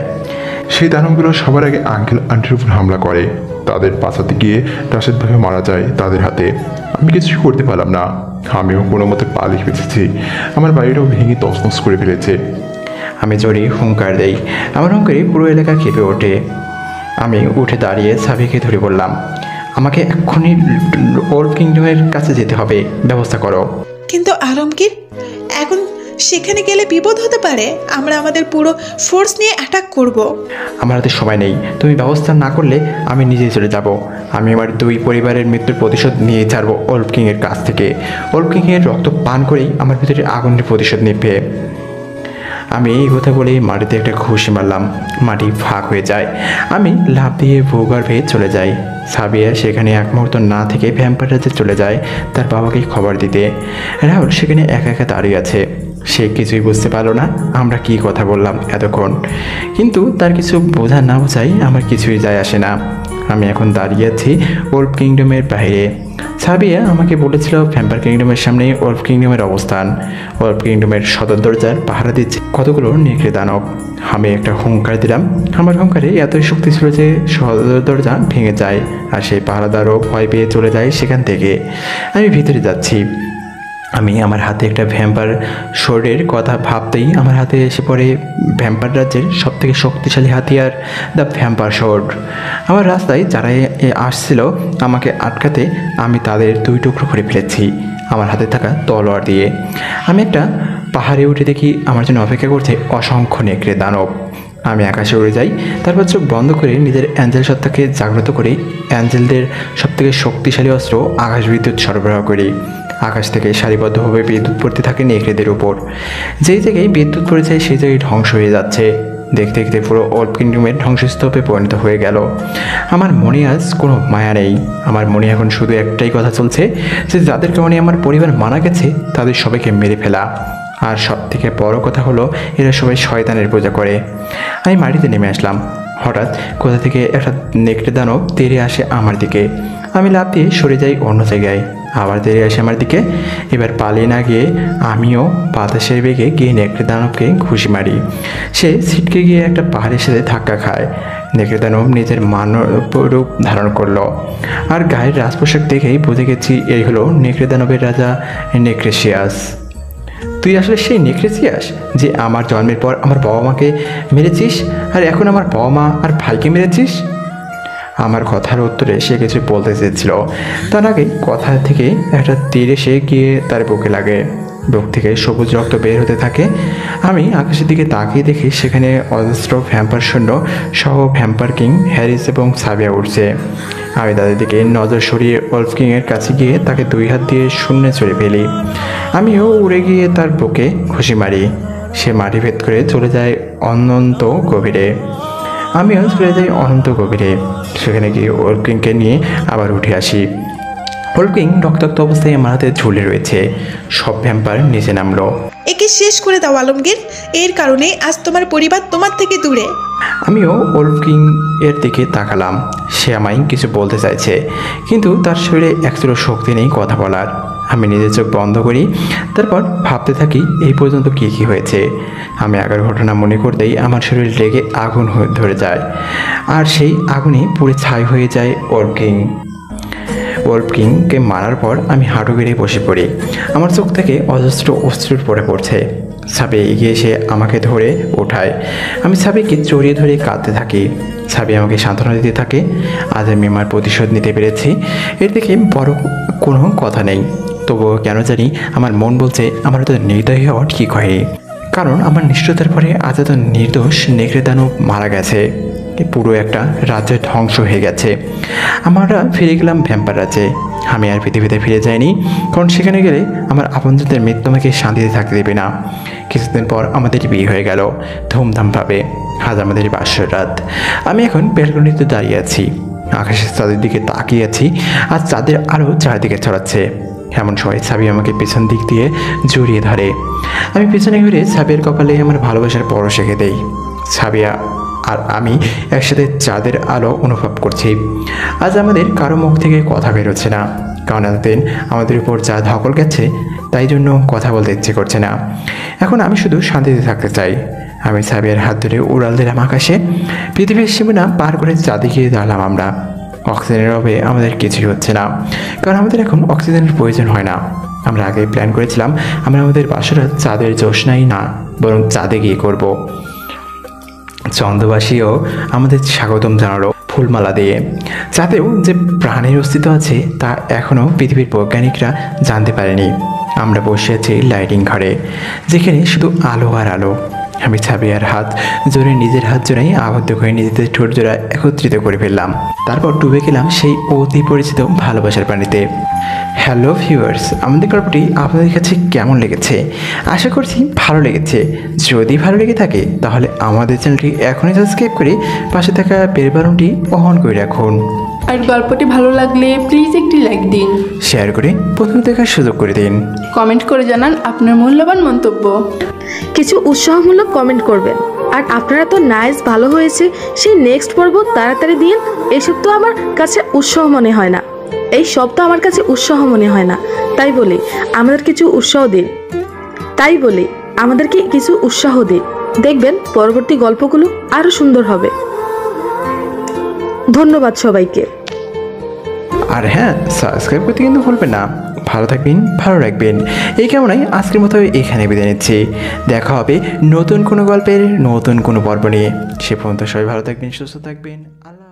সেই দানবগুলো সবার আগে আঙ্কেল আন্টির উপর হামলা করে। তাদের বাঁচাতে গিয়ে রাশেদ ভাবে মারা যায় তাদের হাতে। আমি কিছুই করতে পারলাম না। আমিও কোনো মতে পালিয়ে বেঁচেছি। আমার বাড়িটাও ভেঙে তছনছ করে ফেলেছে। আমি জোরে হুঙ্কার দেই। আমার হুঙ্কারে পুরো এলাকা কেঁপে ওঠে। আমি উঠে দাঁড়িয়ে সাবিকে ধরে বললাম, আমাকে এক্ষুনি ওলফ কিংডমের কাছে যেতে হবে, ব্যবস্থা করো। কিন্তু আলমগীর, এখন সেখানে গেলে বিপদ হতে পারে। আমরা আমাদের পুরো ফোর্স নিয়ে অ্যাটাক করব। আমার হাতে সময় নেই, তুমি ব্যবস্থা না করলে আমি নিজেই চলে যাব। আমি আমার দুই পরিবারের মৃত্যুর প্রতিশোধ নিয়ে ছাড়বো ওলফ কিংয়ের কাছ থেকে। ওলফ কিংয়ের রক্ত পান করেই আমার ভিতরে আগুনের প্রতিশোধ নিবে। আমি এই কথা বলে মাটিতে একটা ঘুষি মারলাম। মাটি ফাঁক হয়ে যায়। আমি লাফ দিয়ে ভূগর্ভে চলে যাই। সাবিয়া সেখানে এক মুহূর্ত না থেকে ভ্যাম্পায়ার রাজ্যে চলে যায় তার বাবাকে খবর দিতে। রাহুল সেখানে একা একা দাঁড়িয়ে আছে। সে কিছুই বুঝতে পারলো না আমরা কি কথা বললাম এতক্ষণ, কিন্তু তার কিছু বোঝা না বোঝাই আমার কিছুই যায় আসে না। আমি এখন দাঁড়িয়ে আছি ওলফ কিংডমের বাইরে। সাবিয়া আমাকে বলেছিল ভ্যাম্পায়ার কিংডমের সামনে ওলফ কিংডমের অবস্থান। ওলফ কিংডমের সদর দরজার পাহারা দিচ্ছে কতগুলো নেকড়ে দানব। আমি একটা হুঙ্কার দিলাম। আমার হুঙ্কারে এতই শক্তি ছিল যে সদর দরজা ভেঙে যায়, আর সেই পাহারাদারও ভয় পেয়ে চলে যায় সেখান থেকে। আমি ভিতরে যাচ্ছি। আমি আমার হাতে একটা ভ্যাম্পায়ার শোর্ডের কথা ভাবতেই আমার হাতে এসে পড়ে ভ্যাম্পায়ার রাজ্যের সবথেকে শক্তিশালী হাতিয়ার, দ্য ভ্যাম্পায়ার শোর্ড। আমার রাস্তায় যারা আসছিল আমাকে আটকাতে, আমি তাদের দুই টুকরো করে ফেলেছি আমার হাতে থাকা তলোয়ার দিয়ে। আমি একটা পাহাড়ে উঠে দেখি আমার জন্য অপেক্ষা করছে অসংখ্য নেকড়ে দানব। আমি আকাশে উড়ে যাই, তারপর চোখ বন্ধ করে নিজের অ্যাঞ্জেল সত্তাকে জাগ্রত করে অ্যাঞ্জেলদের সবথেকে শক্তিশালী অস্ত্র আকাশ বিদ্যুৎ সরবরাহ করি। আকাশ থেকে সারিবদ্ধভাবে বিদ্যুৎ পড়তে থাকে নেকড়েদের উপর। যেই জায়গায় বিদ্যুৎ পড়ে যায় সেই জায়গায় ধ্বংস হয়ে যাচ্ছে। দেখতে দেখতে পুরো ওলফ কিংডমের ধ্বংসস্তূপে পরিণত হয়ে গেল। আমার মনে আজ কোনো মায়া নেই। আমার মনে এখন শুধু একটাই কথা চলছে, যে যাদের কারণে আমার পরিবার মারা গেছে তাদের সবাইকে মেরে ফেলা। আর সব থেকে বড় কথা হলো এরা সবাই শয়তানের পূজা করে। আমি মাটিতে নেমে আসলাম। হঠাৎ কোথা থেকে একটা নেকড়ে দানব তেড়ে আসে আমার দিকে। আমি লাফ দিয়ে সরে যাই অন্য জায়গায়। আবার তেড়ে আসে আমার দিকে। এবার পালিয়ে না গিয়ে আমিও বাতাসের বেগে গিয়ে নেকড়ে দানবকে ঘুষি মারি। সে ছিটকে গিয়ে একটা পাহাড়ের সাথে ধাক্কা খায়। নেকড়ে দানব নিজের মানব রূপ ধারণ করলো, আর গায়ের রাজপোশাক দেখেই বুঝে গেছি এই হলো নেকড়ে দানবের রাজা নেক্রেশিয়াস। তুই আসলে সেই নেকড়েছিয়াস যে আমার জন্মের পর আমার বাবা মাকে মেরেছিস, আর এখন আমার বাবা মা আর ভাইকে মেরেছিস? আমার কথার উত্তরে সে কিছু বলতে চেয়েছিল, তার আগে কথা থেকে একটা তীর এসে গিয়ে তার বুকে লাগে। বুক থেকে সবুজ রক্ত বের হতে থাকে। আমি আকাশের দিকে তাকিয়ে দেখি সেখানে অজস্র ভ্যাম্পার সৈন্য সহ ভ্যাম্পার কিং হ্যারিস এবং সাবিয়া উঠছে। আমি তাদের দিকে নজর সরিয়ে ওলফ কিংয়ের কাছে গিয়ে তাকে 2 হাত দিয়ে শূন্যে চড়ে ফেলি। আমিও উড়ে গিয়ে তার বুকে ঘুষি মারি। সে মাটি ভেদ করে চলে যায় অনন্ত গভীরে। আমিও চলে যাই অনন্ত গভীরে। সেখানে গিয়ে ওলফ কিংকে নিয়ে আবার উঠে আসি। ওলফ কিং রক্তাক্ত অবস্থায় আমার হাতে ঝুলে রয়েছে। সব ভ্যাম্পার নিচে নামলো। একে শেষ করে দাও আলমগীর, এর কারণে আজ তোমার পরিবার তোমার থেকে দূরে। আমিও ওলফ কিং এর দিকে তাকালাম। সে আমায় কিছু বলতে চাইছে, কিন্তু তার শরীরে একচুলো শক্তি নেই কথা বলার। আমি নিজের চোখ বন্ধ করি, তারপর ভাবতে থাকি এই পর্যন্ত কী কী হয়েছে। আমি আগের ঘটনা মনে করতেই আমার শরীর লেগে আগুন ধরে যায়, আর সেই আগুনে পুড়ে ছাই হয়ে যায় ওলফ কিং। ওলফ কিংকে মারার পর আমি হাঁটু গেড়ে বসে পড়ি। আমার চোখ থেকে অজস্র অশ্রুর পড়ে পড়ছে। সাবি এগিয়ে এসে আমাকে ধরে ওঠায়। আমি সাবিকে জড়িয়ে ধরে কাঁদতে থাকি। সাবি আমাকে সান্ত্বনা দিতে থাকে। আজ আমি আমার প্রতিশোধ নিতে পেরেছি, এর থেকে বড় কোনো কথা নেই। তবুও কেন জানি আমার মন বলছে আমার তো নির্দয়ী হওয়া ঠিক হয়নি, কারণ আমার নিষ্ঠুরতার পরে আজ এত নির্দোষ নেকড়ে দানব মারা গেছে। পুরো একটা রাজ্য ধ্বংস হয়ে গেছে। আমরা ফিরে গেলাম ভ্যাম্পার রাজ্যে। আমি আর পৃথিবীতে ফিরে যাইনি, কারণ সেখানে গেলে আমার আপনজনদের মৃত্যু আমাকে শান্তিতে থাকতে দেবে না। কিছুদিন পর আমাদের বিয়ে হয়ে গেল ধুমধামভাবে। আজ আমাদের বাসর রাত। আমি এখন ব্যালকনিতে দাঁড়িয়ে আছি, আকাশের চাঁদের দিকে তাকিয়ে আছি। আর চাঁদের আলো চারদিকে ছড়াচ্ছে। এমন সময় সাবি আমাকে পেছন দিক দিয়ে জড়িয়ে ধরে। আমি পেছনে ঘুরে সাবিয়ার কপালে আমার ভালোবাসার পরশ রেখে দেই। সাবিয়া আর আমি একসাথে চাঁদের আলো অনুভব করছি। আজ আমাদের কারো মুখ থেকে কথা বেরোচ্ছে না, কারণ এতদিন আমাদের উপর যা ধকল গেছে তাই জন্য কথা বলতে ইচ্ছে করছে না। এখন আমি শুধু শান্তিতে থাকতে চাই। আমি সাবিয়ার হাত ধরে উড়াল দিলাম আকাশে। পৃথিবীর সীমানা পার করে চাঁদে গিয়ে দাঁড়ালাম আমরা। অক্সিজেনের অভাবে আমাদের কিছুই হচ্ছে না, কারণ আমাদের এখন অক্সিজেনের প্রয়োজন হয় না। আমরা আগে প্ল্যান করেছিলাম আমরা আমাদের বাসরা চাঁদের জ্যোৎস্নাই না, বরং চাঁদে গিয়ে করব। চন্দ্রবাসীও আমাদের স্বাগতম জানালো ফুলমালা দিয়ে। চাঁদেও যে প্রাণের অস্তিত্ব আছে তা এখনও পৃথিবীর বৈজ্ঞানিকরা জানতে পারেনি। আমরা বসে আছি লাইটিং ঘরে, যেখানে শুধু আলো আর আলো। আমি সাবিয়ার হাত জোরে নিজের হাত জোড়াই আবদ্ধ করে নিজেদের ঠোঁট জোড়া একত্রিত করে ফেললাম। তারপর ডুবে গেলাম সেই অতি পরিচিত ভালোবাসার পানিতে। হ্যালো ভিউয়ার্স, আমাদের গল্পটি আপনাদের কাছে কেমন লেগেছে? আশা করছি ভালো লেগেছে। যদি ভালো লেগে থাকে তাহলে আমাদের চ্যানেলটি এখনই সাবস্ক্রাইব করে পাশে থাকা বেল বাটনটি অন করে রাখুন। আর গল্পটি ভালো লাগলে প্লিজ একটি লাইক দিন, শেয়ার করে প্রথম দেখার সুযোগ করে দিন, কমেন্ট করে জানান আপনার মূল্যবান মন্তব্য। কিছু উৎসাহমূলক কমেন্ট করবেন। আর আপনারা তো নাইস ভালো হয়েছে সেই নেক্সট পর্ব তাড়াতাড়ি দিন। এসব তো আমার কাছে উৎসাহ মনে হয় না, এই সব তো আমার কাছে উৎসাহ মনে হয় না। তাই বলি আমাদের কিছু উৎসাহ দিন, আমাদেরকে কিছু উৎসাহ দিন। দেখবেন পরবর্তী গল্পগুলো আরো সুন্দর হবে। ধন্যবাদ সবাইকে। আর হ্যাঁ, সাবস্ক্রাইব করতে কিন্তু ভুলবেন না। ভালো থাকবেন, ভালো রাখবেন। এই কামনায় আজকের মতো এখানে বিদায় নিচ্ছি। দেখা হবে নতুন কোনো গল্পের নতুন কোনো পর্ব নিয়ে। সে পর্যন্ত সবাই ভালো থাকবেন, সুস্থ থাকবেন। আল্লাহ।